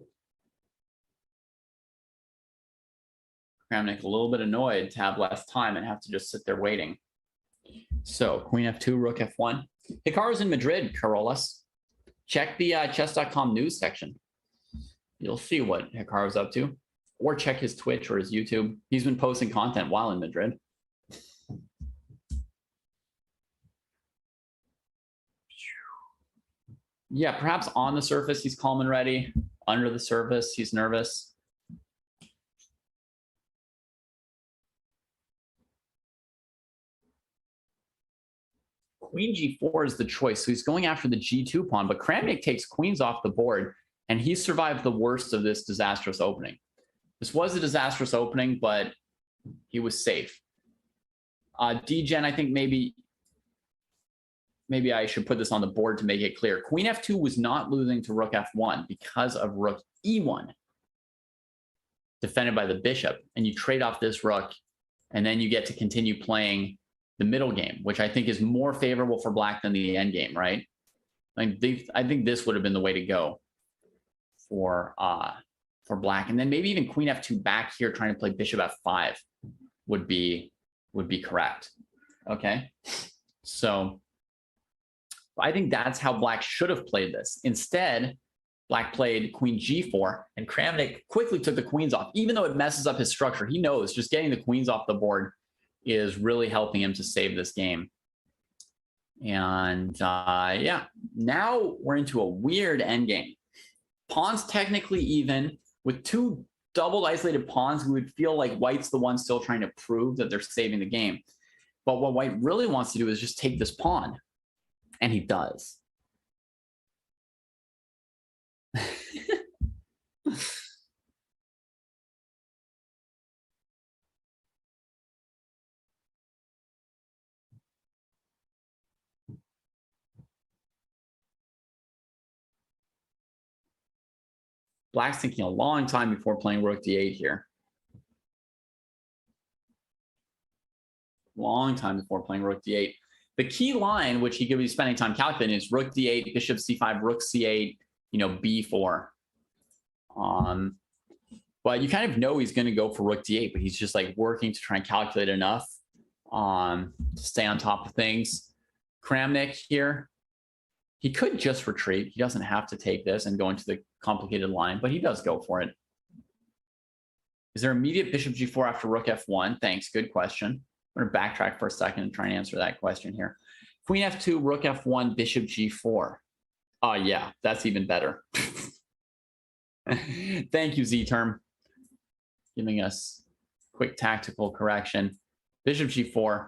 Speaker 3: Kramnik a little bit annoyed to have less time and have to just sit there waiting. So queen f2, rook f1. Hikaru's in Madrid, Carolas. Check the chess.com news section. You'll see what Hikaru's up to. Or check his Twitch or his YouTube. He's been posting content while in Madrid. Yeah, perhaps on the surface, he's calm and ready. Under the surface, he's nervous. Queen g4 is the choice. So he's going after the g2 pawn, but Kramnik takes queens off the board, and he survived the worst of this disastrous opening. This was a disastrous opening, but he was safe. Dgen, I think maybe I should put this on the board to make it clear. Queen f2 was not losing to rook f1 because of rook e1, defended by the bishop, and you trade off this rook, and then you get to continue playing the middle game, which I think is more favorable for black than the end game, right? I think this would have been the way to go for black. And then maybe even queen f2 back here trying to play bishop f5 would be correct. Okay. So I think that's how black should have played this. Instead, black played queen g4, and Kramnik quickly took the queens off. Even though it messes up his structure, he knows just getting the queens off the board is really helping him to save this game. And yeah, now we're into a weird endgame. Pawns technically even, with two doubled isolated pawns, we would feel like white's the one still trying to prove that they're saving the game. But what white really wants to do is just take this pawn. And he does. Black's thinking a long time before playing rook d8 here. Long time before playing rook d8. The key line, which he could be spending time calculating, is rook d8, bishop c5, rook c8, b4. But you kind of know he's going to go for rook d8, but he's just like working to try and calculate enough to stay on top of things. Kramnik here, he could just retreat. He doesn't have to take this and go into the complicated line, but he does go for it. Is there immediate bishop g4 after rook f1? Thanks, good question. I'm going to backtrack for a second and try and answer that question here. Queen f2, rook f1, bishop g4. Yeah, that's even better. Thank you, Z-Term, giving us quick tactical correction. Bishop g4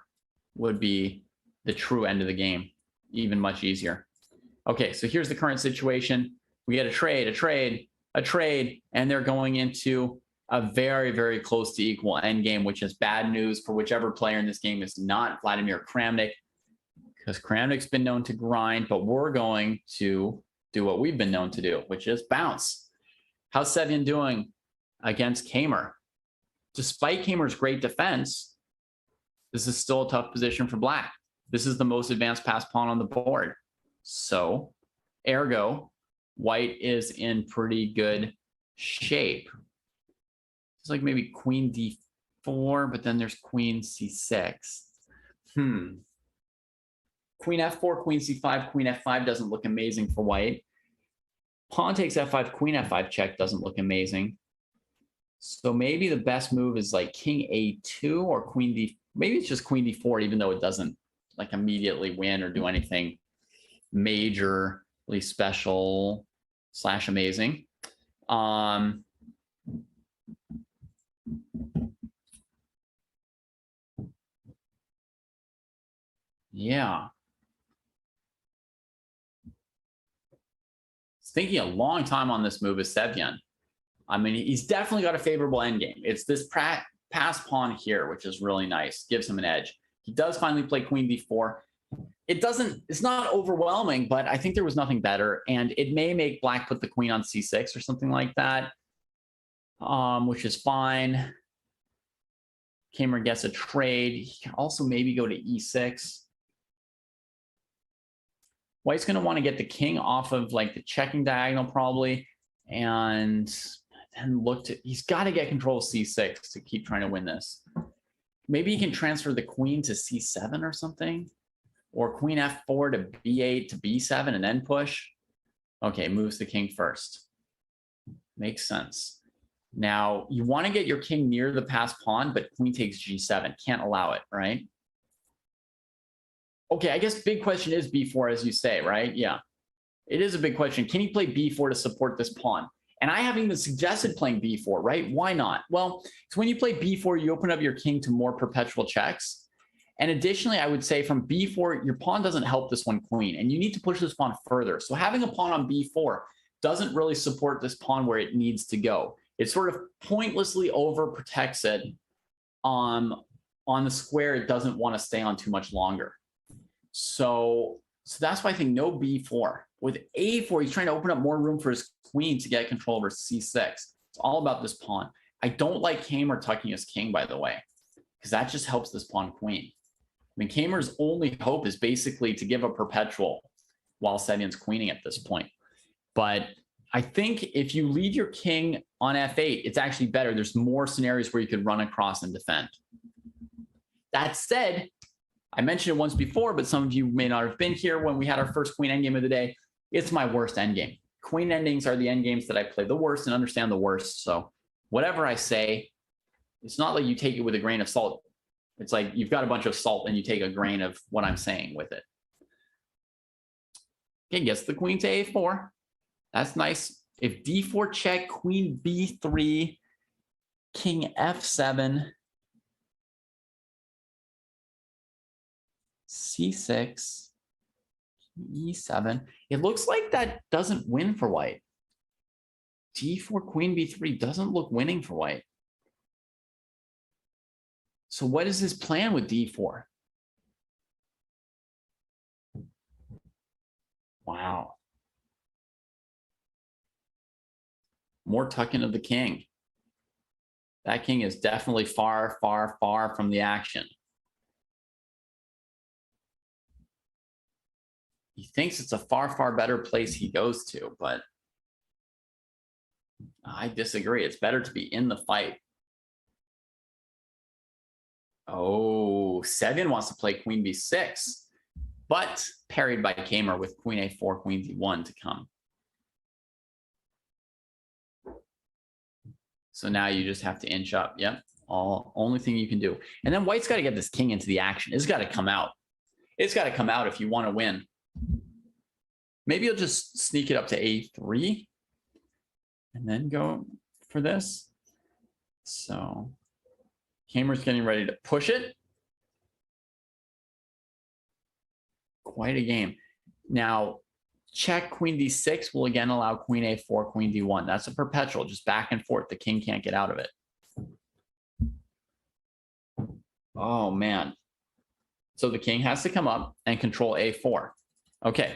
Speaker 3: would be the true end of the game, even much easier. Okay, so here's the current situation. We get a trade, and they're going into a very, very close to equal endgame, which is bad news for whichever player in this game is not Vladimir Kramnik, because Kramnik's been known to grind, but we're going to do what we've been known to do, which is bounce. How's Sevian doing against Kamer? Despite Kamer's great defense, this is still a tough position for black. This is the most advanced pass pawn on the board. So, ergo, white is in pretty good shape. It's like maybe queen d4, but then there's queen c6. Queen f4, queen c5, queen f5 doesn't look amazing for white. Pawn takes f5, queen f5 check doesn't look amazing. So maybe the best move is like king a2 or queen d. Maybe it's just queen d4, even though it doesn't like immediately win or do anything majorly special / amazing. Yeah. Thinking a long time on this move is Sevyan. I mean, he's definitely got a favorable endgame. It's this pass pawn here, which is really nice. Gives him an edge. He does finally play queen d4. It's not overwhelming, but I think there was nothing better. And it may make black put the queen on c6 or something like that, which is fine. Kramer gets a trade. He can also maybe go to e6. White's going to want to get the king off of like the checking diagonal probably, and then he's got to get control of c6 to keep trying to win this. Maybe he can transfer the queen to c7 or something, or queen f4 to b8 to b7 and then push. Okay, moves the king first. Makes sense. Now, you want to get your king near the passed pawn, but queen takes g7. Can't allow it, right? Okay, I guess big question is b4, as you say, right? Yeah, it is a big question. Can he play b4 to support this pawn? And I haven't even suggested playing b4, right? Why not? Well, it's when you play b4, you open up your king to more perpetual checks. And additionally, I would say from b4, your pawn doesn't help this one queen, and you need to push this pawn further. So having a pawn on b4 doesn't really support this pawn where it needs to go. It sort of pointlessly overprotects it on the square it doesn't want to stay on too much longer. So that's why I think no b4. With a4, he's trying to open up more room for his queen to get control over c6. It's all about this pawn. I don't like Kramer tucking his king, by the way, because that just helps this pawn queen. I mean, Kramer's only hope is basically to give a perpetual while Sevyan's queening at this point. But I think if you lead your king on f8, it's actually better. There's more scenarios where you could run across and defend. That said, I mentioned it once before, but some of you may not have been here when we had our first queen endgame of the day. It's my worst endgame. Queen endings are the endgames that I play the worst and understand the worst. So whatever I say, it's not like you take it with a grain of salt. It's like you've got a bunch of salt and you take a grain of what I'm saying with it. Okay, gets the queen to a4. That's nice. If d4 check, queen b3, king f7, c6, e7. It looks like that doesn't win for white. d4, queen b3 doesn't look winning for white. So what is his plan with d4? Wow. More tucking of the king. That king is definitely far, far, far from the action. He thinks it's a far, far better place he goes to, but I disagree. It's better to be in the fight. Oh, Sevyan wants to play queen b6, but parried by Kramer with queen a4, queen d1 to come. So now you just have to inch up. Yep. Only thing you can do. And then white's got to get this king into the action. It's got to come out. It's got to come out if you want to win. Maybe you'll just sneak it up to a3 and then go for this. So Kramer's getting ready to push it. Quite a game. Now, check queen d6 will again allow queen a4, queen d1. That's a perpetual, just back and forth. The king can't get out of it. Oh, man. So the king has to come up and control a4. Okay,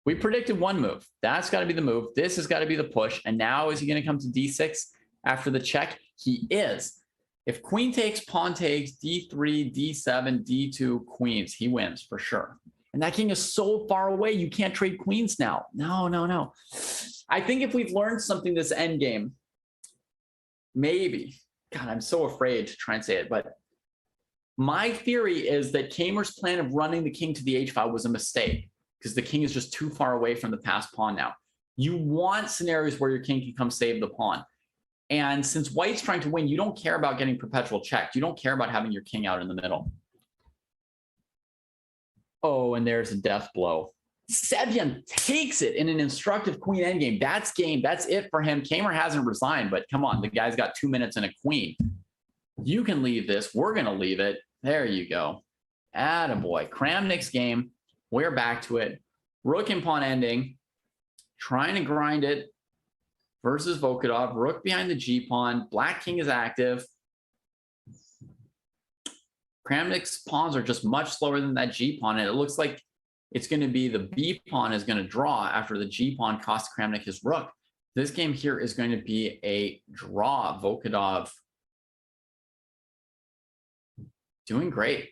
Speaker 3: we predicted one move. That's got to be the move. This has got to be the push. And now is he going to come to d6 after the check? He is. If queen takes, pawn takes, d3, d7, d2, queens, he wins for sure. And that king is so far away, you can't trade queens now. No, no, no. I think if we've learned something this endgame, maybe, God, I'm so afraid to try and say it, but my theory is that Kamer's plan of running the king to the h file was a mistake because the king is just too far away from the passed pawn now. You want scenarios where your king can come save the pawn. And since white's trying to win, you don't care about getting perpetual checked. You don't care about having your king out in the middle. Oh, and there's a death blow. Sevian takes it in an instructive queen endgame. That's game. That's it for him. Kamer hasn't resigned, but come on, the guy's got 2 minutes and a queen. You can leave this. We're going to leave it. There you go. Attaboy. Kramnik's game. We're back to it. Rook and pawn ending. Trying to grind it versus Volkodov. Rook behind the G pawn. Black king is active. Kramnik's pawns are just much slower than that G pawn, and it looks like it's going to be the B pawn is going to draw after the G pawn costs Kramnik his rook. This game here is going to be a draw. Volkodov doing great.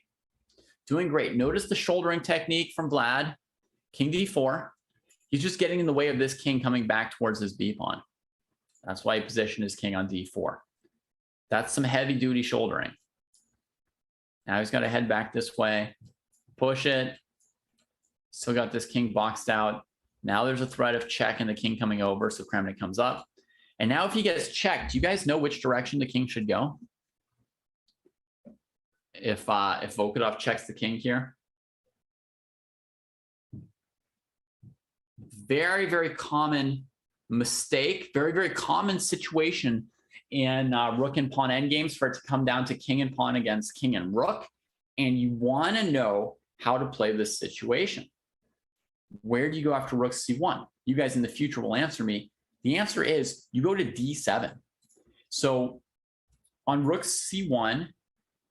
Speaker 3: Doing great. Notice the shouldering technique from Vlad. King d4. He's just getting in the way of this king coming back towards his B pawn. That's why he positioned his king on d4. That's some heavy duty shouldering. Now he's got to head back this way. Push it. Still got this king boxed out. Now there's a threat of check and the king coming over, so Kramnik comes up. And now if he gets checked, do you guys know which direction the king should go? If Volkodov checks the king here. Very, very common mistake, very, very common situation in rook and pawn endgames for it to come down to king and pawn against king and rook. And you want to know how to play this situation. Where do you go after rook c1? You guys in the future will answer me. The answer is you go to d7. So on rook c1,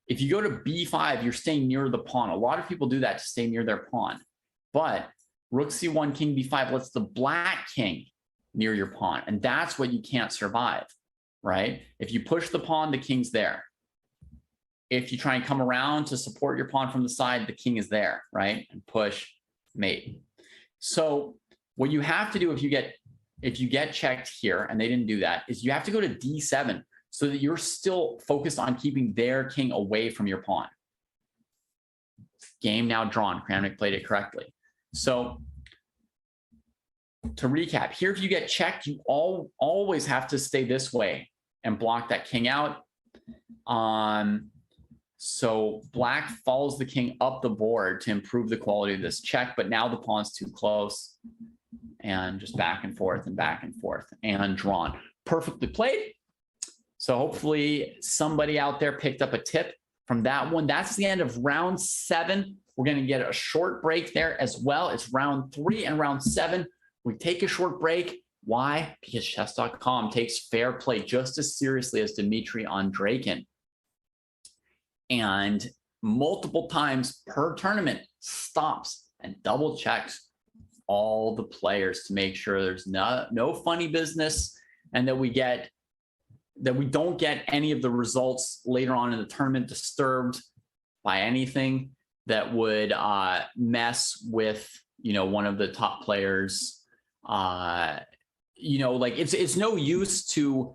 Speaker 3: if you go to b5, you're staying near the pawn. A lot of people do that to stay near their pawn. But rook c1, king b5 lets the black king near your pawn. And that's what you can't survive, right? If you push the pawn, the king's there. If you try and come around to support your pawn from the side, the king is there, right? And push, mate. So what you have to do if you get checked here, and they didn't do that, is you have to go to d7 so that you're still focused on keeping their king away from your pawn. Game now drawn. Kramnik played it correctly. So to recap, here if you get checked, you always have to stay this way and block that king out. So black follows the king up the board to improve the quality of this check, but now the pawn's too close and just back and forth and drawn. Perfectly played. So hopefully somebody out there picked up a tip from that one. That's the end of round 7. We're going to get a short break there as well. It's round 3 and round 7. We take a short break. Why? Because chess.com takes fair play just as seriously as Dmitry Andreikin. And multiple times per tournament stops and double checks all the players to make sure there's no funny business and that we don't get any of the results later on in the tournament disturbed by anything that would mess with, one of the top players. Like it's no use to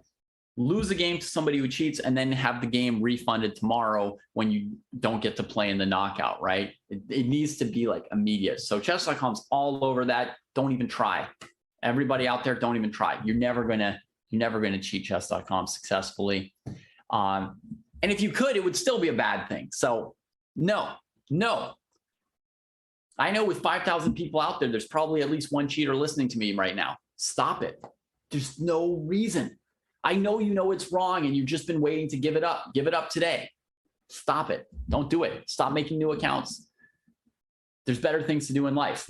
Speaker 3: lose a game to somebody who cheats and then have the game refunded tomorrow when you don't get to play in the knockout, right? It needs to be like immediate. So chess.com's all over that. Don't even try. Everybody out there, don't even try. You're never gonna cheat chess.com successfully. And if you could, it would still be a bad thing. So no. I know with 5,000 people out there, there's probably at least one cheater listening to me right now. Stop it. There's no reason. I know you know it's wrong and you've just been waiting to give it up. Give it up today. Stop it. Don't do it. Stop making new accounts. There's better things to do in life.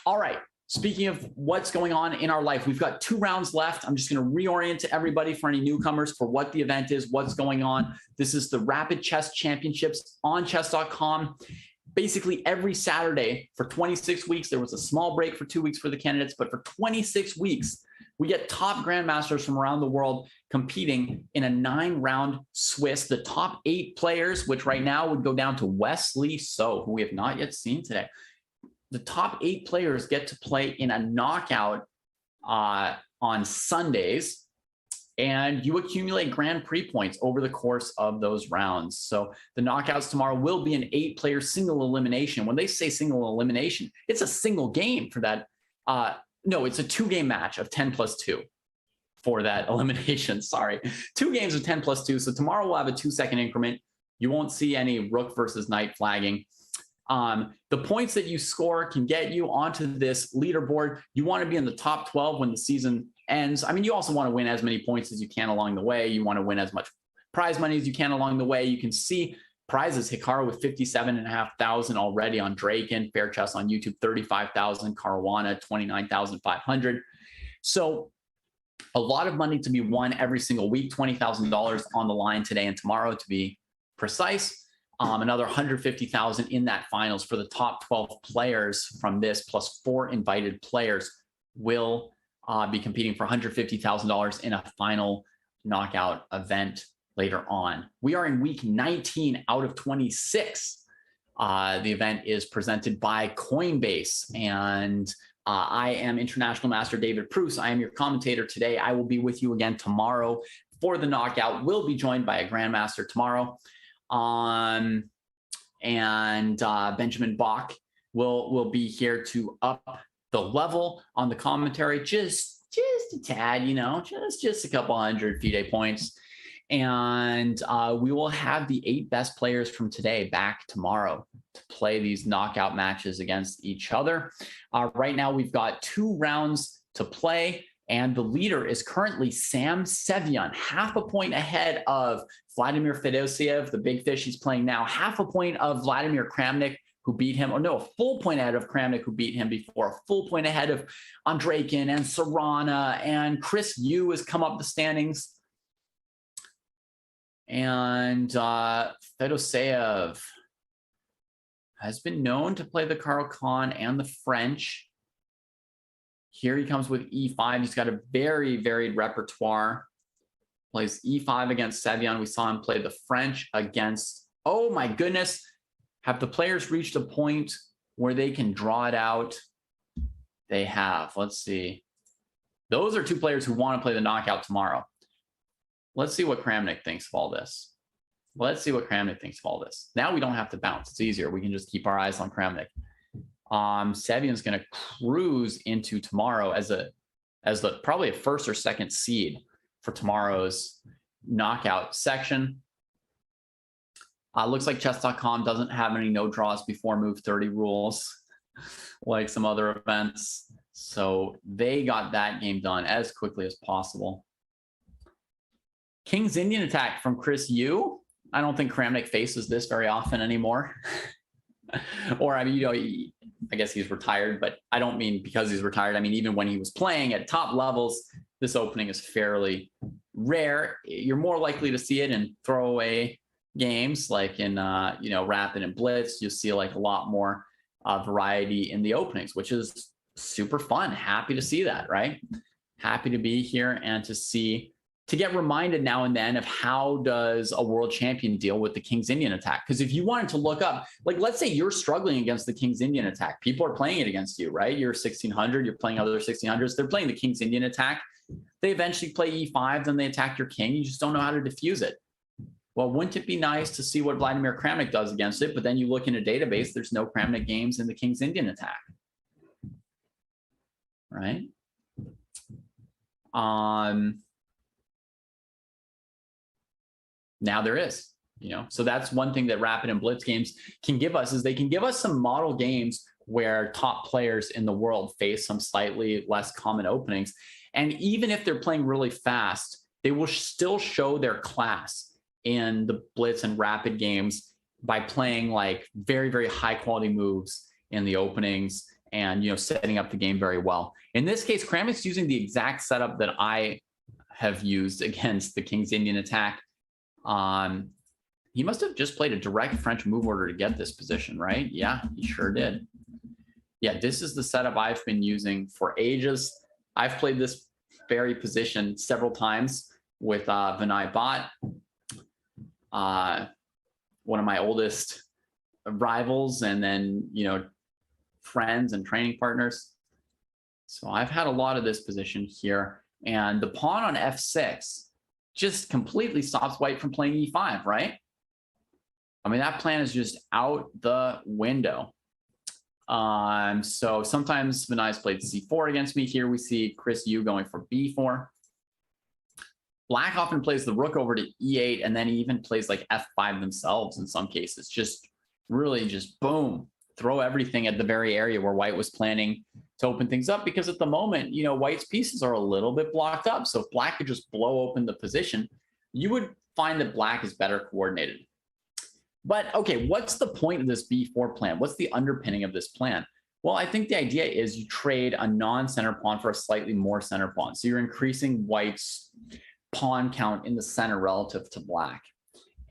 Speaker 3: All right. Speaking of what's going on in our life, we've got 2 rounds left. I'm just going to reorient to everybody for any newcomers for what the event is, what's going on. This is the Rapid Chess Championships on chess.com. Basically every Saturday for 26 weeks, there was a small break for 2 weeks for the candidates, but for 26 weeks, we get top grandmasters from around the world competing in a 9-round Swiss. The top 8 players, which right now would go down to Wesley So, who we have not yet seen today. The top 8 players get to play in a knockout on Sundays. and you accumulate Grand Prix points over the course of those rounds. So the knockouts tomorrow will be an 8-player single elimination. When they say single elimination, it's a single game for that. No, it's a 2-game match of 10+2 for that elimination. Sorry, 2 games of 10+2. So tomorrow we'll have a 2-second increment. You won't see any rook versus knight flagging. The points that you score can get you onto this leaderboard. You want to be in the top 12 when the season ends. I mean, you also want to win as many points as you can along the way. You want to win as much prize money as you can along the way. You can see prizes. Hikaru with 57,500 already on Draken. Fair Chess on YouTube, 35,000. Caruana, 29,500. So a lot of money to be won every single week. $20,000 on the line today and tomorrow, to be precise. Another 150,000 in that finals for the top 12 players from this, plus 4 invited players will be competing for $150,000 in a final knockout event later on. We are in week 19 out of 26. The event is presented by Coinbase, and I am International Master David Pruce. I am your commentator today. I will be with you again tomorrow for the knockout. We'll be joined by a Grandmaster tomorrow. And Benjamin Bach will be here to up the level on the commentary, just a tad, you know, just a couple hundred FIDE points. And we will have the 8 best players from today back tomorrow to play these knockout matches against each other. Right now, we've got 2 rounds to play, and the leader is currently Sam Sevian, half a point ahead of Vladimir Fedoseev, the big fish he's playing now, half a point of Vladimir Kramnik, who beat him, or no, a full point ahead of Kramnik, who beat him before, a full point ahead of Andreikin and Serrana, and Chris Yu has come up the standings. And Fedoseev has been known to play the Caro-Kann and the French. Here he comes with E5. He's got a very varied repertoire. Plays E5 against Sevian. We saw him play the French against, oh my goodness. Have the players reached a point where they can draw it out? They have. Let's see. Those are 2 players who want to play the knockout tomorrow. Let's see what Kramnik thinks of all this. Let's see what Kramnik thinks of all this. Now we don't have to bounce. It's easier. We can just keep our eyes on Kramnik. Sevian's going to cruise into tomorrow as probably a 1st or 2nd seed for tomorrow's knockout section. Looks like chess.com doesn't have any no draws before move 30 rules like some other events. So they got that game done as quickly as possible. King's Indian attack from Chris Yu. I don't think Kramnik faces this very often anymore. Or, I mean, you know, I guess he's retired, but I don't mean because he's retired. I mean, even when he was playing at top levels, this opening is fairly rare. You're more likely to see it in throwaway games like in, you know, Rapid and Blitz. You'll see like a lot more variety in the openings, which is super fun. Happy to see that, right? Happy to be here and to get reminded now and then of how does a world champion deal with the King's Indian attack? Because if you wanted to look up, like, let's say you're struggling against the King's Indian attack. People are playing it against you, right? You're 1600, you're playing other 1600s. They're playing the King's Indian attack. They eventually play E5, then they attack your king. You just don't know how to diffuse it. Well, wouldn't it be nice to see what Vladimir Kramnik does against it? But then you look in a database, there's no Kramnik games in the King's Indian attack, right? Now there is, you know, so that's one thing that Rapid and Blitz games can give us, is they can give us some model games where top players in the world face some slightly less common openings. And even if they're playing really fast, they will still show their class in the Blitz and Rapid games by playing like very, very high quality moves in the openings and, you know, setting up the game very well. In this case, Kramnik's using the exact setup that I have used against the King's Indian attack. He must have just played a direct French move order to get this position, right? Yeah, he sure did. Yeah, this is the setup I've been using for ages. I've played this very position several times with Vinay Bhatt, one of my oldest rivals, and then, you know, friends and training partners. So I've had a lot of this position here. And the pawn on f6 just completely stops white from playing e5, right? I mean, that plan is just out the window. So sometimes Vinay's played c4 against me. Here we see Chris Yu going for b4. Black often plays the rook over to e8, and then he even plays like f5 themselves in some cases. Just really just boom, throw everything at the very area where white was planning to open things up, because at the moment, you know, white's pieces are a little bit blocked up. So if black could just blow open the position, you would find that black is better coordinated. But okay, what's the point of this b4 plan? What's the underpinning of this plan? Well, I think the idea is you trade a non-center pawn for a slightly more center pawn. So you're increasing white's pawn count in the center relative to black.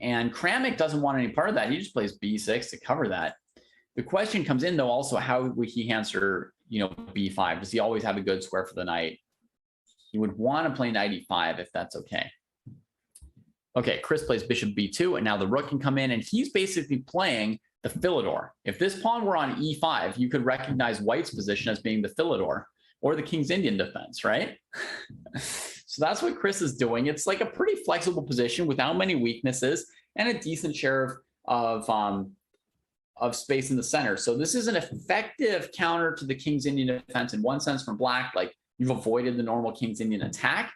Speaker 3: And Kramnik doesn't want any part of that. He just plays b6 to cover that. The question comes in, though, also, how would he answer, you know, b5? Does he always have a good square for the knight? He would want to play knight e5 if that's okay. Okay, Chris plays bishop b2, and now the rook can come in, and he's basically playing the Philidor. If this pawn were on e5, you could recognize white's position as being the Philidor or the King's Indian defense, right? So that's what Chris is doing. It's like a pretty flexible position without many weaknesses and a decent share of space in the center. So this is an effective counter to the King's Indian defense in one sense from black, like you've avoided the normal King's Indian attack,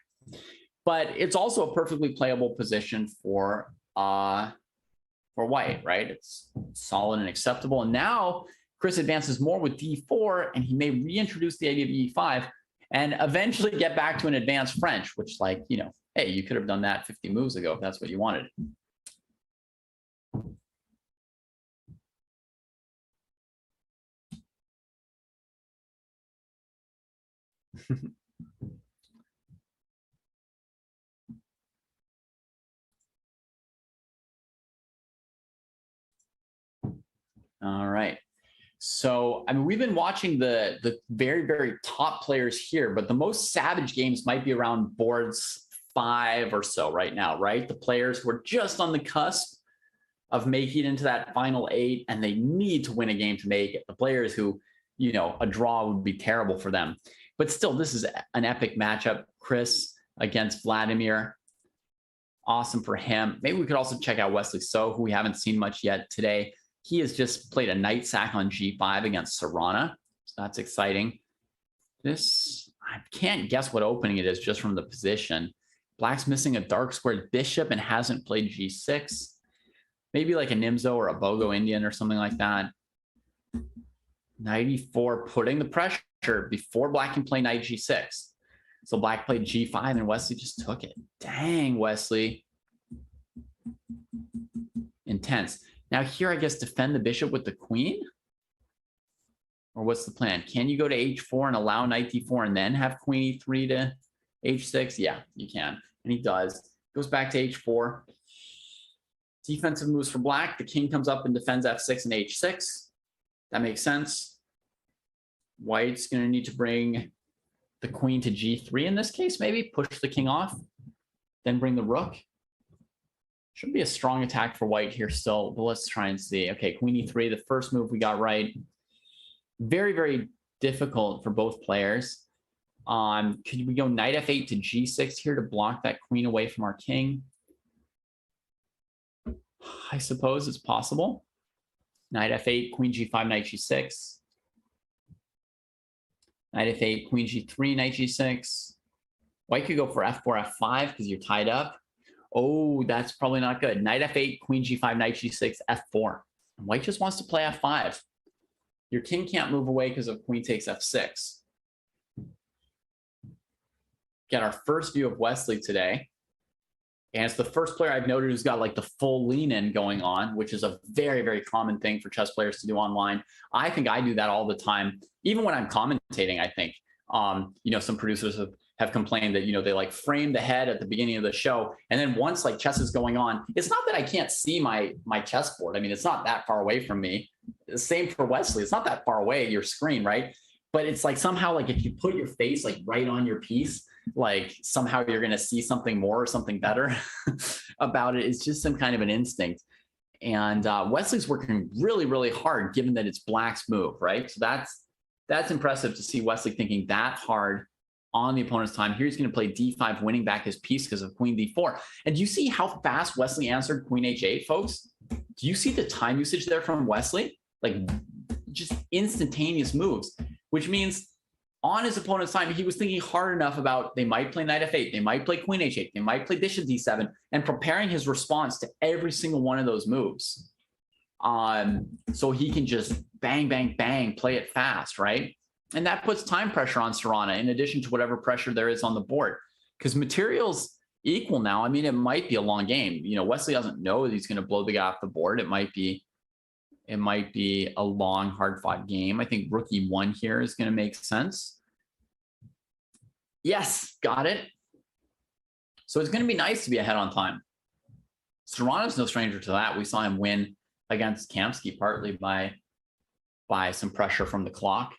Speaker 3: but it's also a perfectly playable position for white, right? It's solid and acceptable. And now Chris advances more with d4, and he may reintroduce the idea of e5 and eventually get back to an advanced French, which, like, you know, hey, you could have done that 50 moves ago if that's what you wanted. All right. So, I mean, we've been watching the very, very top players here, but the most savage games might be around boards 5 or so right now, right? The players who are just on the cusp of making it into that final 8, and they need to win a game to make it. The players who, you know, a draw would be terrible for them. But still, this is an epic matchup. Chris against Vladimir. Awesome for him. Maybe we could also check out Wesley So, who we haven't seen much yet today. He has just played a knight sack on g5 against Serrana. So that's exciting. This, I can't guess what opening it is just from the position. Black's missing a dark squared bishop and hasn't played g6. Maybe like a Nimzo or a Bogo Indian or something like that. Knight e4, putting the pressure before black can play knight g6. So black played g5 and Wesley just took it. Dang, Wesley. Intense. Now here, I guess, defend the bishop with the queen? Or what's the plan? Can you go to h4 and allow knight d4 and then have queen e3 to h6? Yeah, you can. And he does. Goes back to h4. Defensive moves for black. The king comes up and defends f6 and h6. That makes sense. White's going to need to bring the queen to g3 in this case, maybe. Push the king off. Then bring the rook. Should be a strong attack for white here still, but let's try and see. Okay, queen e3, the first move we got right. Very, very difficult for both players. Could we go knight f8 to g6 here to block that queen away from our king? I suppose it's possible. Knight f8, queen g5, knight g6. Knight f8, queen g3, knight g6. White could go for f4, f5 because you're tied up. Oh, that's probably not good. Knight f8, queen g5, knight g6, f4. And white just wants to play f5. Your king can't move away because of queen takes f6. Get our first view of Wesley today. And it's the first player I've noted who's got like the full lean in going on, which is a very, very common thing for chess players to do online. I think I do that all the time. Even when I'm commentating, I think, you know, some producers have complained that, you know, they like frame the head at the beginning of the show. And then once like chess is going on, it's not that I can't see my chessboard. I mean, it's not that far away from me. Same for Wesley. It's not that far away, your screen, right? But it's like somehow like if you put your face like right on your piece, like somehow you're going to see something more or something better about it. It's just some kind of an instinct. And Wesley's working really, really hard given that it's black's move, right? So that's impressive to see Wesley thinking that hard on the opponent's time. Here he's going to play d5, winning back his piece because of queen d4. And do you see how fast Wesley answered queen h8, folks? Do you see the time usage there from Wesley? Like, just instantaneous moves, which means on his opponent's time, he was thinking hard enough about they might play knight f8, they might play queen h8, they might play bishop d7, and preparing his response to every single one of those moves. So he can just bang, bang, bang, play it fast, right? And that puts time pressure on Serrano in addition to whatever pressure there is on the board. Because material's equal now. I mean, it might be a long game. You know, Wesley doesn't know that he's going to blow the guy off the board. It might be a long, hard-fought game. I think rook e1 here is going to make sense. Yes, got it. So it's going to be nice to be ahead on time. Serrano's no stranger to that. We saw him win against Kamsky partly by some pressure from the clock.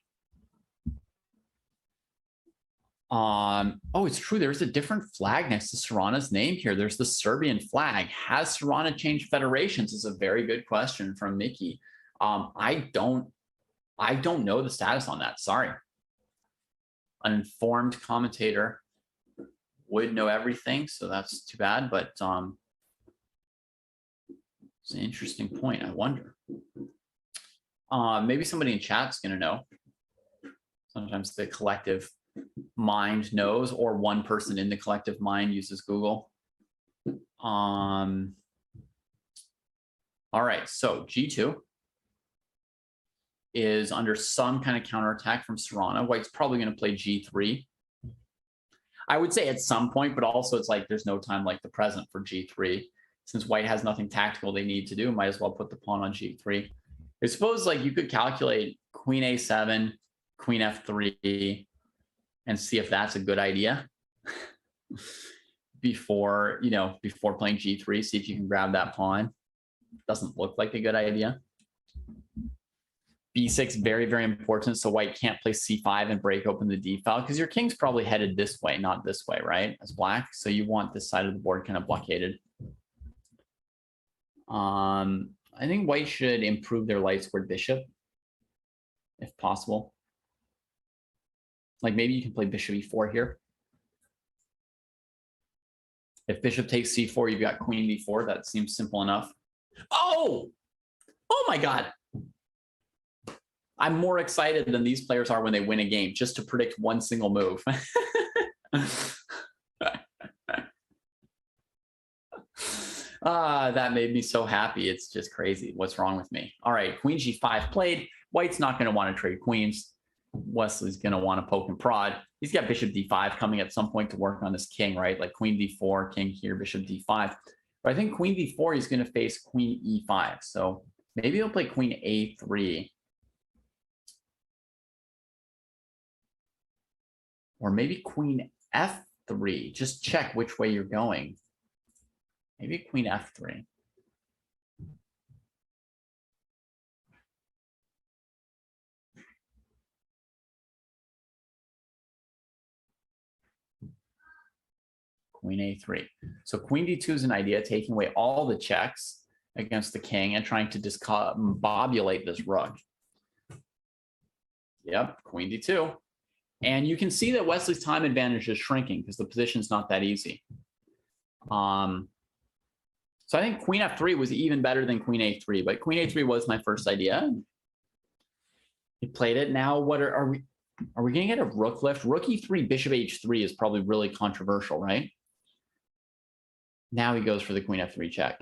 Speaker 3: Oh, it's true. There's a different flag next to Serrano's name here. There's the Serbian flag. Has Serrano changed federations? Is a very good question from Mickey. I don't know the status on that. Sorry. An informed commentator would know everything, so that's too bad. But it's an interesting point. I wonder. Maybe somebody in chat's going to know. Sometimes the collective mind knows, or one person in the collective mind uses Google. All right, so G2 is under some kind of counterattack from Serrano. White's probably going to play G3. I would say at some point, but also it's like there's no time like the present for G3. Since White has nothing tactical they need to do, might as well put the pawn on G3. I suppose like you could calculate queen A7, queen F3, and see if that's a good idea before playing G3, see if you can grab that pawn. Doesn't look like a good idea. B6, very, very important. So White can't play C5 and break open the D file because your king's probably headed this way, not this way, right? As black. So you want this side of the board kind of blockaded. I think White should improve their light squared bishop if possible. Like maybe you can play bishop e4 here. If bishop takes c4, you've got queen d4. That seems simple enough. Oh my God. I'm more excited than these players are when they win a game, just to predict one single move. That made me so happy. It's just crazy. What's wrong with me? All right, queen g5 played. White's not going to want to trade queens. Wesley's going to want to poke and prod. He's got bishop d5 coming at some point to work on his king, right? Like queen d4, king here, bishop d5. But I think queen d4, he's going to face queen e5. So maybe he'll play queen a3. Or maybe queen f3. Just check which way you're going. Maybe queen f3. Queen a3. So queen d2 is an idea, taking away all the checks against the king and trying to discombobulate this rook. Yep, queen d2. And you can see that Wesley's time advantage is shrinking because the position's not that easy. So I think queen f3 was even better than queen a3, but queen a3 was my first idea. He played it. Now what are we going to get a rook lift? Rook e3, bishop h3 is probably really controversial, right? Now he goes for the queen f3 check.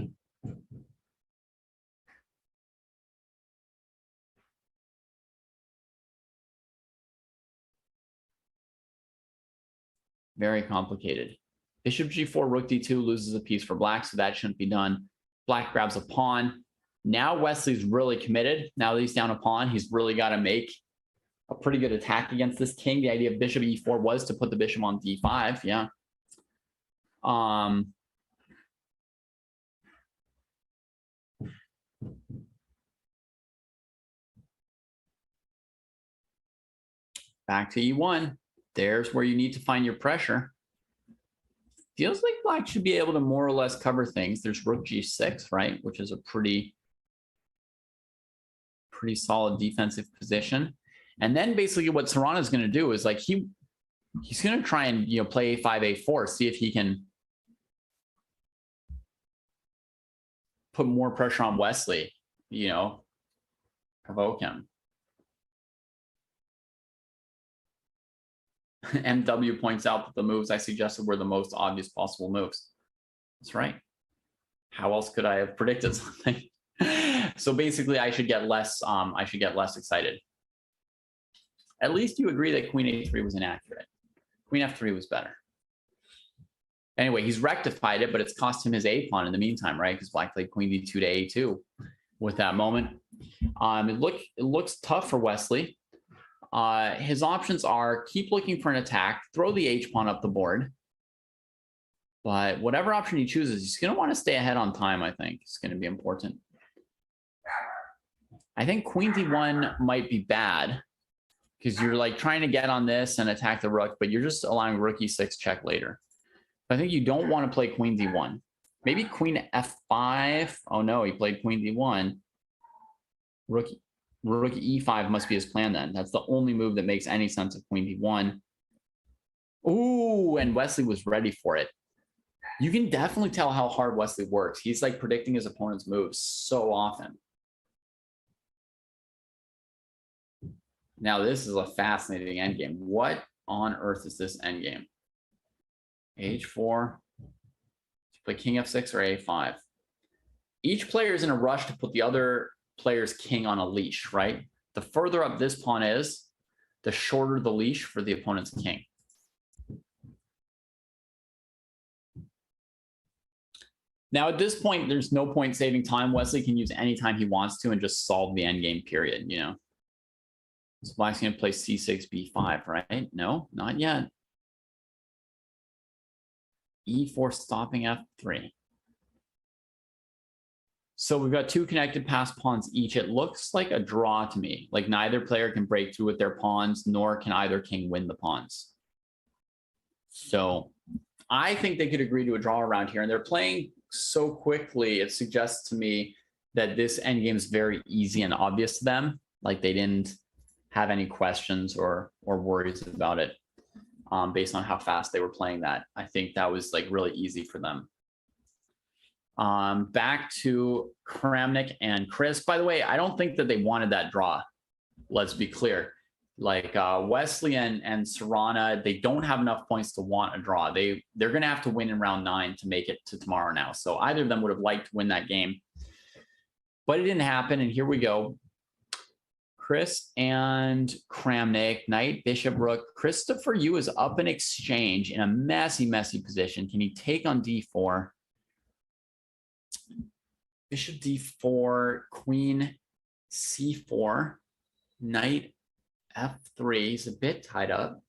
Speaker 3: Very complicated. Bishop g4, rook d2 loses a piece for black, so that shouldn't be done. Black grabs a pawn. Now Wesley's really committed. Now that he's down a pawn, he's really got to make a pretty good attack against this king. The idea of bishop e4 was to put the bishop on d5, yeah. Back to e1. There's where you need to find your pressure. Feels like black should be able to more or less cover things. There's rook g6, right? Which is a pretty solid defensive position. And then basically what Serrano is going to do is like He's going to try and, play a5, a4, see if he can put more pressure on Wesley, provoke him. MW points out that the moves I suggested were the most obvious possible moves. That's right. How else could I have predicted something? So basically, I should get less excited. At least you agree that Queen A3 was inaccurate. Queen F3 was better. Anyway, he's rectified it, but it's cost him his A pawn in the meantime, right? Because Black played Queen D2 to A2 with that moment. It looks tough for Wesley. His options are keep looking for an attack, throw the H pawn up the board. But whatever option he chooses, he's going to want to stay ahead on time, I think. It's going to be important. I think Queen D1 might be bad because you're like trying to get on this and attack the rook, but you're just allowing rook E6 check later. I think you don't want to play Queen D1. Maybe Queen F5. Oh no, he played Queen D1. Rook E5 must be his plan then. That's the only move that makes any sense of Queen D1. Ooh, and Wesley was ready for it. You can definitely tell how hard Wesley works. He's like predicting his opponent's moves so often. Now, this is a fascinating endgame. What on earth is this endgame? H4. Play King F6 or A5. Each player is in a rush to put the other player's king on a leash, right? The further up this pawn is, the shorter the leash for the opponent's king. Now, at this point, there's no point saving time. Wesley can use any time he wants to and just solve the endgame period, So Black's going to play C6, B5, right? No, not yet. E4 stopping F3. So we've got two connected pass pawns each. It looks like a draw to me. Like neither player can break through with their pawns, nor can either king win the pawns. So I think they could agree to a draw around here. And they're playing so quickly, it suggests to me that this endgame is very easy and obvious to them. Like they didn't have any questions or worries about it based on how fast they were playing that. I think that was like really easy for them. Back to Kramnik and Chris. By the way, I don't think that they wanted that draw. Let's be clear. Like Wesley and Serrana, they don't have enough points to want a draw. They're going to have to win in round 9 to make it to tomorrow now. So either of them would have liked to win that game. But it didn't happen, and here we go. Chris and Kramnik, knight, bishop, rook. Christopher Yu is up in exchange in a messy, messy position. Can he take on D4? Bishop D4, queen C4, knight F3. He's a bit tied up.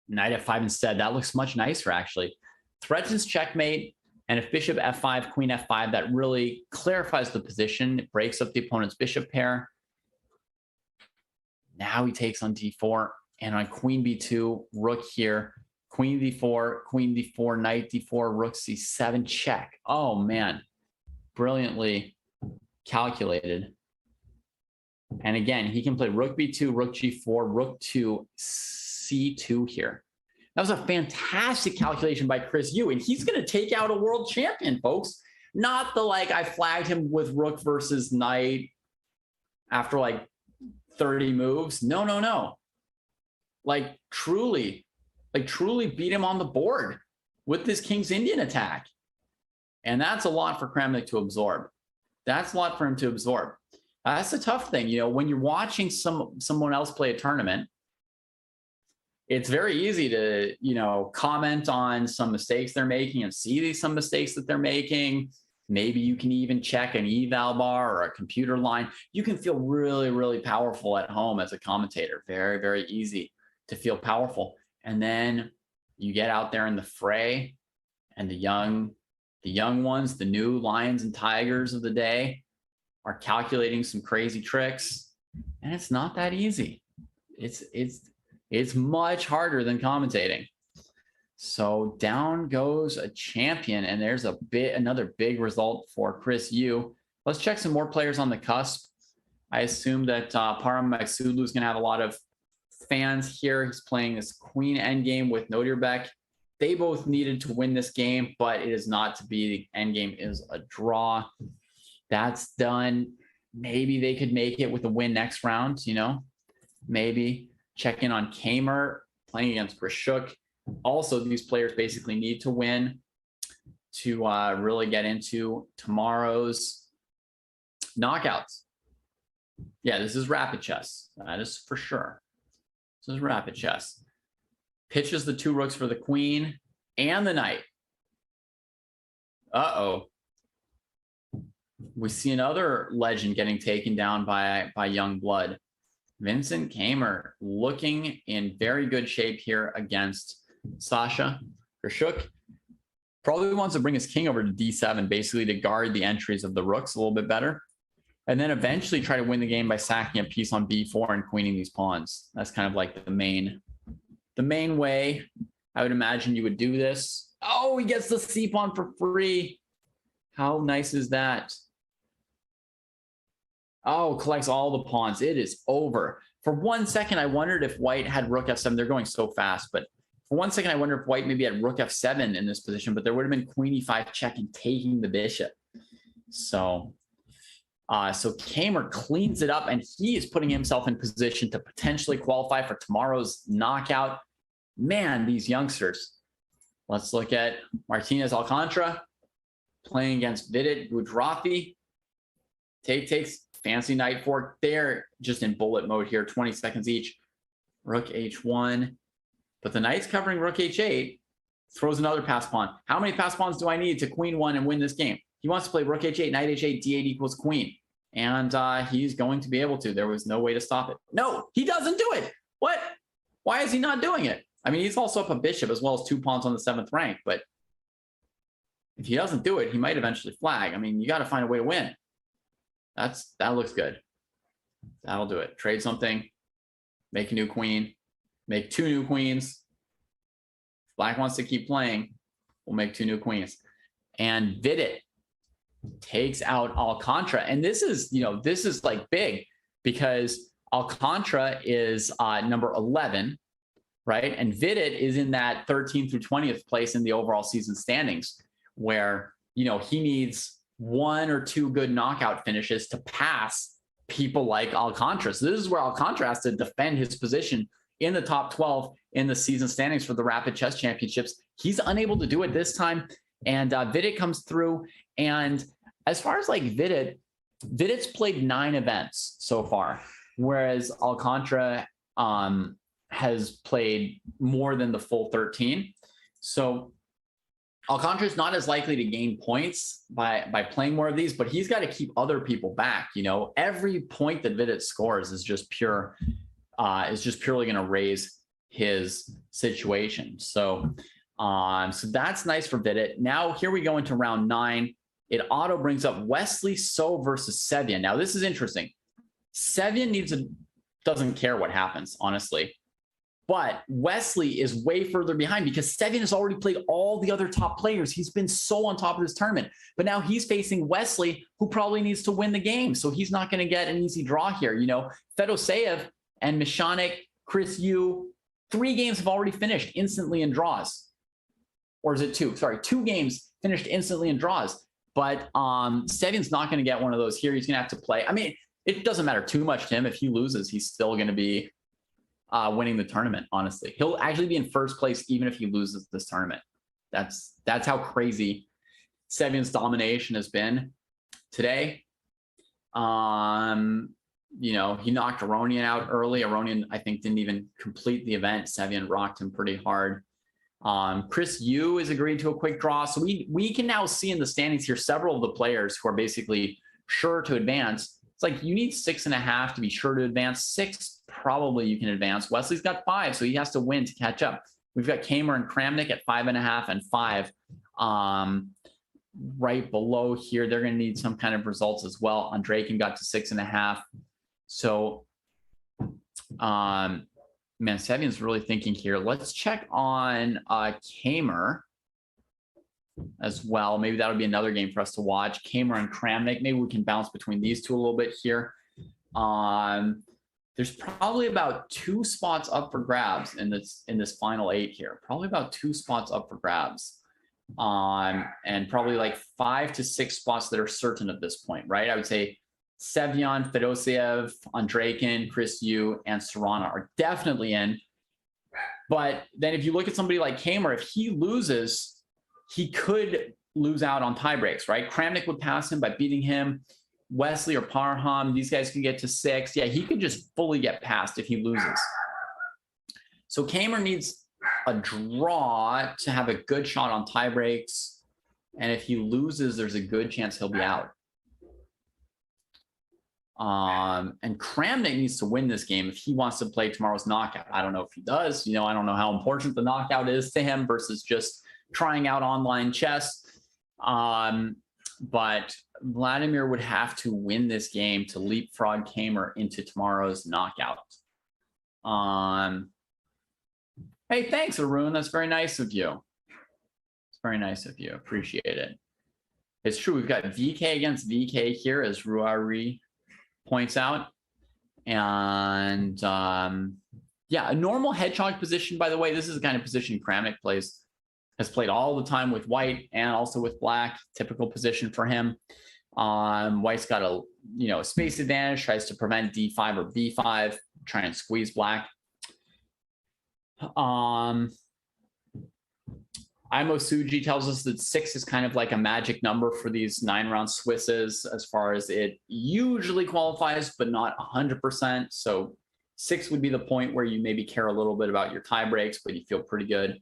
Speaker 3: Knight F5 instead. That looks much nicer, actually. Threatens checkmate. And if bishop F5, queen F5, that really clarifies the position. It breaks up the opponent's bishop pair. Now he takes on D4. And on queen B2, rook here. Queen D4, knight D4, rook C7, check. Oh, man. Brilliantly calculated. And again, he can play rook B2, rook G4, rook to C2 here. That was a fantastic calculation by Chris Yu, and he's going to take out a world champion, folks. Not the like I flagged him with rook versus knight after like 30 moves. No, no, no. Like truly beat him on the board with this King's Indian attack. And that's a lot for Kramnik to absorb. That's a lot for him to absorb. That's the tough thing. When you're watching someone else play a tournament, it's very easy to, comment on some mistakes they're making and see some mistakes that they're making. Maybe you can even check an eval bar or a computer line. You can feel really, really powerful at home as a commentator. Very, very easy to feel powerful. And then you get out there in the fray, and the young ones, the new lions and tigers of the day, are calculating some crazy tricks, and it's not that easy. It's much harder than commentating. So down goes a champion, and there's another big result for Chris Yu. Let's check some more players on the cusp. I assume that Param Maksudlu is going to have a lot of fans here. He's playing this queen endgame with Nodirbeck. They both needed to win this game, but it is not to be. The endgame is a draw. That's done. Maybe they could make it with a win next round, you know? Maybe. Check in on Kamer playing against Grishuk. Also, these players basically need to win to really get into tomorrow's knockouts. Yeah, this is rapid chess. That is for sure. This is rapid chess. Pitches the 2 rooks for the queen and the knight. Uh-oh. We see another legend getting taken down by young blood. Vincent Kamer looking in very good shape here against Sasha Grishuk. Probably wants to bring his king over to d7, basically to guard the entries of the rooks a little bit better. And then eventually try to win the game by sacking a piece on b4 and queening these pawns. That's kind of like the main way I would imagine you would do this. Oh, he gets the c pawn for free. How nice is that? Oh, collects all the pawns. It is over. For 1 second, I wondered if white had rook f7. They're going so fast, but for 1 second, I wonder if white maybe had rook f7 in this position, but there would have been queen e5 check and taking the bishop. So Kamer cleans it up, and he is putting himself in position to potentially qualify for tomorrow's knockout. Man, these youngsters. Let's look at Martinez Alcantara playing against Vidit Budrafi. Takes fancy knight fork there, just in bullet mode here, 20 seconds each. Rook h1, but the knight's covering rook h8, throws another pass pawn. How many pass pawns do I need to queen 1 and win this game? He wants to play rook h8, knight h8, d8 equals queen. And he's going to be able to. There was no way to stop it. No, he doesn't do it. What? Why is he not doing it? I mean, he's also up a bishop as well as 2 pawns on the 7th rank, but if he doesn't do it, he might eventually flag. I mean, you got to find a way to win. That looks good. That'll do it. Trade something, make a new queen, make 2 new queens. If black wants to keep playing, we'll make 2 new queens. And Vidit takes out Alcantara. And this is like big, because Alcantara is number 11, right? And Vidit is in that 13th through 20th place in the overall season standings, where, you know, he needs 1 or 2 good knockout finishes to pass people like Alcantara. So this is where Alcantara has to defend his position in the top 12 in the season standings for the Rapid Chess Championships. He's unable to do it this time. And Vidit comes through. And as far as like Vidit's played 9 events so far, whereas Alcantara has played more than the full 13. So Alcantara is not as likely to gain points by playing more of these, but he's got to keep other people back. You know, every point that Vidit scores is just purely going to raise his situation. So that's nice for Vidit. Now here we go into round 9. It auto brings up Wesley So versus Sevian. Now this is interesting. Sevian doesn't care what happens, honestly. But Wesley is way further behind because Sevian has already played all the other top players. He's been so on top of this tournament. But now he's facing Wesley, who probably needs to win the game. So he's not going to get an easy draw here. You know, Fedoseev and Mishanik, Chris Yu, 3 games have already finished instantly in draws. Or is it 2? Sorry, 2 games finished instantly in draws. But Sevian's not going to get one of those here. He's going to have to play. I mean, it doesn't matter too much to him. If he loses, he's still going to be winning the tournament, honestly. He'll actually be in first place even if he loses this tournament. That's how crazy Sevian's domination has been today. You know, he knocked Aronian out early. Aronian, I think, didn't even complete the event. Sevian rocked him pretty hard. Chris Yu is agreed to a quick draw. So we can now see in the standings here several of the players who are basically sure to advance. It's like you need 6.5 to be sure to advance. 6 probably you can advance. Wesley's got 5, so he has to win to catch up. We've got Kamer and Kramnik at 5.5 and 5. Right below here, they're going to need some kind of results as well. Andreykin got to 6.5. So, man, Sevian's really thinking here. Let's check on Kamer as well. Maybe that'll be another game for us to watch. Kamer and Kramnik. Maybe we can bounce between these two a little bit here. There's probably about 2 spots up for grabs in this final 8 here. Probably about 2 spots up for grabs. And probably like 5 to 6 spots that are certain at this point, right? I would say Sevion, Fedosiev, Andreikin, Chris Yu, and Serrana are definitely in. But then if you look at somebody like Kamer, if he loses, he could lose out on tie breaks, right? Kramnik would pass him by beating him. Wesley or Parham, these guys can get to 6. Yeah, he could just fully get past if he loses. So Kamer needs a draw to have a good shot on tie breaks. And if he loses, there's a good chance he'll be out. And Kramnik needs to win this game if he wants to play tomorrow's knockout. I don't know if he does. You know, I don't know how important the knockout is to him versus just trying out online chess. But Vladimir would have to win this game to leapfrog Kamer into tomorrow's knockout. Hey, thanks, Arun. That's very nice of you. It's very nice of you. Appreciate it. It's true. We've got VK against VK here, as Ruari points out. And yeah, a normal hedgehog position, by the way, this is the kind of position Kramnik plays. Has played all the time with white and also with black. Typical position for him. White's got a space advantage, tries to prevent D5 or B5, try and squeeze black. Imo Suji tells us that 6 is kind of like a magic number for these 9-round Swisses, as far as it usually qualifies, but not 100%. So 6 would be the point where you maybe care a little bit about your tie breaks, but you feel pretty good.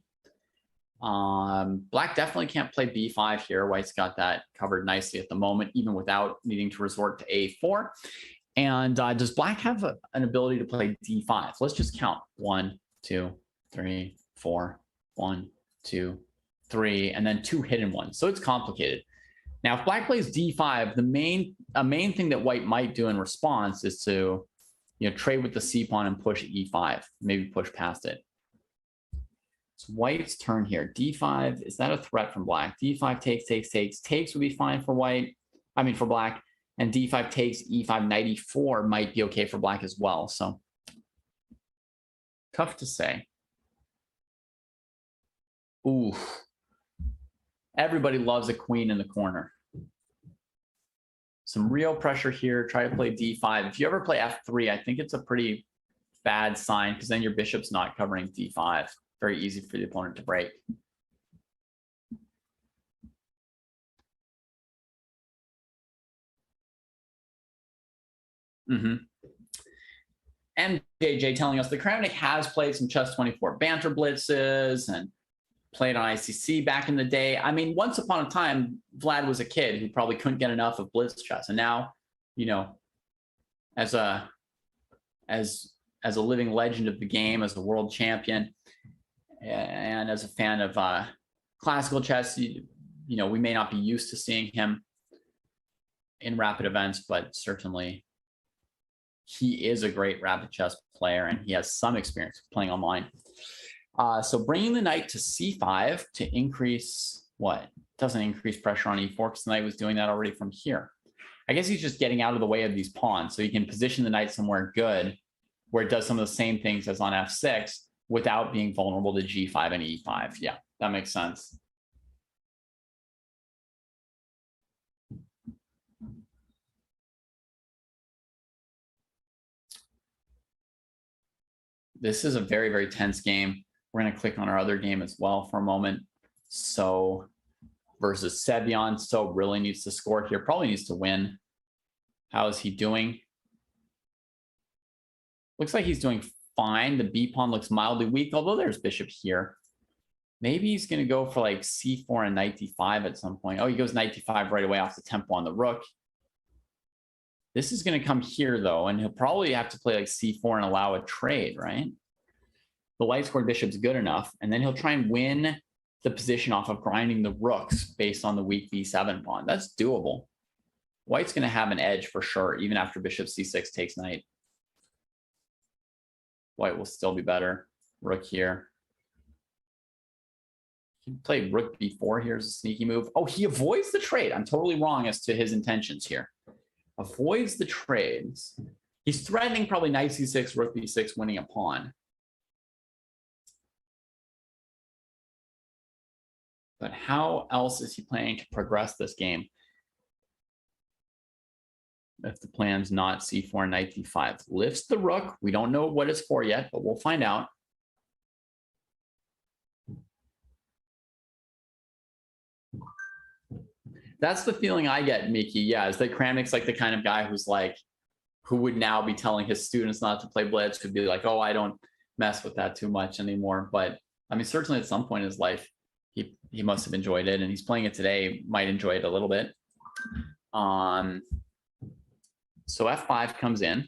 Speaker 3: Black definitely can't play B5 here. White's got that covered nicely at the moment, even without needing to resort to A4. And does black have an ability to play D5? Let's just count. 1, 2, 3, 4, 1, 2, 3, and then 2 hidden ones. So it's complicated. Now, if black plays D5, a main thing that white might do in response is to trade with the C pawn and push E5, maybe push past it. It's white's turn here. D5, is that a threat from black? D5 takes. Takes would be fine for white. I mean, for black. And D5 takes, E5, knight E4 might be okay for black as well. So tough to say. Ooh. Everybody loves a queen in the corner. Some real pressure here. Try to play D5. If you ever play F3, I think it's a pretty bad sign, because then your bishop's not covering D5. Very easy for the opponent to break. MJJ telling us the Kramnik has played some Chess 24 banter blitzes and played on ICC back in the day. I mean, once upon a time, Vlad was a kid who probably couldn't get enough of blitz chess. And now, as a living legend of the game, as a world champion, and as a fan of classical chess, we may not be used to seeing him in rapid events, but certainly he is a great rapid chess player, and he has some experience playing online. So bringing the knight to C5 to increase what? Doesn't increase pressure on E4, because the knight was doing that already from here. I guess he's just getting out of the way of these pawns, so he can position the knight somewhere good, where it does some of the same things as on F6, without being vulnerable to G5 and E5. Yeah, that makes sense. This is a very, very tense game. We're going to click on our other game as well for a moment. So versus Sevion. So really needs to score here. Probably needs to win. How is he doing? Looks like he's doing fine. The B pawn looks mildly weak, although there's bishop here. Maybe he's going to go for like C4 and knight D5 at some point. Oh, he goes knight D5 right away off the tempo on the rook. This is going to come here, though, and he'll probably have to play like C4 and allow a trade, right? The light squared bishop's good enough, and then he'll try and win the position off of grinding the rooks based on the weak B7 pawn. That's doable. White's going to have an edge for sure, even after bishop C6 takes knight. White will still be better. Rook here. He played rook B4. Here's a sneaky move. Oh, he avoids the trade. I'm totally wrong as to his intentions here. Avoids the trades. He's threatening probably knight c6, rook b6, winning a pawn. But how else is he planning to progress this game? If the plan's not c4, knight d5. Lifts the rook. We don't know what it's for yet, but we'll find out. That's the feeling I get, Miki. Yeah, is that Kramnik's like the kind of guy who's like, who would now be telling his students not to play blitz, could be like, oh, I don't mess with that too much anymore. But I mean, certainly at some point in his life, he must have enjoyed it, and he's playing it today, might enjoy it a little bit. So f5 comes in.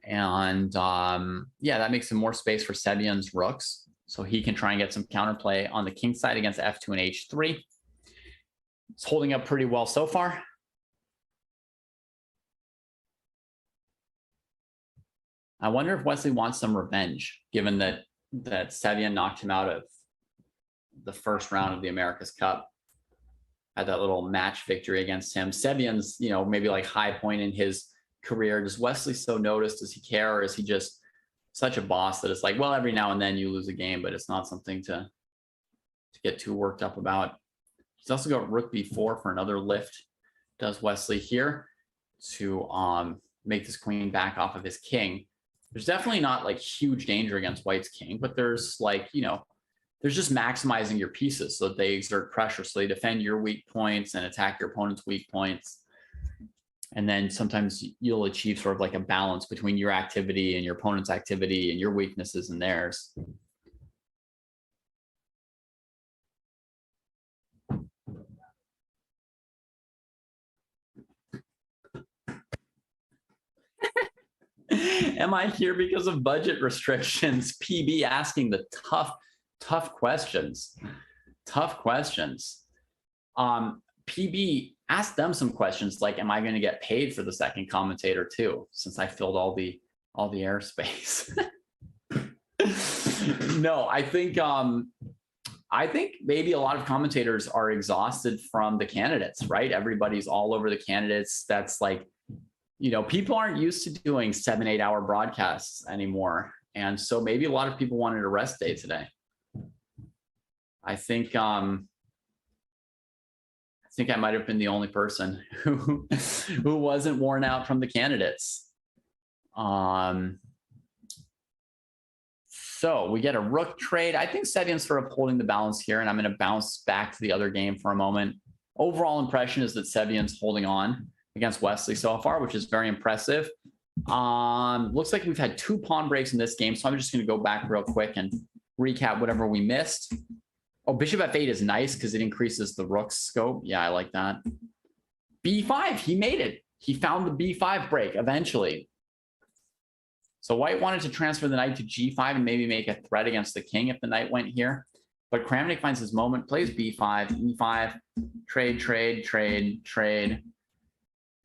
Speaker 3: And yeah, that makes some more space for Sevian's rooks. So he can try and get some counterplay on the king side against f2 and h3. It's holding up pretty well so far. I wonder if Wesley wants some revenge, given that Sevian knocked him out of the first round of the America's Cup. Had that little match victory against him. Sevian's, you know, maybe like high point in his career. Does Wesley so notice? Does he care? Or is he just such a boss that it's like, well, every now and then you lose a game, but it's not something to get too worked up about. He's also got rook b4 for another lift, does Wesley here, to make this queen back off of his king. There's definitely not like huge danger against white's king, but there's like, you know, there's just maximizing your pieces so that they exert pressure. So they defend your weak points and attack your opponent's weak points. And then sometimes you'll achieve sort of like a balance between your activity and your opponent's activity and your weaknesses and theirs. Am I here because of budget restrictions? PB asking the tough questions. Tough questions. PB, ask them some questions like, am I going to get paid for the second commentator too, since I filled all the airspace? No, I think maybe a lot of commentators are exhausted from the candidates, right? Everybody's all over the candidates. That's like, you know, people aren't used to doing 7-8 hour broadcasts anymore. And so maybe a lot of people wanted a rest day today. I think I might have been the only person who wasn't worn out from the candidates. So we get a rook trade. I think Sevian's sort of holding the balance here, and I'm going to bounce back to the other game for a moment. Overall impression is that Sevian's holding on against Wesley so far, which is very impressive. Looks like we've had 2 pawn breaks in this game, so I'm just going to go back real quick and recap whatever we missed. Oh, bishop f8 is nice because it increases the rook's scope. Yeah, I like that. b5, he made it. He found the b5 break eventually. So white wanted to transfer the knight to g5 and maybe make a threat against the king if the knight went here. But Kramnik finds his moment, plays b5, e5, trade, trade, trade, trade.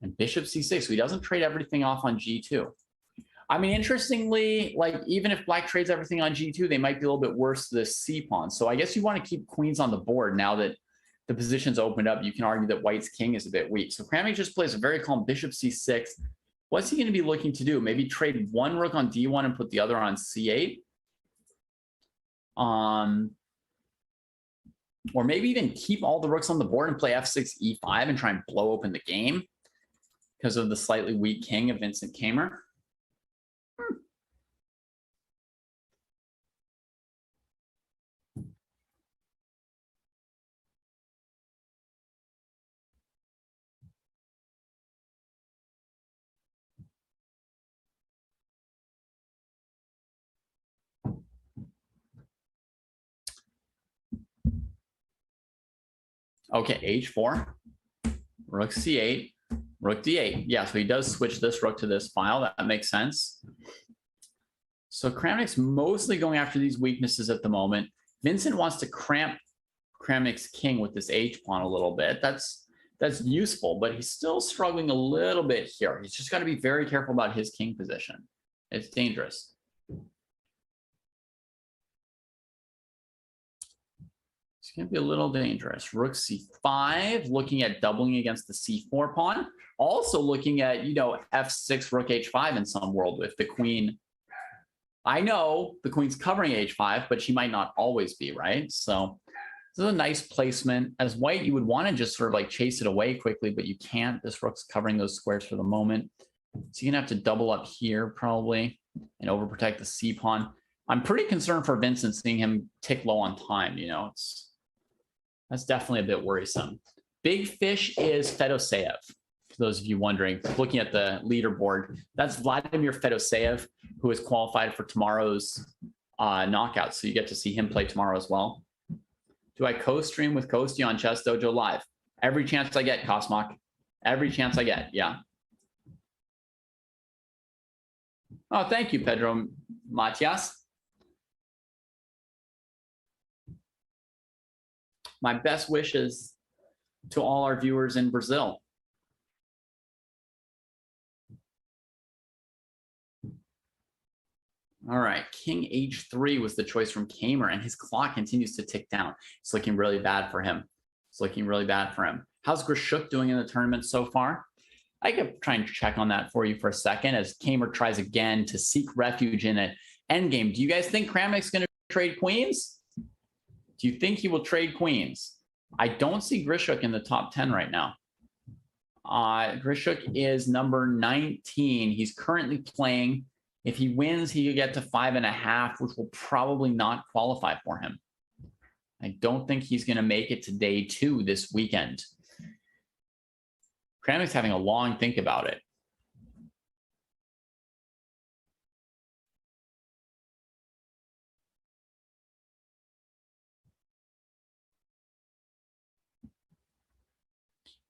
Speaker 3: And bishop c6, so he doesn't trade everything off on g2. I mean, interestingly, like even if black trades everything on g2, they might be a little bit worse to the c pawn. So I guess you want to keep queens on the board now that the position's opened up. You can argue that white's king is a bit weak. So Kramnik just plays a very calm bishop c6. What's he going to be looking to do? Maybe trade one rook on d1 and put the other on c8. Or maybe even keep all the rooks on the board and play f6, e5 and try and blow open the game because of the slightly weak king of Vincent Kamer. Okay, h4, rook c8, rook d8. Yeah, so he does switch this rook to this file. That makes sense. So Kramnik's mostly going after these weaknesses at the moment. Vincent wants to cramp Kramnik's king with this h-pawn a little bit. That's useful, but he's still struggling a little bit here. He's just got to be very careful about his king position. It's dangerous. It's going to be a little dangerous. Rook c5, looking at doubling against the c4 pawn. Also looking at, you know, f6, rook h5 in some world with the queen. I know the queen's covering h5, but she might not always be, right? So this is a nice placement. As white, you would want to just sort of like chase it away quickly, but you can't. This rook's covering those squares for the moment. So you're going to have to double up here probably and overprotect the c pawn. I'm pretty concerned for Vincent seeing him tick low on time. You know, that's definitely a bit worrisome. Big fish is Fedoseev. For those of you wondering, looking at the leaderboard, that's Vladimir Fedoseev, who is qualified for tomorrow's knockout. So you get to see him play tomorrow as well. Do I co-stream with Kosti on Chess Dojo Live? Every chance I get, Cosmoc. Every chance I get, yeah. Oh, thank you, Pedro Matias. My best wishes to all our viewers in Brazil. All right, King H3 was the choice from Kamer, and his clock continues to tick down. It's looking really bad for him. It's looking really bad for him. How's Grishuk doing in the tournament so far? I could try and check on that for you for a second as Kamer tries again to seek refuge in an endgame. Do you guys think Kramnik's going to trade queens? Do you think he will trade queens? I don't see Grishuk in the top 10 right now. Grishuk is number 19. He's currently playing. If he wins, he could get to 5.5, which will probably not qualify for him. I don't think he's going to make it to day 2 this weekend. Kramnik's having a long think about it.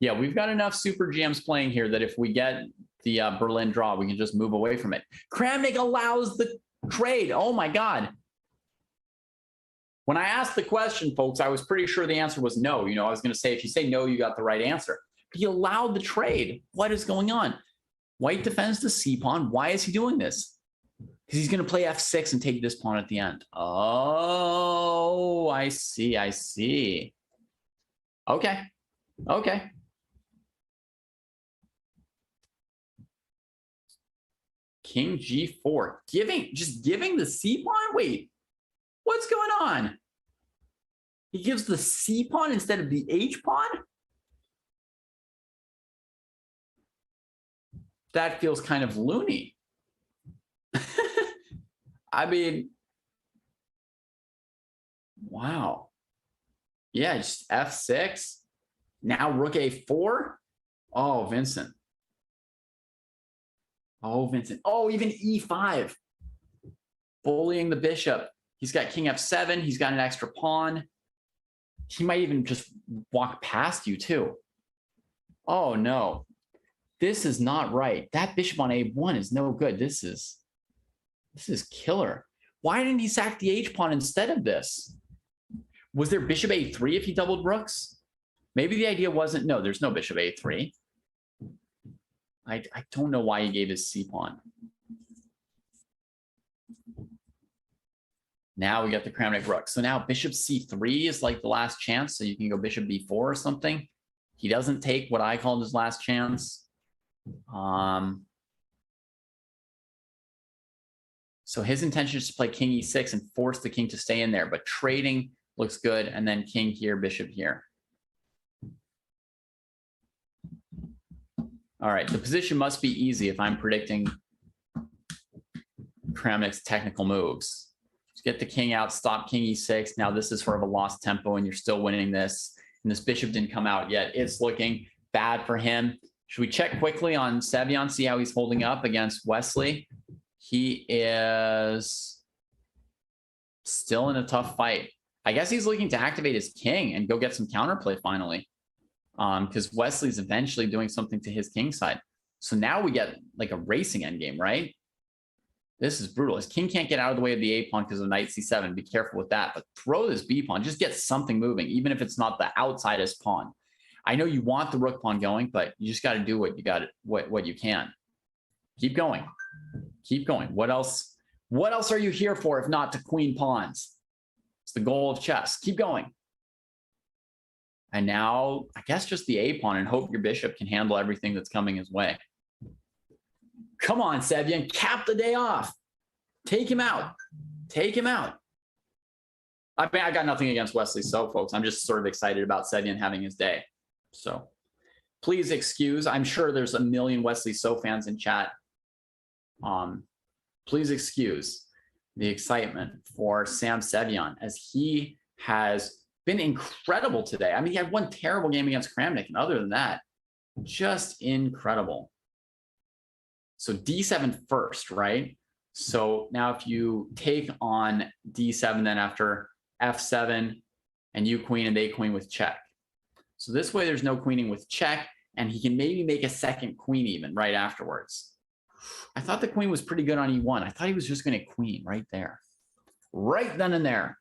Speaker 3: Yeah, we've got enough super GMs playing here that if we get the Berlin draw, we can just move away from it. Kramnik allows the trade. Oh my God. When I asked the question, folks, I was pretty sure the answer was no. You know, I was going to say, if you say no, you got the right answer. But he allowed the trade. What is going on? White defends the C pawn. Why is he doing this? Because he's going to play F6 and take this pawn at the end. Oh, I see. I see. Okay. Okay. King G4, just giving the C pawn? Wait, what's going on? He gives the C pawn instead of the H pawn? That feels kind of loony. I mean, wow. Yeah, just F6. Now rook A4. Oh, Vincent. Oh, Vincent. Oh, even E5. Bullying the bishop. He's got king F7. He's got an extra pawn. He might even just walk past you too. Oh, no. This is not right. That bishop on A1 is no good. This is killer. Why didn't he sack the H pawn instead of this? Was there bishop A3 if he doubled rooks? Maybe the idea wasn't, no, there's no bishop A3. I don't know why he gave his C pawn. Now we got the Kramnik rook. So now bishop C3 is like the last chance. So you can go bishop B4 or something. He doesn't take what I called his last chance. So his intention is to play king E6 and force the king to stay in there. But trading looks good. And then king here, bishop here. All right, the position must be easy if I'm predicting Kramnik's technical moves. Just get the king out, stop king E6. Now this is sort of a lost tempo and you're still winning this. And this bishop didn't come out yet. It's looking bad for him. Should we check quickly on Sevion, see how he's holding up against Wesley? He is still in a tough fight. I guess he's looking to activate his king and go get some counterplay finally. Because Wesley's eventually doing something to his king side. So now we get like a racing endgame, right? This is brutal. His king can't get out of the way of the A pawn because of knight C7. Be careful with that. But throw this B pawn. Just get something moving, even if it's not the outsidest pawn. I know you want the rook pawn going, but you just got to do what you got, what you can. Keep going. Keep going. What else? What else are you here for if not to queen pawns? It's the goal of chess. Keep going. And now, I guess just the A pawn and hope your bishop can handle everything that's coming his way. Come on, Sevian, cap the day off. Take him out. Take him out. I mean, I got nothing against Wesley So, folks. I'm just sort of excited about Sevian having his day. So please excuse. I'm sure there's a million Wesley So fans in chat. Please excuse the excitement for Sam Sevian, as he has been incredible today. I mean, he had one terrible game against Kramnik, and other than that, just incredible. So D7 first, right? So now if you take on D7, then after F7, and you queen and they queen with check. So this way there's no queening with check, and he can maybe make a second queen even right afterwards. I thought the queen was pretty good on E1. I thought he was just going to queen right there. Right then and there.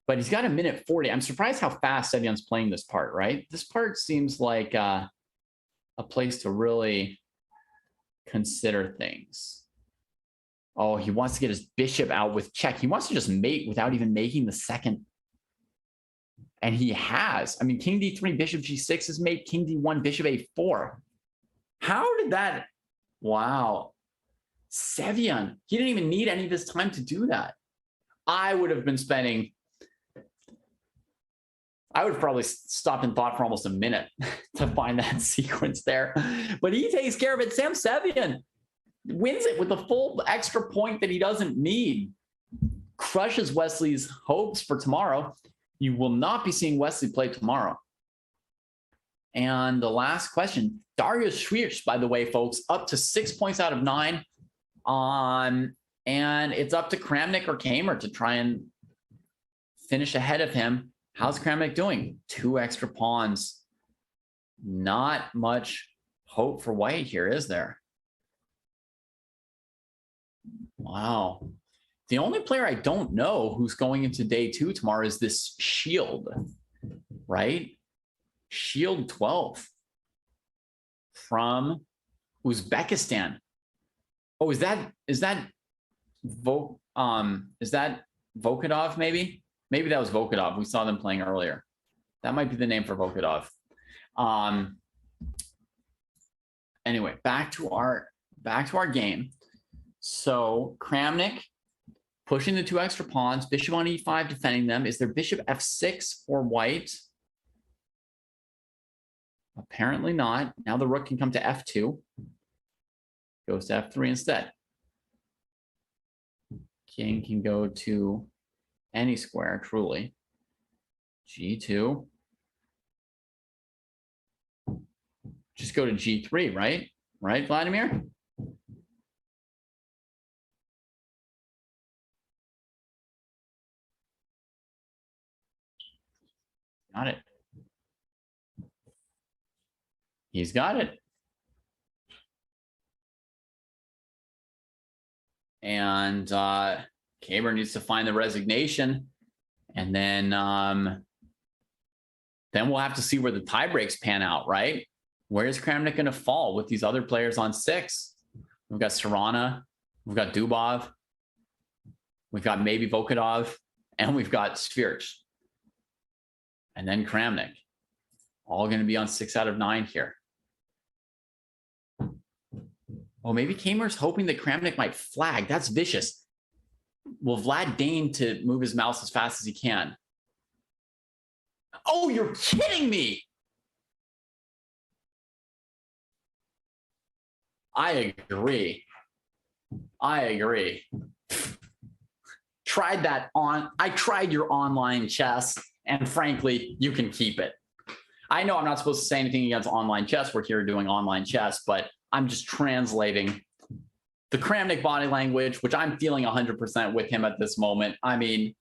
Speaker 3: But he's got a minute 40. I'm surprised how fast Sevian's playing this part, right? This part seems like a place to really consider things. Oh, he wants to get his bishop out with check. He wants to just mate without even making the second. And he has. I mean, king D3, bishop G6 is mate, king D1, bishop A4. How did that? Wow. Sevian, he didn't even need any of his time to do that. I would have been spending, I would have probably stopped and thought for almost a minute to find that sequence there. But he takes care of it. Sam Sevian wins it with a full extra point that he doesn't need. Crushes Wesley's hopes for tomorrow. You will not be seeing Wesley play tomorrow. And the last question, Darius Schwierz, by the way, folks, up to 6 points out of 9. And it's up to Kramnik or Kamer to try and finish ahead of him. How's Kramnik doing? 2 extra pawns. Not much hope for white here, is there? Wow. The only player I don't know who's going into day 2 tomorrow is this Shield, right? Shield 12 from Uzbekistan. Oh, is that Volkadov maybe? Maybe that was Volkadov. We saw them playing earlier. That might be the name for Volkadov. Anyway, back to our game. So Kramnik pushing the 2 extra pawns, bishop on E5 defending them. Is there bishop F6 for white? Apparently not. Now the rook can come to F2. Goes to F3 instead. King can go to any square, truly. G2. Just go to G3, right? Right, Vladimir? Got it. He's got it. And Kamer needs to find the resignation. And then we'll have to see where the tie breaks pan out, right? Where is Kramnik going to fall with these other players on 6? We've got Serrana, we've got Dubov, we've got maybe Volkadov, and we've got Schwierz. And then Kramnik. All going to be on 6 out of 9 here. Oh, maybe Kamer's hoping that Kramnik might flag. That's vicious. Will Vlad deign to move his mouse as fast as he can? Oh, you're kidding me. I agree. I tried your online chess, and frankly, you can keep it. I know I'm not supposed to say anything against online chess. We're here doing online chess, but I'm just translating the Kramnik body language, which I'm feeling 100% with him at this moment. I mean,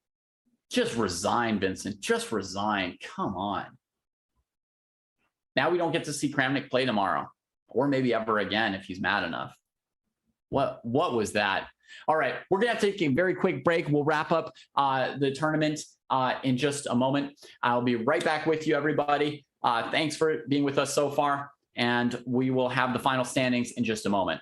Speaker 3: just resign, Vincent. Just resign. Come on. Now we don't get to see Kramnik play tomorrow, or maybe ever again if he's mad enough. What was that? All right, we're going to have to take a very quick break. We'll wrap up the tournament in just a moment. I'll be right back with you, everybody. Thanks for being with us so far, and we will have the final standings in just a moment.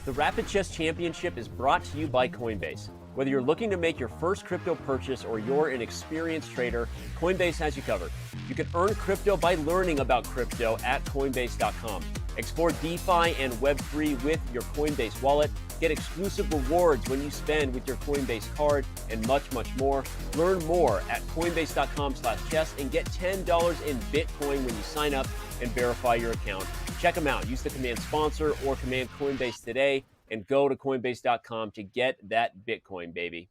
Speaker 4: The Rapid Chess Championship is brought to you by Coinbase. Whether you're looking to make your first crypto purchase or you're an experienced trader, Coinbase has you covered. You can earn crypto by learning about crypto at Coinbase.com. Explore DeFi and Web3 with your Coinbase wallet. Get exclusive rewards when you spend with your Coinbase Card and much, much more. Learn more at Coinbase.com/chess and get $10 in Bitcoin when you sign up and verify your account. Check them out. Use the command sponsor or command Coinbase today and go to Coinbase.com to get that Bitcoin, baby.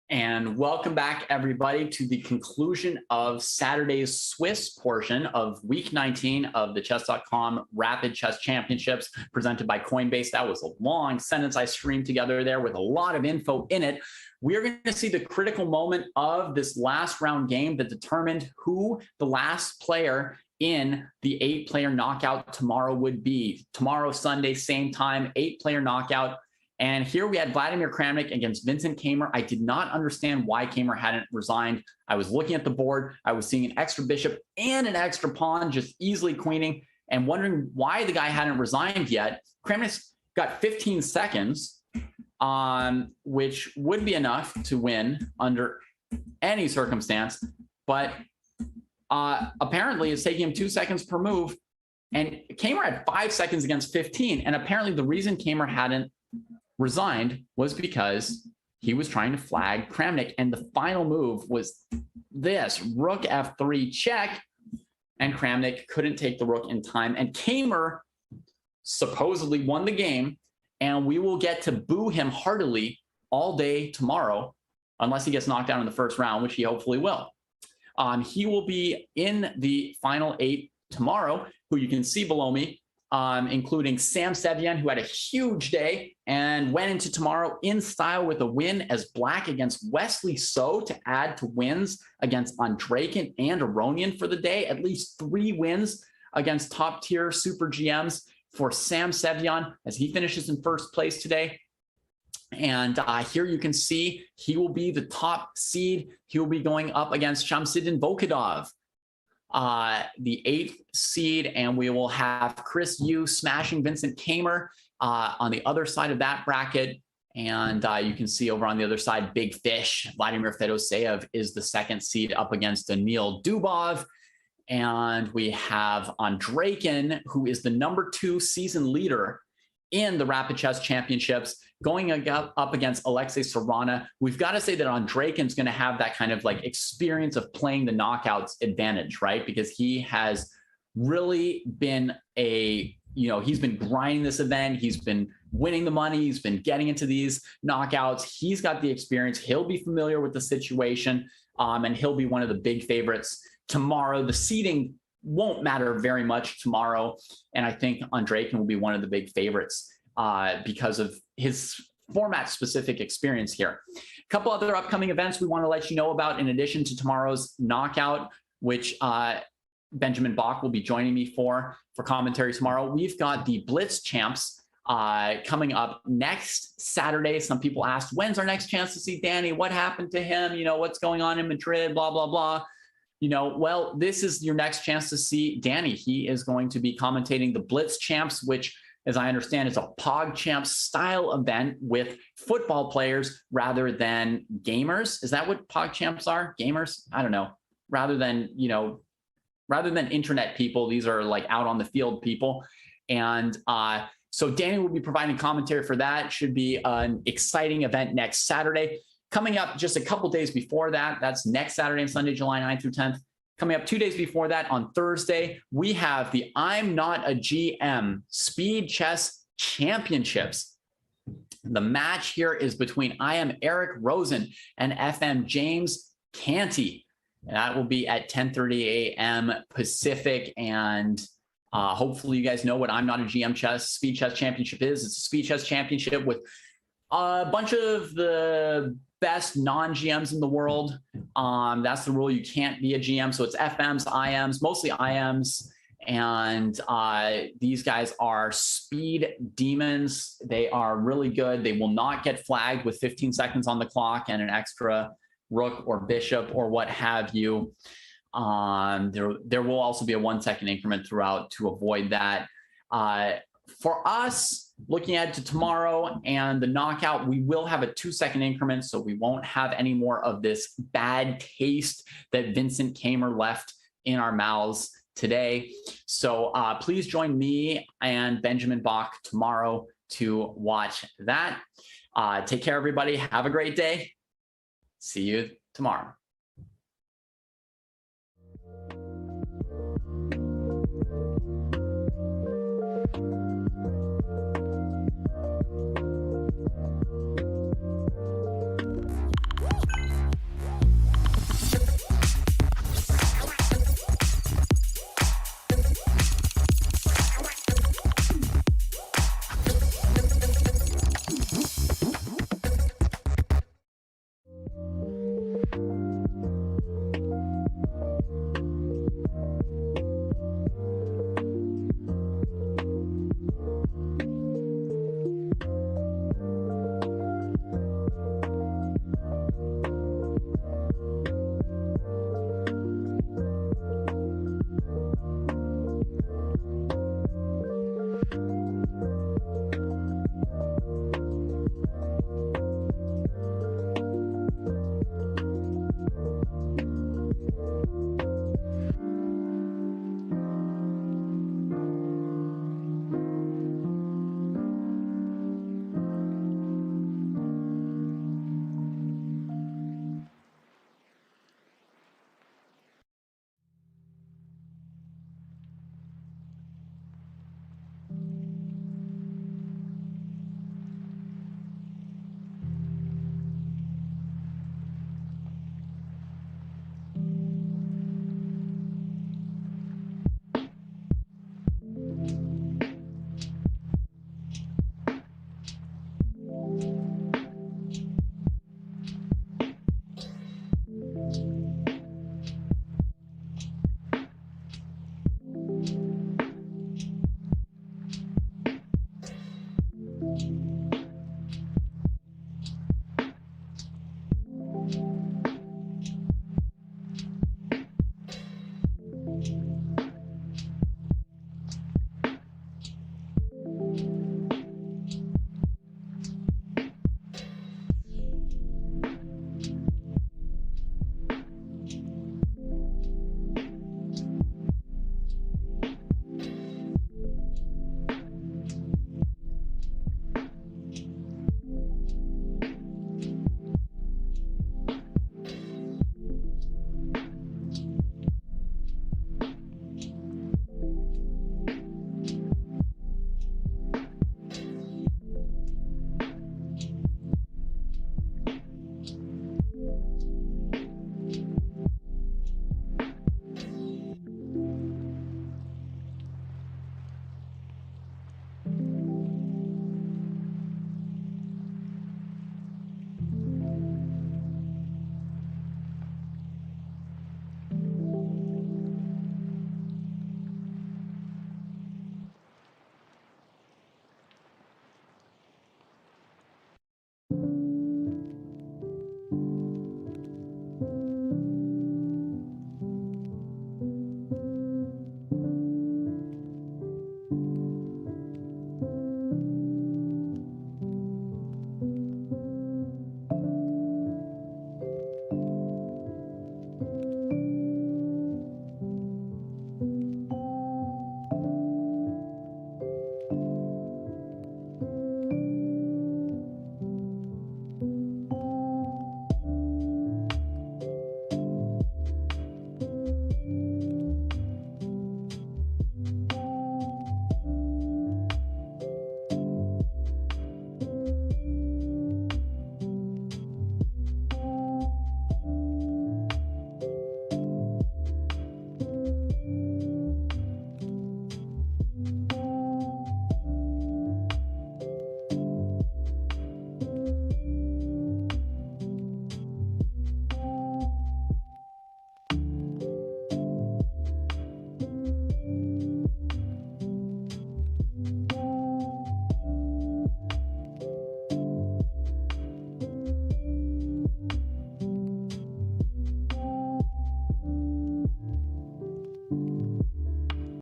Speaker 3: And welcome back, everybody, to the conclusion of Saturday's Swiss portion of week 19 of the Chess.com Rapid Chess Championships presented by Coinbase. That was a long sentence I streamed together there with a lot of info in it. We're going to see the critical moment of this last round game that determined who the last player in the 8-player knockout tomorrow would be. Tomorrow, Sunday, same time, 8-player knockout. And here we had Vladimir Kramnik against Vincent Kamer. I did not understand why Kamer hadn't resigned. I was looking at the board. I was seeing an extra bishop and an extra pawn just easily queening and wondering why the guy hadn't resigned yet. Kramnik's got 15 seconds, which would be enough to win under any circumstance. But apparently it's taking him 2 seconds per move. And Kamer had 5 seconds against 15. And apparently the reason Kamer hadn't resigned was because he was trying to flag Kramnik, and the final move was this rook f3 check, and Kramnik couldn't take the rook in time, and Kamer supposedly won the game and we will get to boo him heartily all day tomorrow, unless he gets knocked out in the first round, which he hopefully will. He will be in the final 8 tomorrow, who you can see below me, including Sam Sevian, who had a huge day and went into tomorrow in style with a win as black against Wesley So to add to wins against Andraken and Aronian for the day. At least 3 wins against top tier super GMs for Sam Sevian as he finishes in first place today. And here you can see he will be the top seed. He will be going up against Shamsidin Volkadov, the 8th seed, and we will have Chris Yu smashing Vincent Kamer on the other side of that bracket. And you can see over on the other side, Big Fish, Vladimir Fedoseev is the 2nd seed up against Daniil Dubov. And we have Andraken, who is the number 2 season leader in the Rapid Chess Championships, going up against Alexei Sorana. We've got to say that Andraken's going to have that kind of like experience of playing the knockouts advantage, right? Because he has really been he's been grinding this event. He's been winning the money. He's been getting into these knockouts. He's got the experience. He'll be familiar with the situation, and he'll be one of the big favorites tomorrow. The seeding won't matter very much tomorrow, and I think Andraken will be one of the big favorites because of his format-specific experience here. A couple other upcoming events we want to let you know about in addition to tomorrow's knockout, which Benjamin Bach will be joining me for commentary tomorrow. We've got the Blitz Champs coming up next Saturday. Some people asked, when's our next chance to see Danny? What happened to him? What's going on in Madrid, blah, blah, blah. Well, this is your next chance to see Danny. He is going to be commentating the Blitz Champs, which, as I understand, is a PogChamps style event with football players rather than gamers. Is that what PogChamps are? Gamers? I don't know. Rather than internet people, these are like out on the field people. And so Danny will be providing commentary for that. Should be an exciting event next Saturday. Coming up just a couple days before that, that's next Saturday and Sunday, July 9th through 10th. Coming up 2 days before that on Thursday, we have the I'm Not a GM Speed Chess Championships. The match here is between I Am Eric Rosen and FM James Canty. And that will be at 10:30 a.m. Pacific. And hopefully you guys know what I'm Not a GM Speed Chess Championship is. It's a speed chess championship with a bunch of the best non-GMs in the world. That's the rule. You can't be a GM. So it's FMs, IMs, mostly IMs. And these guys are speed demons. They are really good. They will not get flagged with 15 seconds on the clock and an extra rook or bishop or what have you. There will also be a 1 second increment throughout to avoid that. For us, looking ahead to tomorrow and the knockout, we will have a 2 second increment, so we won't have any more of this bad taste that Vincent Kamer left in our mouths today. So please join me and Benjamin Bach tomorrow to watch that. Take care, everybody. Have a great day. See you tomorrow.